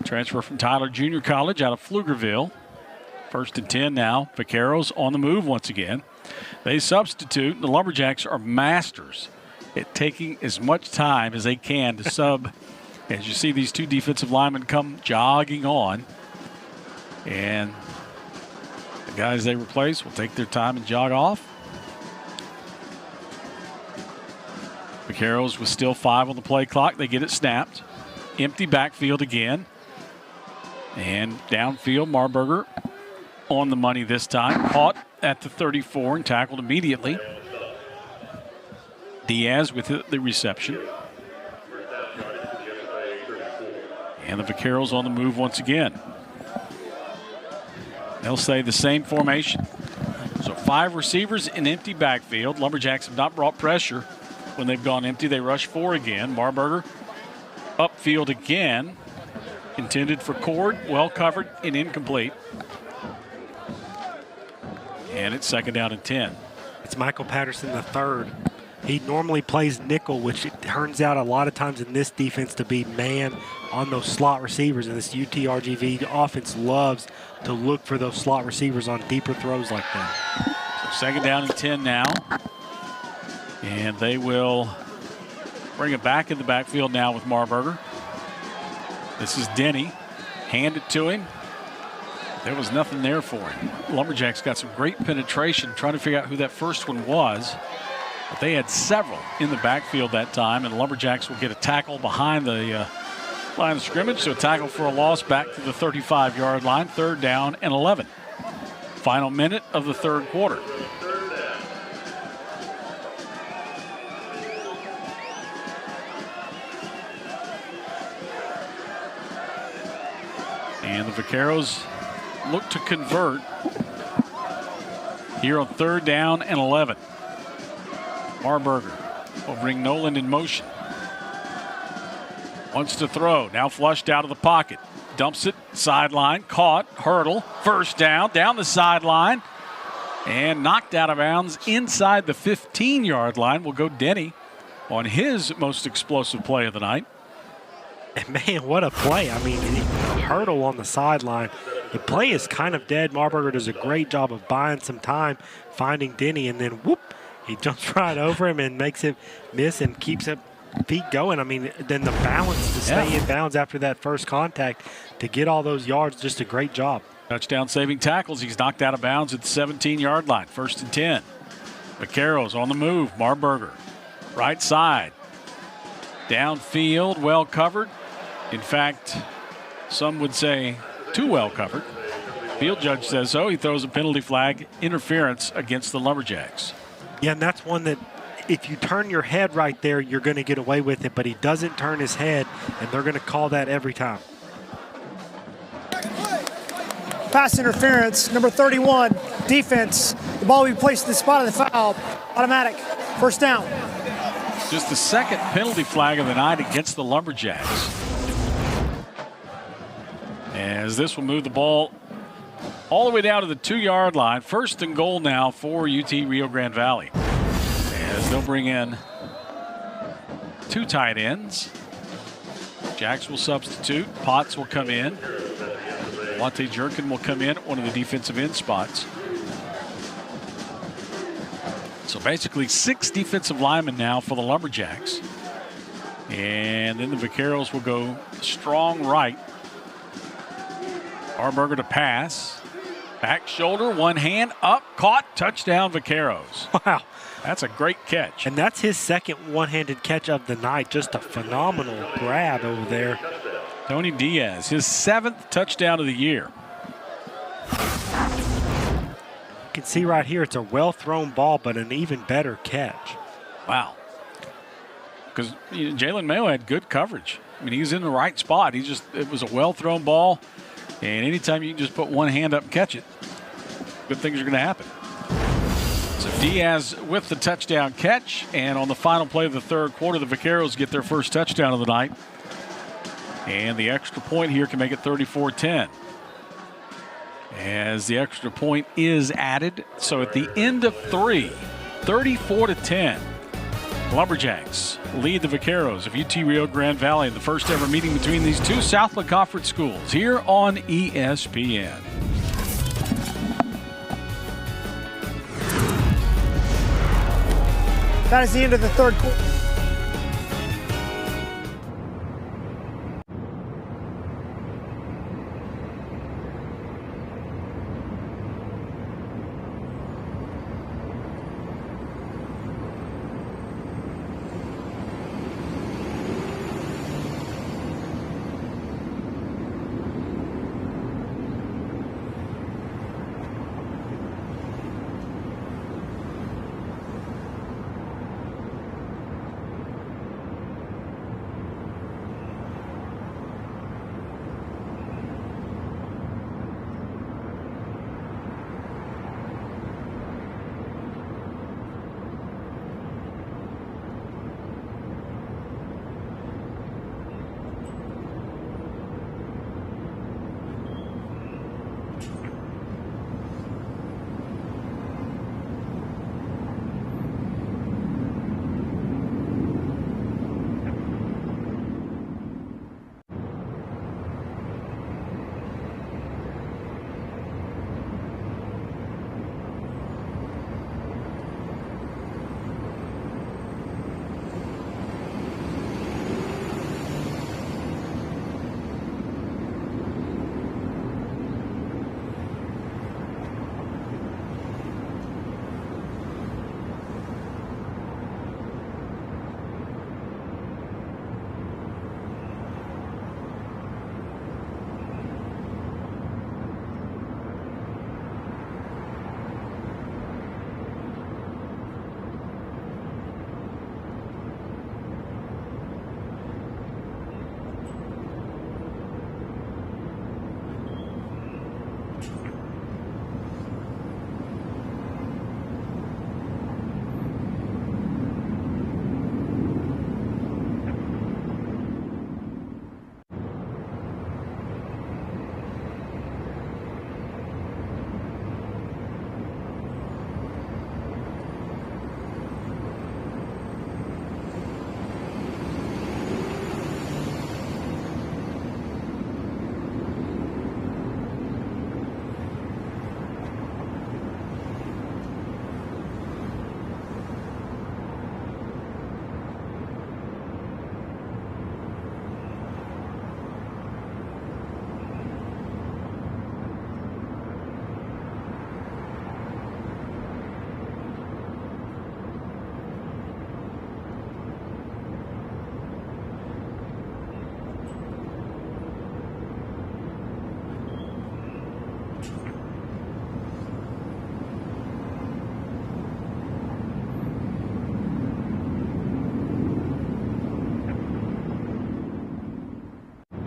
Transfer from Tyler Junior College out of Pflugerville. 1st and 10 now. Vaqueros on the move once again. They substitute. The Lumberjacks are masters at taking as much time as they can to sub. As you see these 2 defensive linemen come jogging on. And the guys they replace will take their time and jog off. Vaqueros with still 5 on the play clock. They get it snapped. Empty backfield again. And downfield, Marburger on the money this time. Caught at the 34 and tackled immediately. Diaz with the reception. And the Vaqueros on the move once again. They'll say the same formation. So 5 receivers in empty backfield. Lumberjacks have not brought pressure when they've gone empty. They rush 4 again. Marburger upfield again. Intended for Cord, well covered and incomplete. And it's 2nd down and 10. It's Michael Patterson the third. He normally plays nickel, which it turns out a lot of times in this defense to be man on those slot receivers. And this UTRGV offense loves to look for those slot receivers on deeper throws like that. So 2nd down and 10 now. And they will bring it back in the backfield now with Marburger. This is Denny. Hand it to him. There was nothing there for him. Lumberjacks got some great penetration trying to figure out who that first one was. But they had several in the backfield that time, and the Lumberjacks will get a tackle behind the line of scrimmage. So a tackle for a loss back to the 35-yard line. 3rd down and 11. Final minute of the 3rd quarter. And the Vaqueros look to convert here on 3rd down and 11. Marburger will bring Nolan in motion. Wants to throw, now flushed out of the pocket. Dumps it, sideline, caught, hurdle, 1st down the sideline, and knocked out of bounds inside the 15-yard line. Will go Denny on his most explosive play of the night. And man, what a play. I mean, a hurdle on the sideline. The play is kind of dead. Marburger does a great job of buying some time, finding Denny, and then whoop, he jumps right over him and makes him miss and keeps his feet going. I mean, then the balance to stay in bounds after that first contact to get all those yards, just a great job. Touchdown saving tackles. He's knocked out of bounds at the 17-yard line. 1st and 10. Vaqueros on the move. Marburger, right side. Downfield, well covered. In fact, some would say too well covered. Field judge says so. He throws a penalty flag, interference against the Lumberjacks. Yeah, and that's one that if you turn your head right there, you're going to get away with it, but he doesn't turn his head, and they're going to call that every time. Pass interference, number 31, defense. The ball will be placed in the spot of the foul. Automatic, 1st down. Just the 2nd penalty flag of the night against the Lumberjacks. As this will move the ball all the way down to the 2-yard line. 1st and goal now for UT Rio Grande Valley. As they'll bring in 2 tight ends. Jacks will substitute. Potts will come in. Monte Jerkin will come in at one of the defensive end spots. So basically 6 defensive linemen now for the Lumberjacks. And then the Vaqueros will go strong right. Marburger to pass. Back shoulder, one hand, up, caught, touchdown Vaqueros. Wow. That's a great catch. And that's his 2nd one-handed catch of the night. Just a phenomenal grab over there. Tony Diaz, his 7th touchdown of the year. can see right here, it's a well-thrown ball, but an even better catch. Wow. Because Jalen Mayo had good coverage. I mean, he was in the right spot. It was a well-thrown ball, and anytime you can just put one hand up and catch it, good things are going to happen. So Diaz with the touchdown catch, and on the final play of the third quarter, the Vaqueros get their first touchdown of the night. And the extra point here can make it 34-10. As the extra point is added, so at the end of 3, 34-10. Lumberjacks lead the Vaqueros of UT Rio Grande Valley in the first ever meeting between these two Southland Conference schools here on ESPN. That is the end of the third quarter.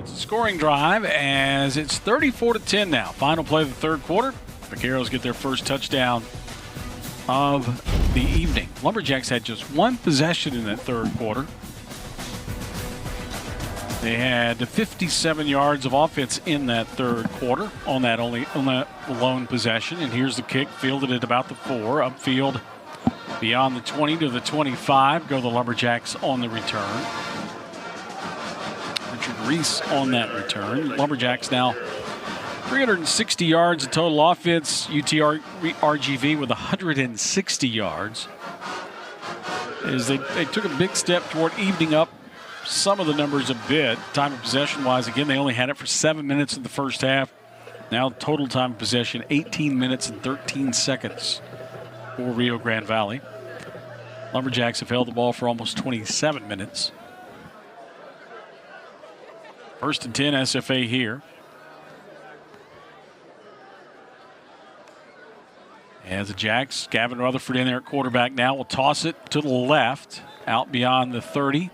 Scoring drive as it's 34-10 now. Final play of the third quarter. Vaqueros get their first touchdown of the evening. Lumberjacks had just one possession in that third quarter. They had 57 yards of offense in that third quarter on that lone possession. And here's the kick, fielded at about the 4, upfield beyond the 20 to the 25. Go the Lumberjacks on the return. Reese on that return. Lumberjacks now 360 yards of total offense. RGV with 160 yards. As they took a big step toward evening up some of the numbers a bit. Time of possession wise, again, they only had it for 7 minutes in the first half. Now total time of possession, 18 minutes and 13 seconds for Rio Grande Valley. Lumberjacks have held the ball for almost 27 minutes. First and 10 SFA here. As the Jacks, Gavin Rutherford in there at quarterback now, will toss it to the left, out beyond the 30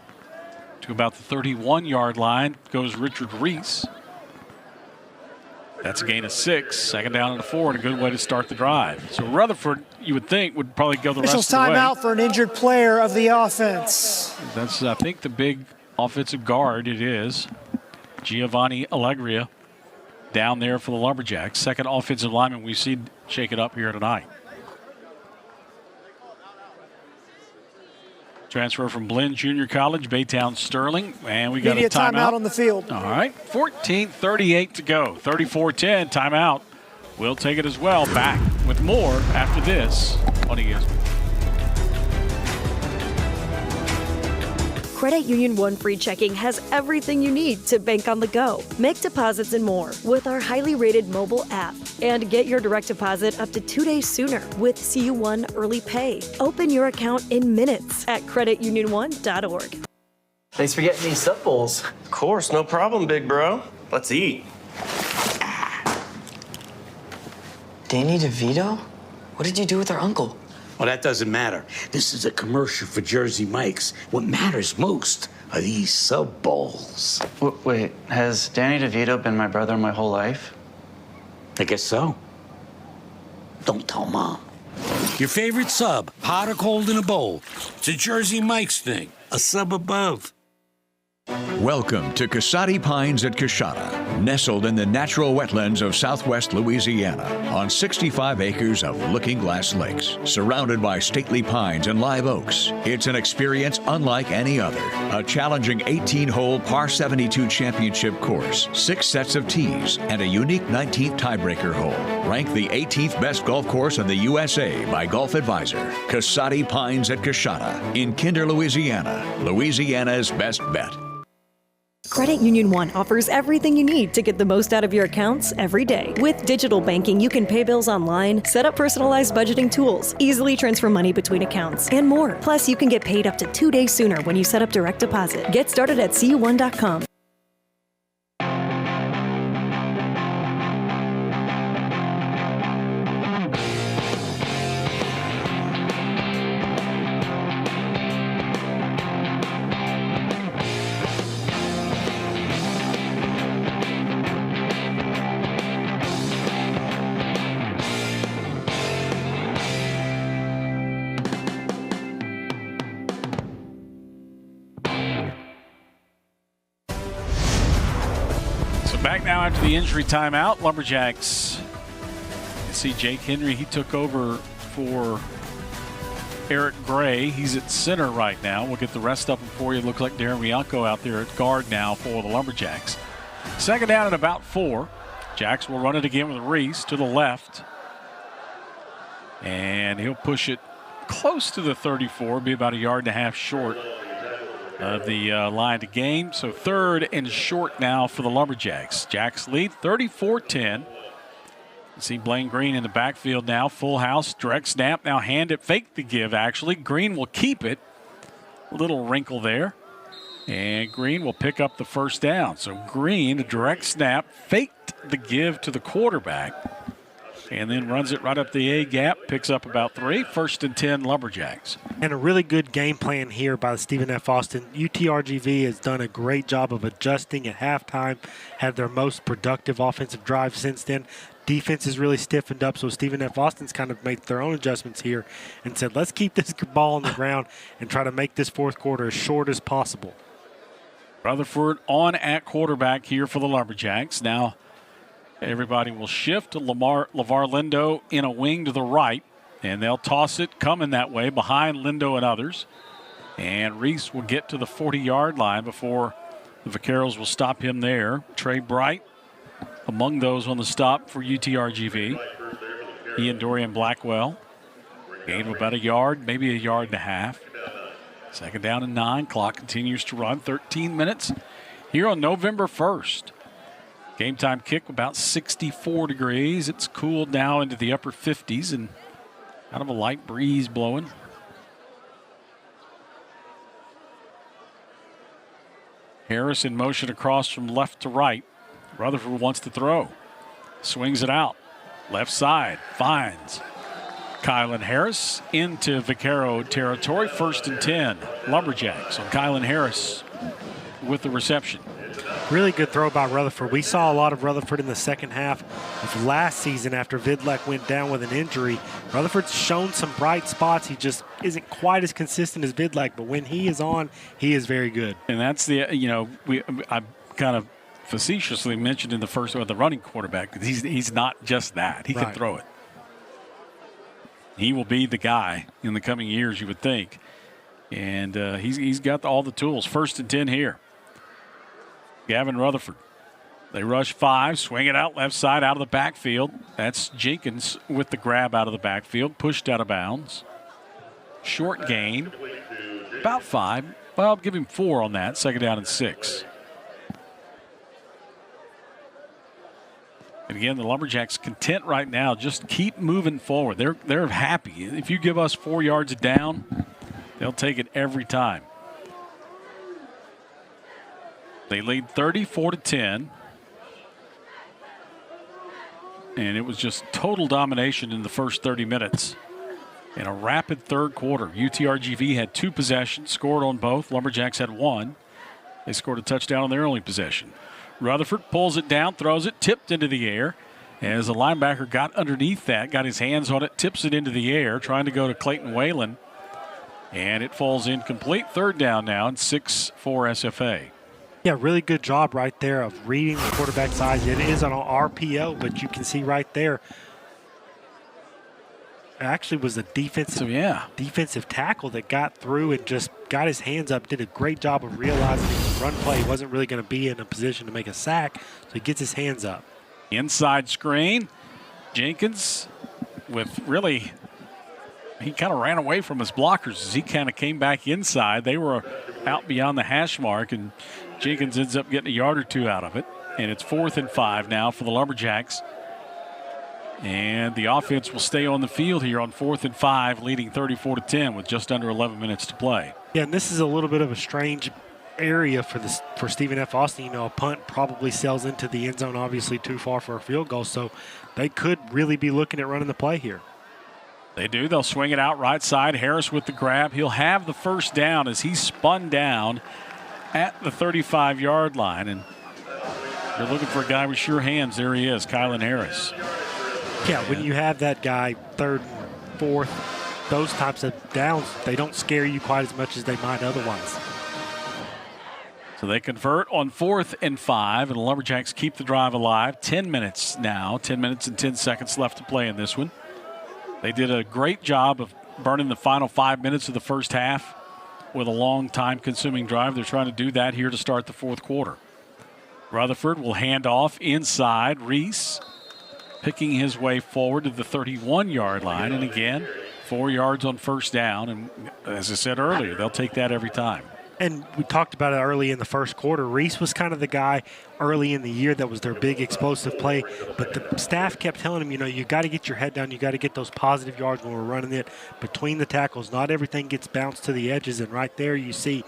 to about the 31-yard line goes Richard Reese. That's a gain of 6, second down and 4, and a good way to start the drive. So Rutherford, you would think, would probably go the rest of the way. Timeout for an injured player of the offense. That's, I think, the big offensive guard it is. Giovanni Allegria down there for the Lumberjacks. Second offensive lineman we've seen shake it up here tonight. Transfer from Blinn Junior College, Baytown Sterling. And we got a timeout on the field. All right, 14:38 to go. 34-10, timeout. We'll take it as well. Back with more after this on ESPN. Credit Union One Free Checking has everything you need to bank on the go. Make deposits and more with our highly rated mobile app. And get your direct deposit up to 2 days sooner with CU1 Early Pay. Open your account in minutes at creditunion1.org. Thanks for getting these sub bowls. Of course, no problem, big bro. Let's eat. Danny DeVito? What did you do with our uncle? Well, that doesn't matter. This is a commercial for Jersey Mike's. What matters most are these sub bowls. Wait, has Danny DeVito been my brother my whole life? I guess so. Don't tell Mom. Your favorite sub, hot or cold in a bowl. It's a Jersey Mike's thing. A sub above. Welcome to Casati Pines at Coshada, nestled in the natural wetlands of southwest Louisiana on 65 acres of Looking Glass Lakes, surrounded by stately pines and live oaks. It's an experience unlike any other. A challenging 18-hole par 72 championship course, 6 sets of tees, and a unique 19th tiebreaker hole. Ranked the 18th best golf course in the USA by Golf Advisor. Casati Pines at Coshada in Kinder, Louisiana, Louisiana's best bet. Credit Union One offers everything you need to get the most out of your accounts every day. With digital banking, you can pay bills online, set up personalized budgeting tools, easily transfer money between accounts, and more. Plus, you can get paid up to 2 days sooner when you set up direct deposit. Get started at CU1.com. Back now after the injury timeout, Lumberjacks. You see Jake Henry, he took over for Eric Gray. He's at center right now. We'll get the rest of them for you. Looks like Darren Bianco out there at guard now for the Lumberjacks. Second down at about 4. Jacks will run it again with Reese to the left. And he'll push it close to the 34, be about 1.5 yards short of the line to gain. So third and short now for the Lumberjacks. Jacks lead 34-10. You see Blaine Green in the backfield now. Full house, direct snap. Now hand it, fake the give actually. Green will keep it. A little wrinkle there. And Green will pick up the first down. So Green, a direct snap, faked the give to the quarterback. And then runs it right up the A gap, picks up about 3. First and 10 Lumberjacks. And a really good game plan here by Stephen F. Austin. UTRGV has done a great job of adjusting at halftime, had their most productive offensive drive since then. Defense is really stiffened up, so Stephen F. Austin's kind of made their own adjustments here and said, let's keep this ball on the ground and try to make this fourth quarter as short as possible. Rutherford on at quarterback here for the Lumberjacks. Now everybody will shift to LeVar Lindo in a wing to the right, and they'll toss it coming that way behind Lindo and others. And Reese will get to the 40-yard line before the Vaqueros will stop him there. Trey Bright among those on the stop for UTRGV. He and Dorian Blackwell. Gain of about 1 yard, maybe 1.5 yards. Second down and 9. Clock continues to run. 13 minutes here on November 1st. Game time kick about 64 degrees. It's cooled now into the upper 50s and kind of a light breeze blowing. Harris in motion across from left to right. Rutherford wants to throw. Swings it out. Left side. Finds Kylan Harris into Vaquero territory. 1st and 10. Lumberjacks on Kylan Harris with the reception. Really good throw by Rutherford. We saw a lot of Rutherford in the second half of last season after Vidlak went down with an injury. Rutherford's shown some bright spots. He just isn't quite as consistent as Vidlak, but when he is on, he is very good. And that's I kind of facetiously mentioned in the first one the running quarterback, because he's not just that. He can throw it. He will be the guy in the coming years, you would think. And he's got all the tools. 1st and 10 here. Gavin Rutherford. They rush 5, swing it out left side out of the backfield. That's Jenkins with the grab out of the backfield, pushed out of bounds. Short gain, about 5. Well, I'll give him 4 on that. 2nd down and 6. And again, the Lumberjacks content right now. Just keep moving forward. They're happy. If you give us 4 yards down, they'll take it every time. They lead 34-10. And it was just total domination in the first 30 minutes. In a rapid third quarter, UTRGV had 2 possessions, scored on both. Lumberjacks had 1. They scored a touchdown on their only possession. Rutherford pulls it down, throws it, tipped into the air. As the linebacker got underneath that, got his hands on it, tips it into the air, trying to go to Clayton Whalen. And it falls incomplete. 3rd down now and 6 for SFA. Yeah, really good job right there of reading the quarterback's eyes. It is on an RPO, but you can see right there, it actually was a defensive tackle that got through and just got his hands up, did a great job of realizing it was a run play. He wasn't really going to be in a position to make a sack, so he gets his hands up. Inside screen. Jenkins with really, he kind of ran away from his blockers as he kind of came back inside. They were out beyond the hash mark, and Jenkins ends up getting a yard or 2 out of it. And it's 4th and 5 now for the Lumberjacks. And the offense will stay on the field here on 4th and 5, leading 34-10 with just under 11 minutes to play. Yeah, and this is a little bit of a strange area for Stephen F. Austin. You know, a punt probably sails into the end zone, obviously too far for a field goal, so they could really be looking at running the play here. They do. They'll swing it out right side. Harris with the grab. He'll have the 1st down as he spun down at the 35-yard line. And they're looking for a guy with sure hands. There he is, Kylan Harris. Yeah, when you have that guy 3rd, 4th, those types of downs, they don't scare you quite as much as they might otherwise. So they convert on 4th and 5, and the Lumberjacks keep the drive alive. 10 minutes now, 10 minutes and 10 seconds left to play in this one. They did a great job of burning the final 5 minutes of the first half with a long time-consuming drive. They're trying to do that here to start the 4th quarter. Rutherford will hand off inside. Reese picking his way forward to the 31-yard line. And again, 4 yards on 1st down. And as I said earlier, they'll take that every time. And we talked about it early in the first quarter. Reese was kind of the guy early in the year that was their big explosive play. But the staff kept telling him, you know, you got to get your head down. You got to get those positive yards when we're running it between the tackles. Not everything gets bounced to the edges. And right there you see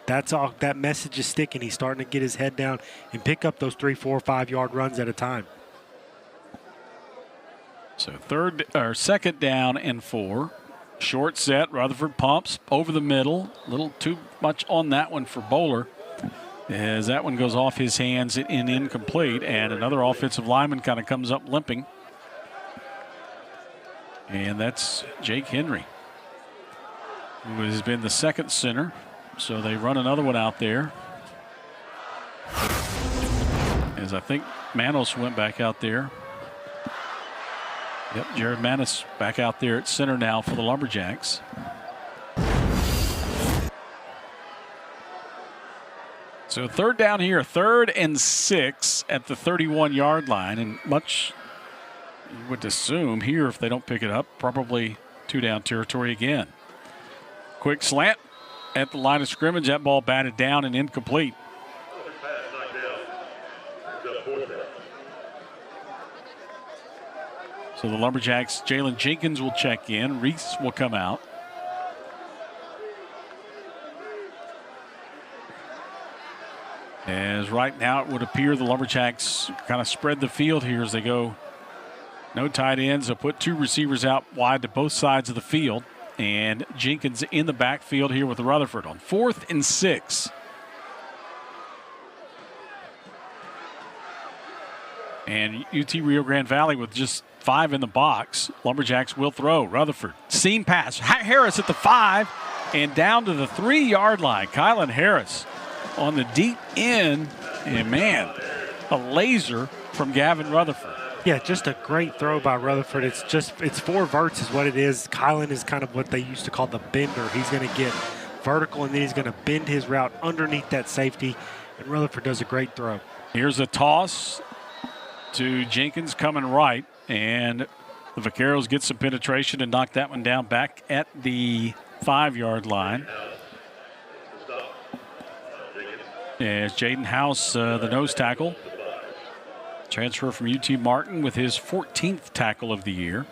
that's all. That message is sticking. He's starting to get his head down and pick up those 3, 4, 5-yard runs at a time. So 2nd down and 4. Short set. Rutherford pumps over the middle. A little too much on that one for Bowler, as that one goes off his hands and incomplete. And another offensive lineman kind of comes up limping. And that's Jake Henry, who has been the 2nd center. So they run another one out there, as I think Manos went back out there. Yep, Jared Manis back out there at center now for the Lumberjacks. So 3rd down here, 3rd and 6 at the 31-yard line. And much you would assume here, if they don't pick it up, probably 2-down territory again. Quick slant at the line of scrimmage. That ball batted down and incomplete. So the Lumberjacks, Jalen Jenkins will check in. Reese will come out. As right now it would appear the Lumberjacks kind of spread the field here as they go No tight ends. They'll put 2 receivers out wide to both sides of the field. And Jenkins in the backfield here with Rutherford on 4th and 6. And UT Rio Grande Valley with just 5 in the box. Lumberjacks will throw. Rutherford, seam pass. Harris at the 5 and down to the 3-yard line. Kylan Harris on the deep end. And, man, a laser from Gavin Rutherford. Yeah, just a great throw by Rutherford. It's 4 verts is what it is. Kylan is kind of what they used to call the bender. He's going to get vertical, and then he's going to bend his route underneath that safety. And Rutherford does a great throw. Here's a toss to Jenkins coming right. And the Vaqueros get some penetration and knock that one down back at the 5-yard line. As Jaden House, the nose tackle. Transfer from UT Martin with his 14th tackle of the year.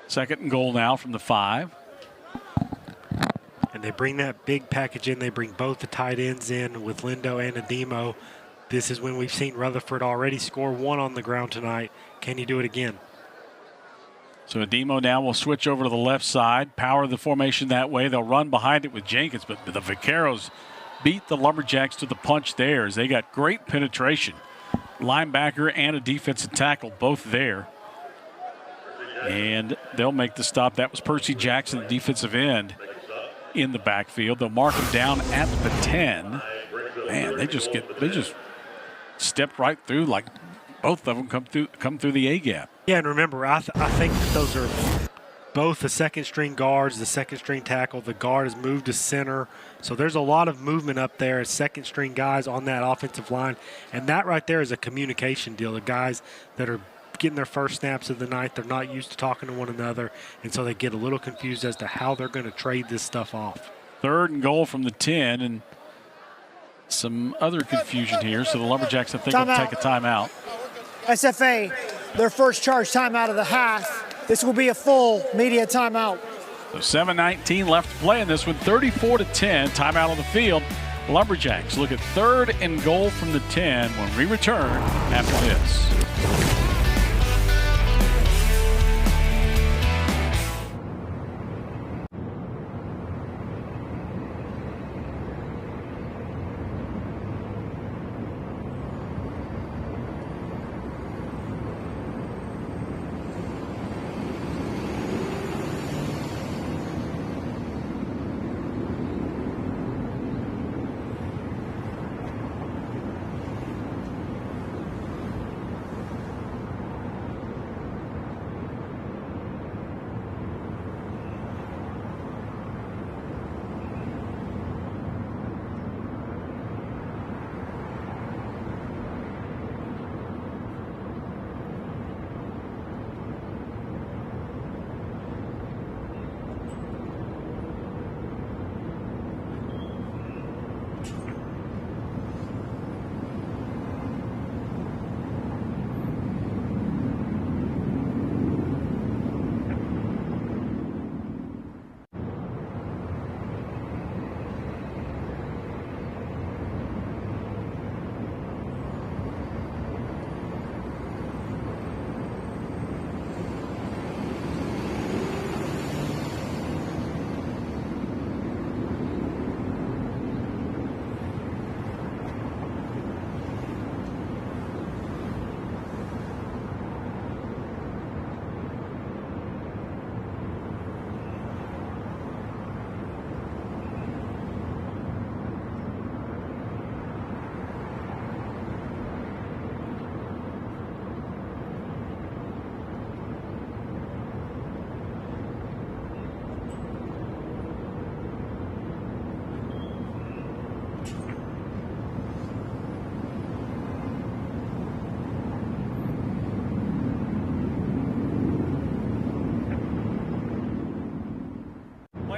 2nd and goal now from the 5. And they bring that big package in. They bring both the tight ends in with Lindo and Ademo. This is when we've seen Rutherford already score 1 on the ground tonight. Can he do it again? So Ademo now will switch over to the left side, power the formation that way. They'll run behind it with Jenkins, but the Vaqueros beat the Lumberjacks to the punch there as they got great penetration. Linebacker and a defensive tackle both there. And they'll make the stop. That was Percy Jackson, the defensive end, in the backfield. They'll mark him down at the 10. Man, they just stepped right through, like both of them come through the A-gap. Yeah, and remember, I think that those are both the second-string guards, the second-string tackle. The guard has moved to center. So there's a lot of movement up there as second-string guys on that offensive line. And that right there is a communication deal. The guys that are getting their first snaps of the night, they're not used to talking to one another. And so they get a little confused as to how they're going to trade this stuff off. 3rd and goal from the 10. And some other confusion here. So the Lumberjacks, I think, will take a timeout. SFA, their first charge timeout of the half. This will be a full media timeout. So 7:19 left to play in this one. 34-10. Timeout on the field. Lumberjacks look at 3rd and goal from the 10 when we return after this.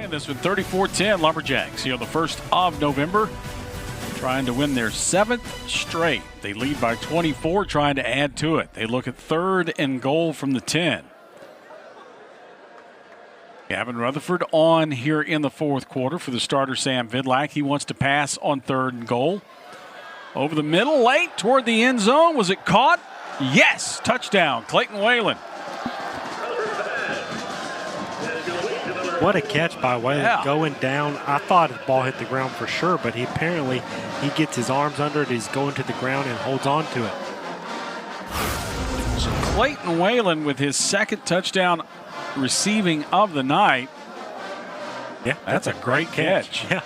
This with 34-10 Lumberjacks here on the 1st of November, trying to win their 7th straight. They lead by 24, trying to add to it. They look at 3rd and goal from the 10. Gavin Rutherford on here in the 4th quarter for the starter Sam Vidlac. He wants to pass on 3rd and goal. Over the middle, late toward the end zone. Was it caught? Yes, touchdown, Clayton Whalen. What a catch by Whalen, Yeah. going down. I thought the ball hit the ground for sure, but he gets his arms under it. He's going to the ground and holds on to it. So Clayton Whalen with his second touchdown receiving of the night. Yeah, that's a great catch. Yeah.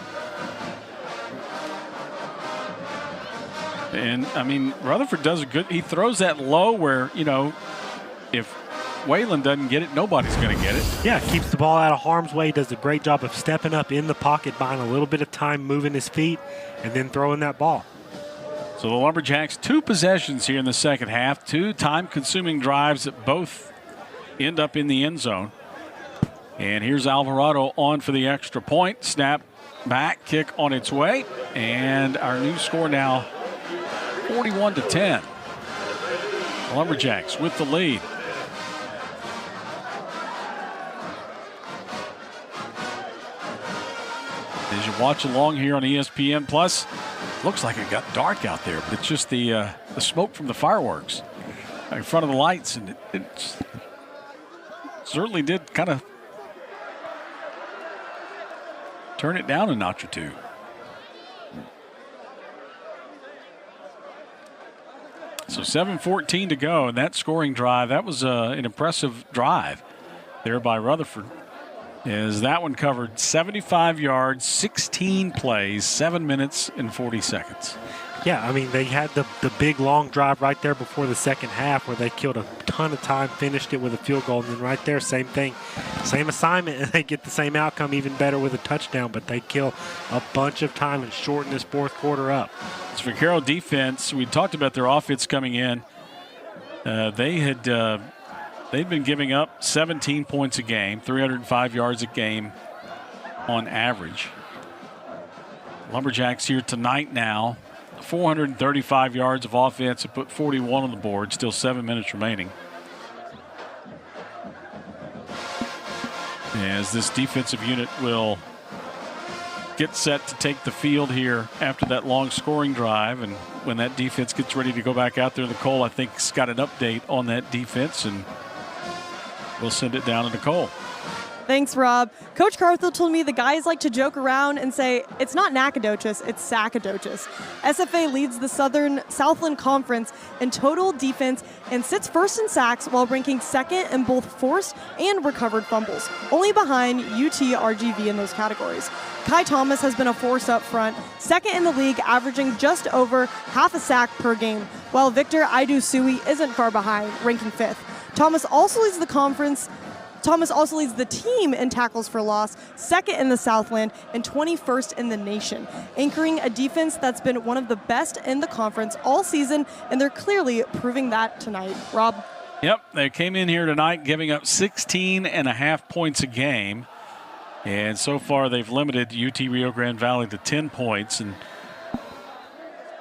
And, I mean, Rutherford does a good – he throws that low where, if Whalen doesn't get it, nobody's going to get it. Yeah, keeps the ball out of harm's way, does a great job of stepping up in the pocket, buying a little bit of time, moving his feet, and then throwing that ball. So the Lumberjacks, 2 possessions here in the second half, 2 time-consuming drives that both end up in the end zone. And here's Alvarado on for the extra point. Snap back, kick on its way. And our new score now 41-10. Lumberjacks with the lead. As you watch along here on ESPN Plus, looks like it got dark out there, but it's just the smoke from the fireworks in front of the lights, and it certainly did kind of turn it down a notch or two. So 7:14 to go, and that scoring drive, that was an impressive drive there by Rutherford. As that one covered 75 yards, 16 plays, 7 minutes and 40 seconds. Yeah, I mean, they had the big long drive right there before the second half where they killed a ton of time, finished it with a field goal, and then right there, same thing. Same assignment, and they get the same outcome, even better with a touchdown, but they kill a bunch of time and shorten this fourth quarter up. This Vaquero defense, we talked about their offense coming in. They'd been giving up 17 points a game, 305 yards a game on average. Lumberjacks here tonight now, 435 yards of offense and put 41 on the board, still 7 minutes remaining. As this defensive unit will get set to take the field here after that long scoring drive, and when that defense gets ready to go back out there, Nicole, I think, has got an update on that defense, and we'll send it down to Nicole. Thanks, Rob. Coach Carthel told me the guys like to joke around and say, it's not Nacogdoches, it's Sacogdoches. SFA leads the Southland Conference in total defense and sits first in sacks while ranking second in both forced and recovered fumbles, only behind UT RGV in those categories. Kai Thomas has been a force up front, second in the league, averaging just over half a sack per game, while Victor Aidusui isn't far behind, ranking fifth. Thomas also leads the team in tackles for loss, second in the Southland and 21st in the nation, anchoring a defense that's been one of the best in the conference all season, and they're clearly proving that tonight. Rob? Yep, they came in here tonight giving up 16.5 points a game, and so far they've limited UT Rio Grande Valley to 10 points, and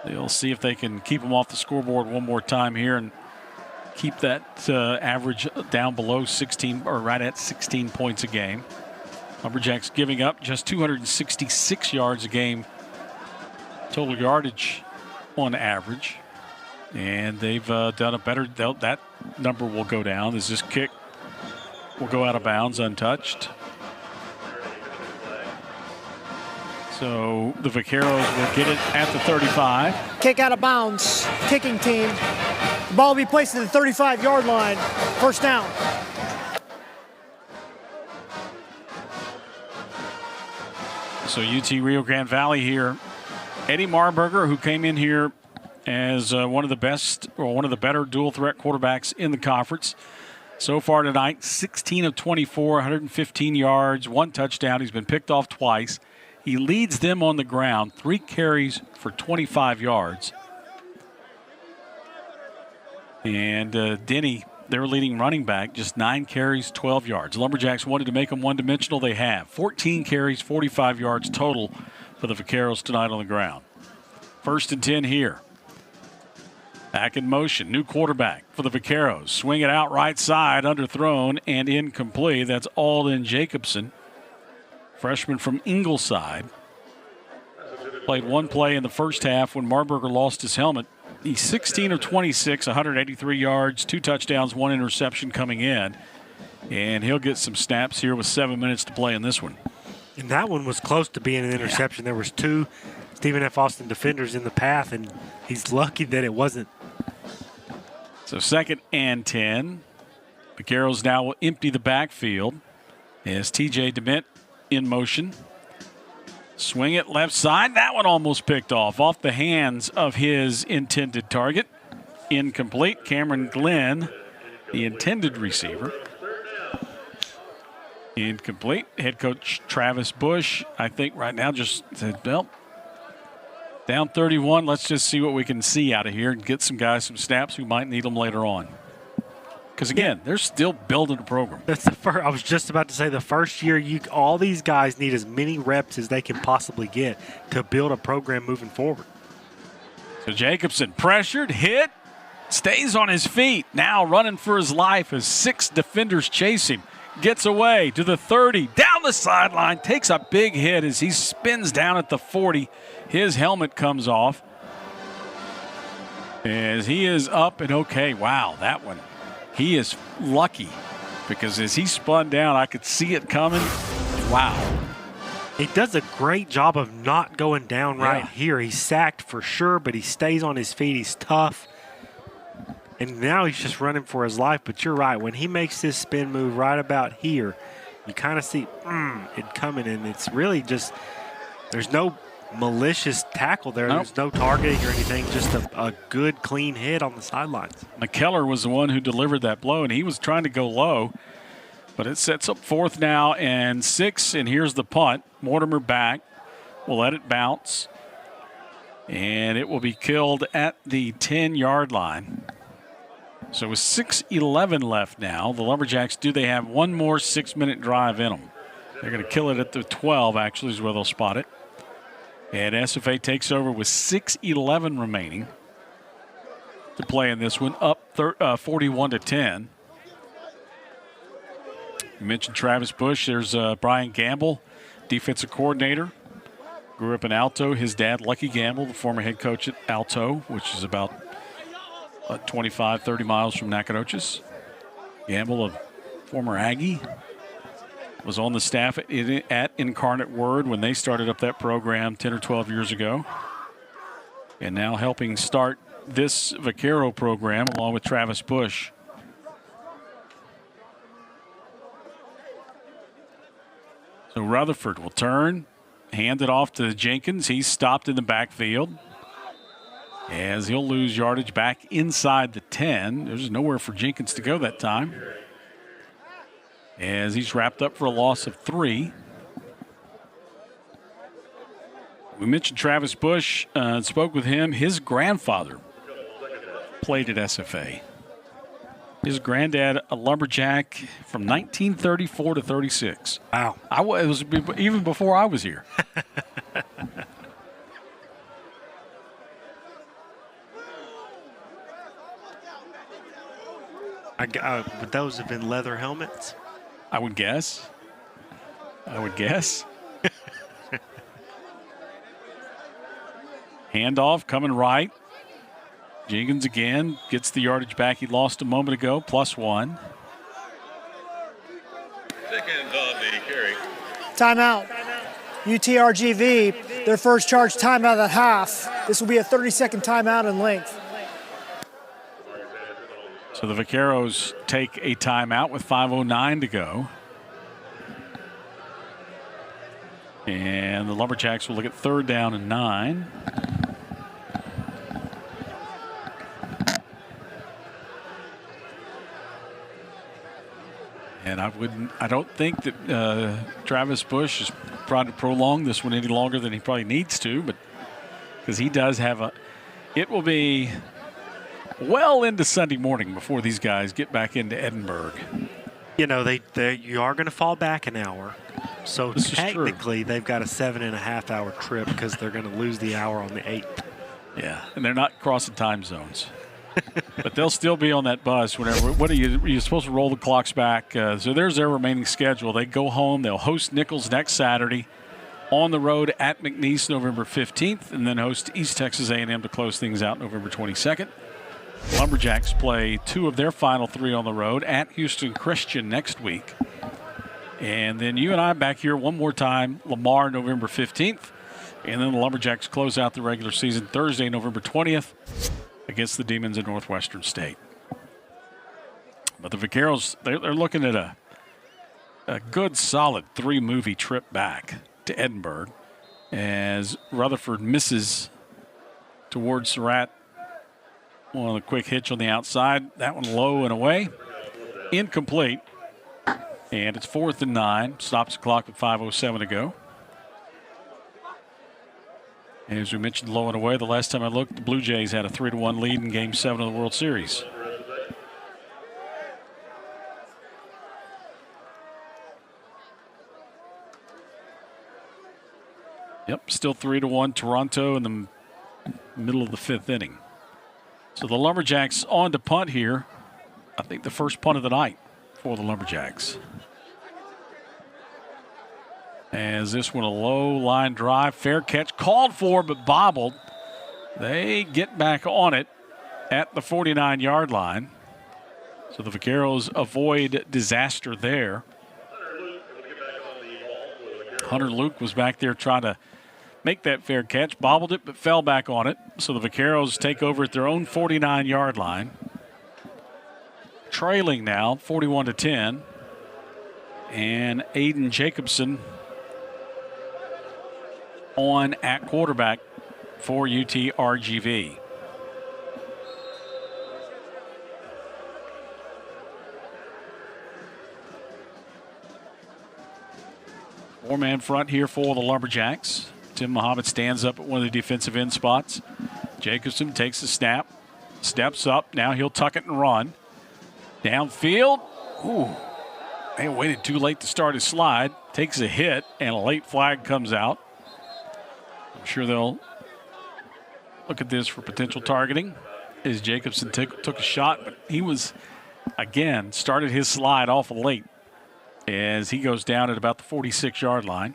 they'll see if they can keep them off the scoreboard one more time here and keep that average down below 16 or right at 16 points a game. Lumberjacks giving up just 266 yards a game total yardage on average, and they've done a better. That number will go down as this kick will go out of bounds untouched. So the Vaqueros will get it at the 35. Kick out of bounds, kicking team. The ball will be placed at the 35-yard line. First down. So UT Rio Grande Valley here. Eddie Marburger, who came in here as one of the best or one of the better dual threat quarterbacks in the conference. So far tonight, 16 of 24, 115 yards, 1 touchdown. He's been picked off twice. He leads them on the ground, 3 carries for 25 yards. And Denny, their leading running back, just 9 carries, 12 yards. Lumberjacks wanted to make them one-dimensional. They have 14 carries, 45 yards total for the Vaqueros tonight on the ground. 1st and 10 here. Back in motion, new quarterback for the Vaqueros. Swing it out right side, underthrown and incomplete. That's Alden Jacobson, freshman from Ingleside. Played one play in the first half when Marburger lost his helmet He's 16 of 26, 183 yards, 2 touchdowns, 1 interception coming in. And he'll get some snaps here with 7 minutes to play in this one. And that one was close to being an interception. There was 2 Stephen F. Austin defenders in the path, and he's lucky that it wasn't. So 2nd and 10. Vaqueros now will empty the backfield as T.J. DeMint in motion. Swing it left side. That one almost picked off the hands of his intended target. Incomplete. Cameron Glenn, the intended receiver. Incomplete. Head coach Travis Bush, I think right now just said, well, down 31. Let's just see what we can see out of here and get some guys some snaps who might need them later on. Because, again, they're still building a program. That's the first. I was just about to say the first year, all these guys need as many reps as they can possibly get to build a program moving forward. So Jacobson pressured, hit, stays on his feet. Now running for his life as 6 defenders chase him. Gets away to the 30, down the sideline, takes a big hit as he spins down at the 40. His helmet comes off as he is up and okay. Wow, that one. He is lucky because as he spun down, I could see it coming. Wow. He does a great job of not going down right here. He's sacked for sure, but he stays on his feet. He's tough. And now he's just running for his life. But you're right. When he makes this spin move right about here, you kind of see it coming. And it's really just there's no malicious tackle there. There's no targeting or anything, just a good, clean hit on the sidelines. McKellar was the one who delivered that blow, and he was trying to go low. But it sets up 4th now and 6, and here's the punt. Mortimer back. We'll let it bounce. And it will be killed at the 10-yard line. So with 6:11 left now, the Lumberjacks, they have one more 6-minute drive in them. They're going to kill it at the 12, actually, is where they'll spot it. And SFA takes over with 6:11 remaining to play in this one, up 41-10. You mentioned Travis Bush. There's Brian Gamble, defensive coordinator. Grew up in Alto. His dad, Lucky Gamble, the former head coach at Alto, which is about 25, 30 miles from Nacogdoches. Gamble, a former Aggie, was on the staff at Incarnate Word when they started up that program 10 or 12 years ago. And now helping start this Vaquero program along with Travis Bush. So Rutherford will turn, hand it off to Jenkins. He's stopped in the backfield as he'll lose yardage back inside the 10. There's nowhere for Jenkins to go that time, as he's wrapped up for a loss of 3. We mentioned Travis Bush, spoke with him. His grandfather played at SFA. His granddad, a Lumberjack from 1934 to 36. Wow. It was even before I was here. Would those have been leather helmets? I would guess. Handoff coming right. Jenkins again gets the yardage back he lost a moment ago, +1. Timeout. UTRGV, their first charge timeout of the half. This will be a 30-second timeout in length. So the Vaqueros take a timeout with 5:09 to go. And the Lumberjacks will look at 3rd down and 9. And I don't think that Travis Bush is trying to prolong this one any longer than he probably needs to, but because he does have it will be well into Sunday morning before these guys get back into Edinburgh. You know, you are going to fall back an hour. So technically, they've got a 7.5-hour trip because they're going to lose the hour on the 8th. Yeah, and they're not crossing time zones. But they'll still be on that bus whenever. You're supposed to roll the clocks back. So there's their remaining schedule. They go home. They'll host Nichols next Saturday. on the road at McNeese November 15th, and then host East Texas A&M to close things out November 22nd. Lumberjacks play 2 of their final 3 on the road at Houston Christian next week. And then you and I back here one more time, Lamar November 15th. And then the Lumberjacks close out the regular season Thursday, November 20th against the Demons of Northwestern State. But the Vaqueros, they're looking at a good, solid 3-movie trip back to Edinburgh as Rutherford misses towards Surratt. One of the quick hitch on the outside. That one low and away. Incomplete. And it's 4th and 9. Stops the clock with 5:07 to go. And as we mentioned, low and away, the last time I looked, the Blue Jays had a 3-1 lead in Game 7 of the World Series. Yep, still 3-1 Toronto in the middle of the 5th inning. So the Lumberjacks on to punt here. I think the first punt of the night for the Lumberjacks. As this one a low line drive, fair catch, called for but bobbled. They get back on it at the 49-yard line. So the Vaqueros avoid disaster there. Hunter Luke was back there trying to make that fair catch, bobbled it but fell back on it. So the Vaqueros take over at their own 49-yard line. Trailing now 41-10. And Aiden Jacobson on at quarterback for UTRGV. Four-man front here for the Lumberjacks. Tim Muhammad stands up at one of the defensive end spots. Jacobson takes the snap, steps up. Now he'll tuck it and run. Downfield. Ooh, they waited too late to start his slide. Takes a hit, and a late flag comes out. I'm sure they'll look at this for potential targeting as Jacobson took a shot, but he was, again, started his slide off late as he goes down at about the 46-yard line.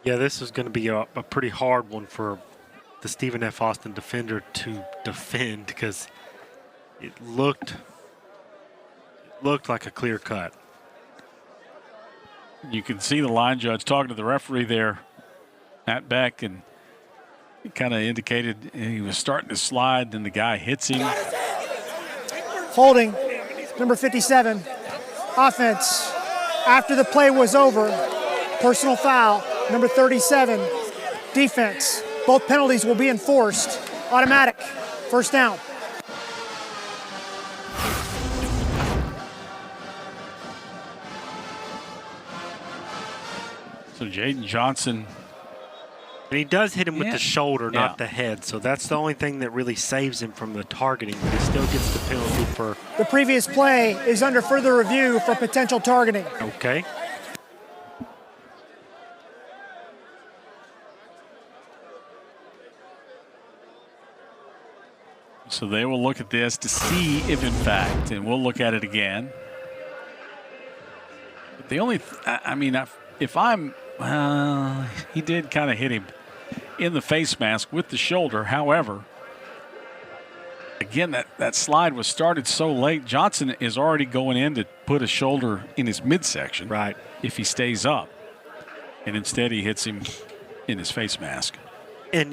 Yeah, this is going to be a pretty hard one for the Stephen F. Austin defender to defend because it looked like a clear cut. You can see the line judge talking to the referee there, Matt Beck, and he kind of indicated he was starting to slide, then the guy hits him. Holding, number 57, offense. After the play was over, personal foul, number 37, defense. Both penalties will be enforced. Automatic, first down. So Jaden Johnson. And he does hit him with the shoulder, not the head. So that's the only thing that really saves him from the targeting. But he still gets the penalty for. The previous play is under further review for potential targeting. Okay. So they will look at this to see if, in fact, and we'll look at it again. But the only, if I'm, he did kind of hit him in the face mask with the shoulder. However, again, that slide was started so late. Johnson is already going in to put a shoulder in his midsection. Right. If he stays up. And instead he hits him in his face mask. And,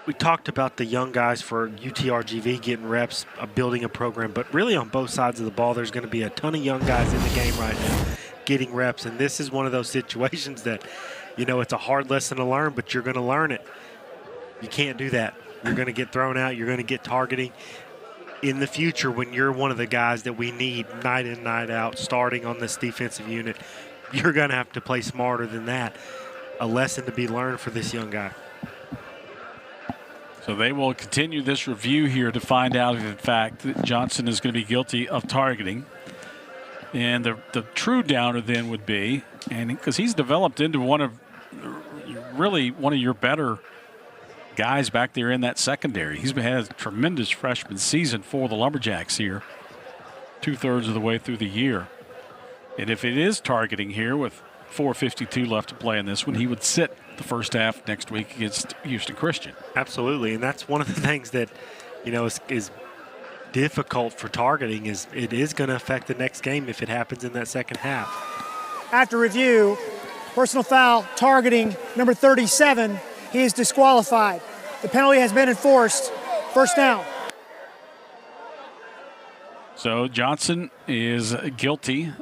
we talked about the young guys for UTRGV getting reps, building a program, but really on both sides of the ball, there's going to be a ton of young guys in the game right now getting reps. And this is one of those situations that, it's a hard lesson to learn, but you're going to learn it. You can't do that. You're going to get thrown out. You're going to get targeting. In the future, when you're one of the guys that we need night in, night out, starting on this defensive unit, you're going to have to play smarter than that. A lesson to be learned for this young guy. So they will continue this review here to find out if, in fact, that Johnson is going to be guilty of targeting. And the true downer then would be, and because he's developed into one of your better guys back there in that secondary. He's had a tremendous freshman season for the Lumberjacks here, 2/3 of the way through the year. And if it is targeting here with 4:52 left to play in this one, he would sit the first half next week against Houston Christian. Absolutely, and that's one of the things that, is difficult for targeting. Is it is going to affect the next game if it happens in that second half. After review, personal foul targeting number 37. He is disqualified. The penalty has been enforced. First down. So Johnson is guilty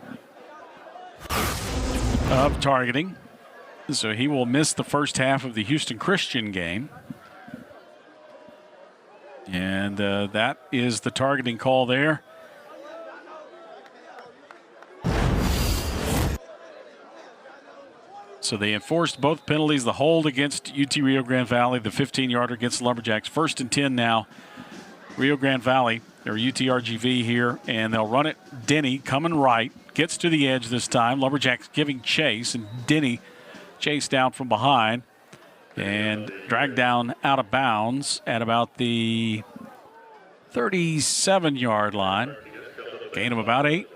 of targeting. So he will miss the first half of the Houston Christian game. And that is the targeting call there. So they enforced both penalties, the hold against UT Rio Grande Valley, the 15-yarder against the Lumberjacks. 1st and 10 now. Rio Grande Valley, or UTRGV here, and they'll run it. Denny coming right, gets to the edge this time. Lumberjacks giving chase, and Denny chased down from behind and dragged down out of bounds at about the 37-yard line. Gain of about 8.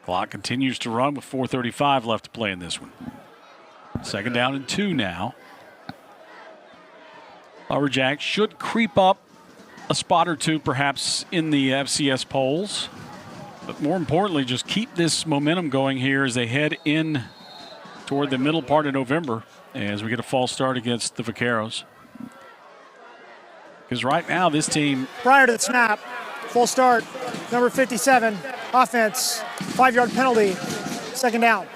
Clock continues to run with 4:35 left to play in this one. 2nd down and 2 now. Lumberjacks should creep up a spot or two perhaps in the FCS polls. But more importantly, just keep this momentum going here as they head in toward the middle part of November as we get a false start against the Vaqueros. Because right now this team... Prior to the snap, full start, number 57, offense, 5-yard penalty, 2nd down.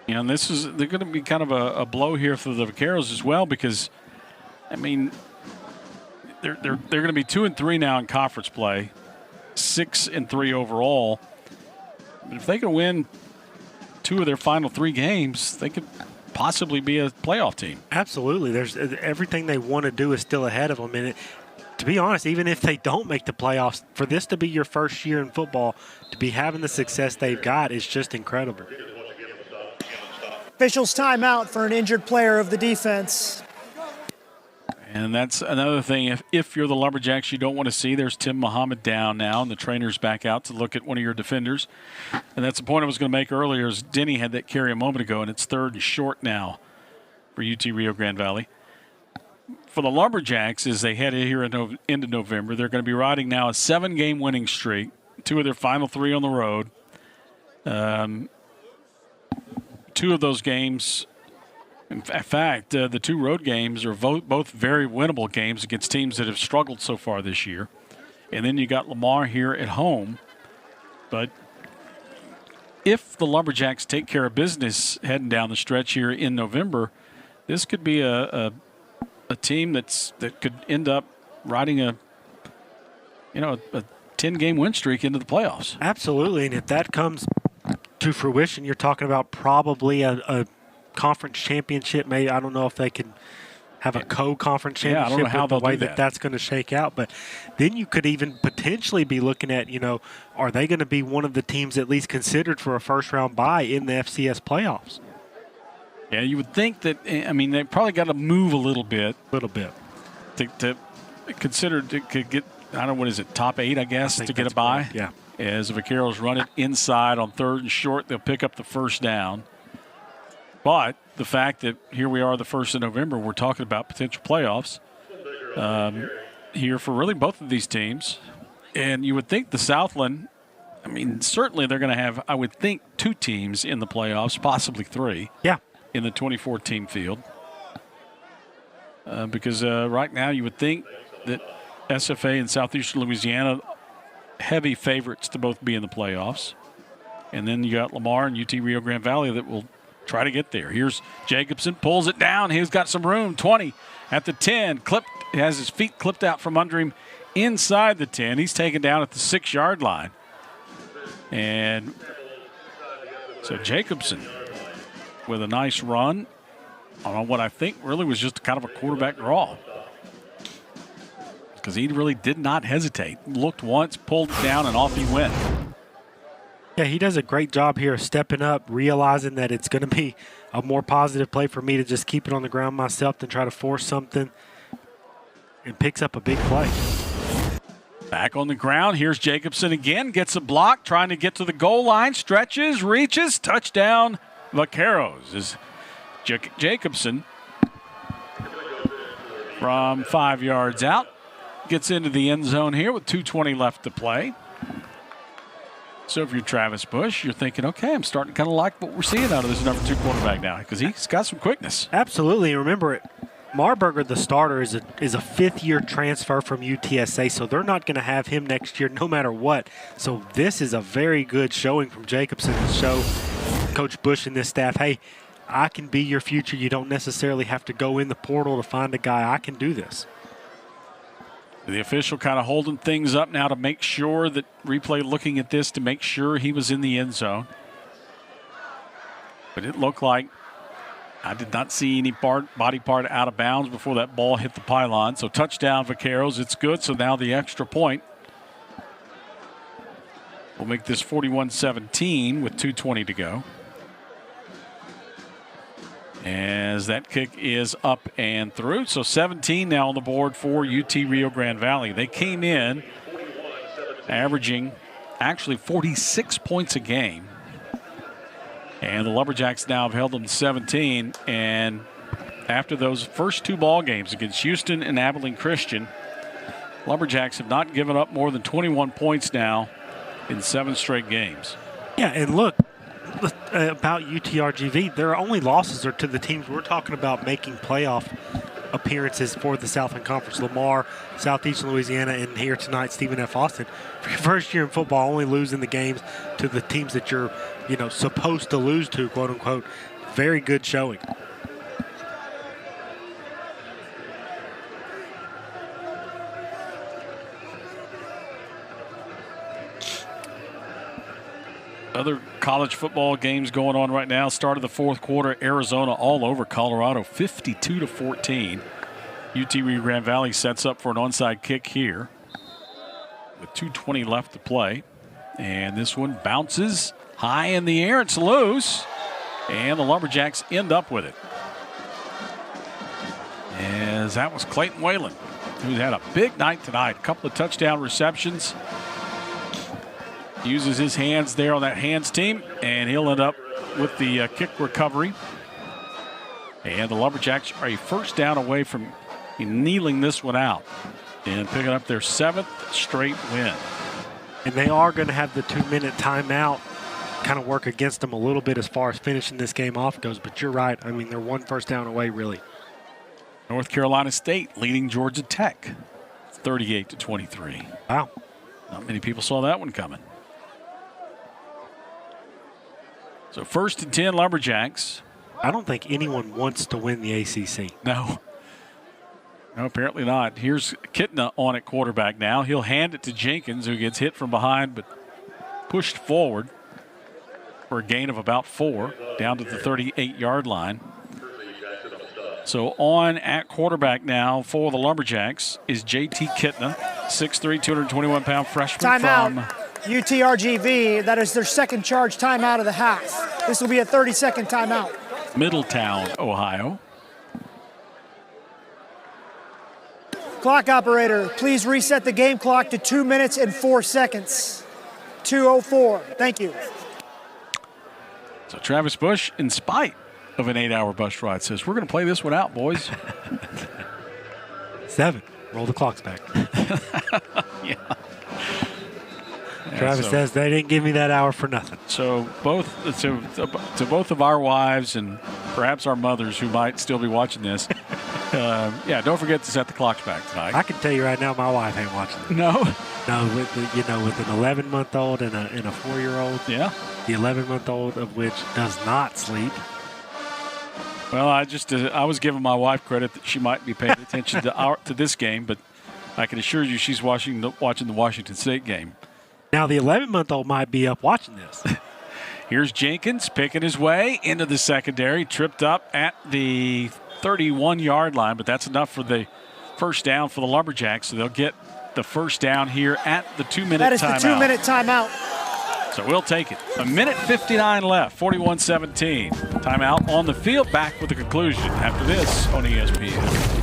And they're going to be kind of a blow here for the Vaqueros as well because, I mean, they're going to be 2-3 now in conference play, 6-3 overall. But if they can win 2 of their final 3 games, they could possibly be a playoff team. Absolutely. There's everything they want to do is still ahead of them. And to be honest, even if they don't make the playoffs, for this to be your first year in football, to be having the success they've got is just incredible. Officials timeout for an injured player of the defense. And that's another thing. If you're the Lumberjacks, you don't want to see. There's Tim Muhammad down now, and the trainer's back out to look at one of your defenders. And that's the point I was going to make earlier. Is Denny had that carry a moment ago, and it's 3rd and short now for UT Rio Grande Valley. For the Lumberjacks, as they head here into November, they're going to be riding now a 7-game winning streak. 2 of their final 3 on the road. 2 of those games, in fact, the 2 road games are both very winnable games against teams that have struggled so far this year. And then you got Lamar here at home. But if the Lumberjacks take care of business heading down the stretch here in November, this could be a team that could end up riding a 10-game win streak into the playoffs. Absolutely, and if that comes to fruition, you're talking about probably a conference championship. Maybe I don't know if they can have a co-conference championship. I don't know how the they'll way do that. that's going to shake out. But then you could even potentially be looking at, are they going to be one of the teams at least considered for a first-round bye in the FCS playoffs? Yeah, you would think that. I mean, they probably got to move a little bit. To consider to get. I don't know, what is it, top 8, I guess, to get a bye. Correct, yeah. As the Vaqueros run it inside on 3rd and short, they'll pick up the first down. But the fact that here we are the 1st of November, we're talking about potential playoffs here for really both of these teams. And you would think the Southland, I mean, certainly they're going to have, I would think, 2 teams in the playoffs, possibly 3. Yeah. In the 24-team field. Because right now you would think that SFA and Southeastern Louisiana, heavy favorites to both be in the playoffs. And then you got Lamar and UT Rio Grande Valley that will try to get there. Here's Jacobson, pulls it down. He's got some room, 20 at the 10. Has his feet clipped out from under him inside the 10. He's taken down at the 6-yard line. And so Jacobson with a nice run on what I think really was just kind of a quarterback draw. Because he really did not hesitate. Looked once, pulled it down, and off he went. Yeah, he does a great job here stepping up, realizing that it's going to be a more positive play for me to just keep it on the ground myself than try to force something, and picks up a big play. Back on the ground. Here's Jacobson again. Gets a block, trying to get to the goal line. Stretches, reaches. Touchdown, Vaqueros. Is Jacobson from 5 yards out. Gets into the end zone here with 2:20 left to play. So if you're Travis Bush, you're thinking, okay, I'm starting to kind of like what we're seeing out of this number 2 quarterback now because he's got some quickness. Absolutely. Remember, Marburger, the starter, is a fifth-year transfer from UTSA, so they're not going to have him next year no matter what. So this is a very good showing from Jacobson to show Coach Bush and this staff, hey, I can be your future. You don't necessarily have to go in the portal to find a guy. I can do this. The official kind of holding things up now to make sure that replay looking at this to make sure he was in the end zone. But it looked like I did not see any body part out of bounds before that ball hit the pylon. So touchdown, Vaqueros. It's good. So now the extra point will make this 41-17 with 2:20 to go. As that kick is up and through. So 17 now on the board for UT Rio Grande Valley. They came in averaging actually 46 points a game. And the Lumberjacks now have held them to 17. And after those first 2 ball games against Houston and Abilene Christian, Lumberjacks have not given up more than 21 points now in 7 straight games. Yeah, and look, about UTRGV, their only losses are to the teams we're talking about making playoff appearances for the Southland Conference. Lamar, Southeastern Louisiana, and here tonight, Stephen F. Austin. For your first year in football, only losing the games to the teams that you're, supposed to lose to, quote unquote. Very good showing. Other college football games going on right now. Start of the 4th quarter, Arizona all over Colorado, 52-14. UT Rio Grande Valley sets up for an onside kick here with 2:20 left to play. And this one bounces high in the air. It's loose. And the Lumberjacks end up with it. As that was Clayton Whalen, who's had a big night tonight. A couple of touchdown receptions. Uses his hands there on that hands team, and he'll end up with the kick recovery. And the Lumberjacks are a first down away from kneeling this one out and picking up their 7th straight win. And they are going to have the 2-minute timeout kind of work against them a little bit as far as finishing this game off goes. But you're right. I mean, they're 1 first down away, really. North Carolina State leading Georgia Tech 38-23. Wow. Not many people saw that one coming. So 1st and 10 Lumberjacks. I don't think anyone wants to win the ACC. No, apparently not. Here's Kitna on at quarterback now. He'll hand it to Jenkins, who gets hit from behind but pushed forward for a gain of about 4 down to the 38-yard line. So on at quarterback now for the Lumberjacks is J.T. Kitna, 6'3", 221-pound freshman from UTRGV. That is their 2nd charge timeout of the half. This will be a 30-second timeout. Middletown, Ohio. Clock operator, please reset the game clock to 2 minutes and 4 seconds. 2:04. Thank you. So Travis Bush, in spite of an 8-hour bus ride, says, we're going to play this one out, boys. 7. Roll the clocks back. Yeah. Travis says they didn't give me that hour for nothing. So to both of our wives and perhaps our mothers who might still be watching this, don't forget to set the clocks back tonight. I can tell you right now, my wife ain't watching it. No, with with an 11-month-old and a 4-year-old. Yeah, the 11-month-old of which does not sleep. Well, I was giving my wife credit that she might be paying attention to this game, but I can assure you she's watching the Washington State game. Now, the 11-month-old might be up watching this. Here's Jenkins picking his way into the secondary, tripped up at the 31-yard line, but that's enough for the first down for the Lumberjacks, so they'll get the first down here at the 2-minute timeout. That is the 2-minute timeout. So we'll take it. 1:59 left, 41-17. Timeout on the field. Back with the conclusion after this on ESPN.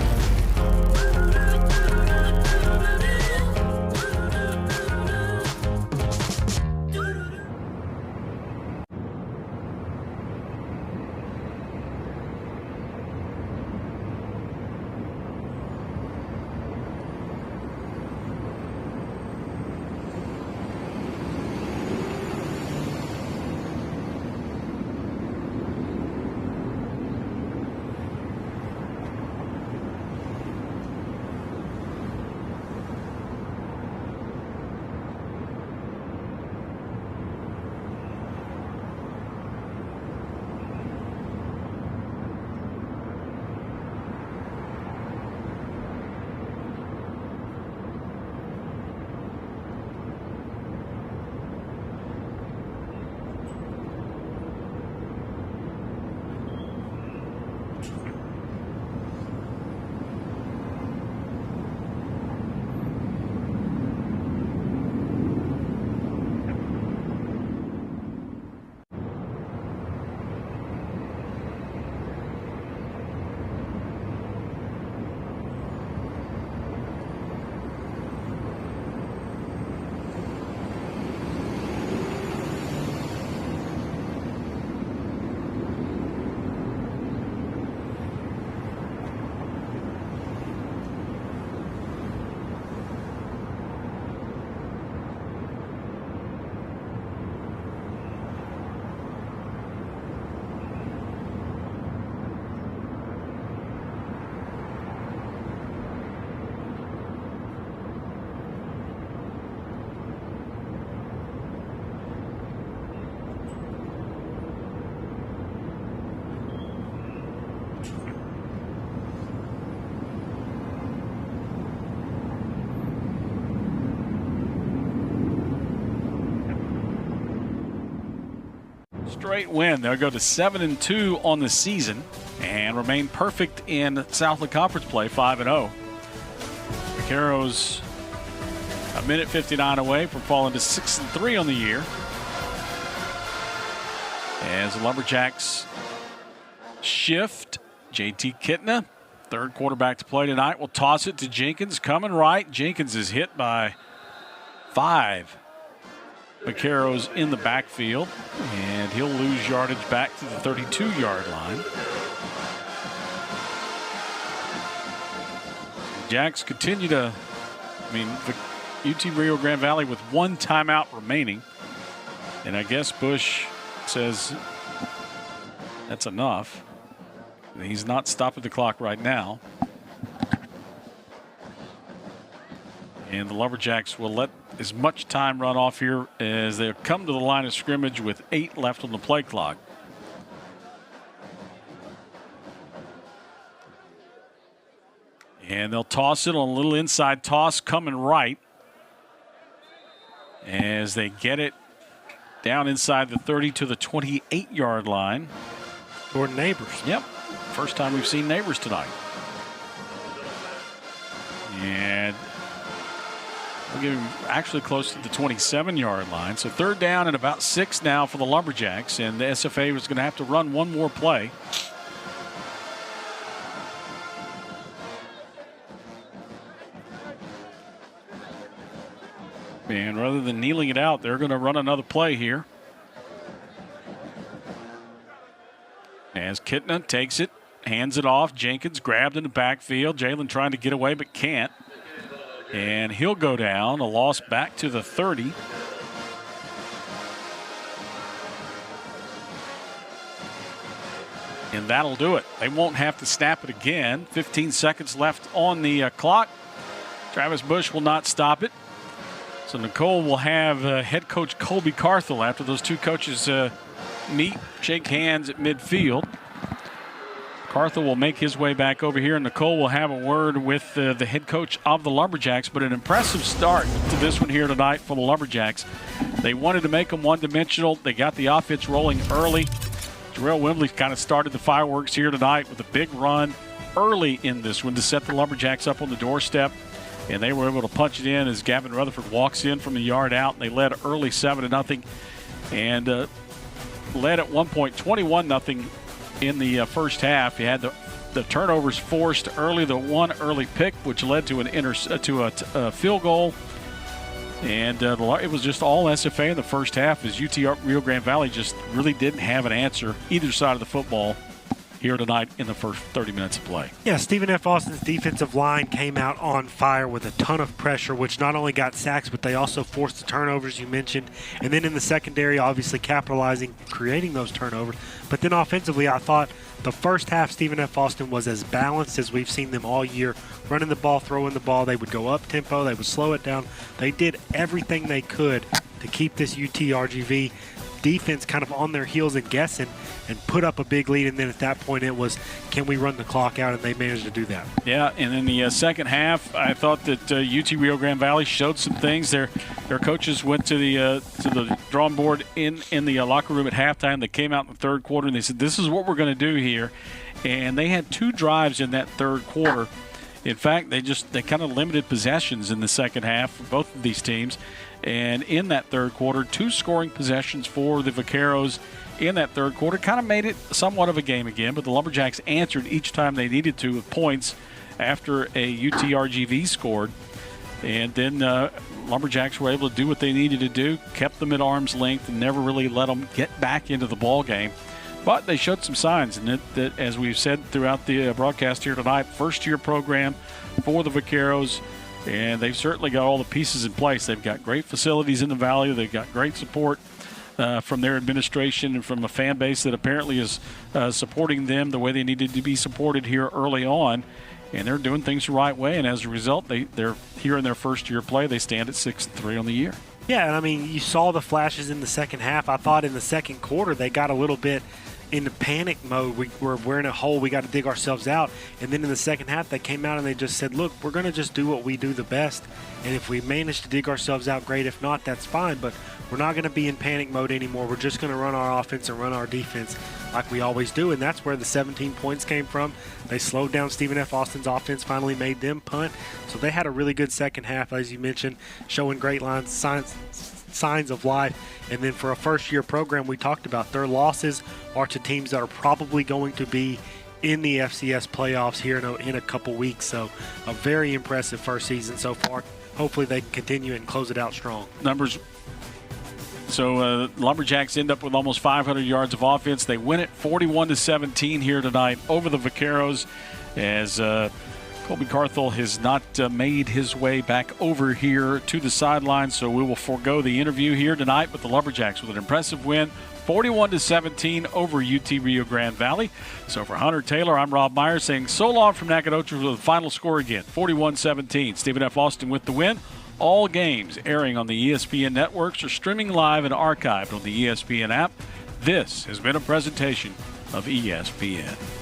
Straight win. They'll go to 7-2 on the season and remain perfect in Southland Conference play, 5-0. Vaqueros a minute 59 away from falling to 6-3 on the year. As the Lumberjacks shift, JT Kitna, third quarterback to play tonight, will toss it to Jenkins, coming right. Jenkins is hit by 5 Vaqueros in the backfield, and he'll lose yardage back to the 32-yard line. Jacks continue to, UT Rio Grande Valley with 1 timeout remaining. And I guess Bush says that's enough. He's not stopping the clock right now. And the Lumberjacks will let as much time run off here as they come to the line of scrimmage with 8 left on the play clock. And they'll toss it on a little inside toss coming right as they get it down inside the 30 to the 28-yard line. Jordan Neighbors. Yep. First time we've seen Neighbors tonight. And we'll give him actually close to the 27-yard line. So third down and about 6 now for the Lumberjacks. And the SFA was going to have to run one more play. And rather than kneeling it out, they're going to run another play here. As Kitna takes it, hands it off. Jenkins grabbed in the backfield. Jalen trying to get away but can't. And he'll go down. A loss back to the 30. And that'll do it. They won't have to snap it again. 15 seconds left on the clock. Travis Bush will not stop it. So Nicole will have head coach Colby Carthel after those two coaches meet, shake hands at midfield. Carthel will make his way back over here, and Nicole will have a word with the head coach of the Lumberjacks. But an impressive start to this one here tonight for the Lumberjacks. They wanted to make them one-dimensional. They got the offense rolling early. Jarrell Wembley kind of started the fireworks here tonight with a big run early in this one to set the Lumberjacks up on the doorstep. And they were able to punch it in as Gavin Rutherford walks in from the yard out. And they led early 7-0 and led at one point 21-0 in the first half. You had the turnovers forced early, the one early pick, which led to a field goal. And it was just all SFA in the first half as UT Rio Grande Valley just really didn't have an answer either side of the football here tonight in the first 30 minutes of play. Yeah, Stephen F. Austin's defensive line came out on fire with a ton of pressure, which not only got sacks, but they also forced the turnovers you mentioned. And then in the secondary, obviously capitalizing, creating those turnovers. But then offensively, I thought the first half, Stephen F. Austin was as balanced as we've seen them all year. Running the ball, throwing the ball. They would go up tempo. They would slow it down. They did everything they could to keep this UTRGV defense kind of on their heels and guessing and put up a big lead. And then at that point it was, can we run the clock out? And they managed to do that. Yeah, and in the second half, I thought that UT Rio Grande Valley showed some things. Their coaches went to the drawing board in the locker room at halftime. They came out in the third quarter and they said, this is what we're going to do here. And they had 2 drives in that third quarter. In fact, they kind of limited possessions in the second half for both of these teams. And in that third quarter, 2 scoring possessions for the Vaqueros in that third quarter. Kind of made it somewhat of a game again, but the Lumberjacks answered each time they needed to with points after a UTRGV scored. And then Lumberjacks were able to do what they needed to do, kept them at arm's length, and never really let them get back into the ball game. But they showed some signs, and that as we've said throughout the broadcast here tonight, first-year program for the Vaqueros. And they've certainly got all the pieces in place. They've got great facilities in the Valley. They've got great support from their administration and from a fan base that apparently is supporting them the way they needed to be supported here early on. And they're doing things the right way. And as a result, they're here in their first-year play. They stand at 6-3 on the year. Yeah, and I mean, you saw the flashes in the second half. I thought in the second quarter they got a little bit in the panic mode. We're in a hole. We got to dig ourselves out. And then in the second half, they came out and they just said, look, we're going to just do what we do the best. And if we manage to dig ourselves out, great. If not, that's fine. But we're not going to be in panic mode anymore. We're just going to run our offense and run our defense like we always do. And that's where the 17 points came from. They slowed down Stephen F. Austin's offense, finally made them punt. So they had a really good second half, as you mentioned, showing great signs of life. And then for a first-year program, we talked about their losses are to teams that are probably going to be in the FCS playoffs here in a couple weeks. So a very impressive first season so far. Hopefully they can continue and close it out strong. Numbers. So Lumberjacks end up with almost 500 yards of offense. They win it 41-17 here tonight over the Vaqueros, as Colby Carthel has not made his way back over here to the sideline. So we will forego the interview here tonight with the Lumberjacks with an impressive win, 41-17 over UT Rio Grande Valley. So for Hunter Taylor, I'm Rob Myers saying so long from Nacogdoches with the final score again, 41-17. Stephen F. Austin with the win. All games airing on the ESPN networks are streaming live and archived on the ESPN app. This has been a presentation of ESPN.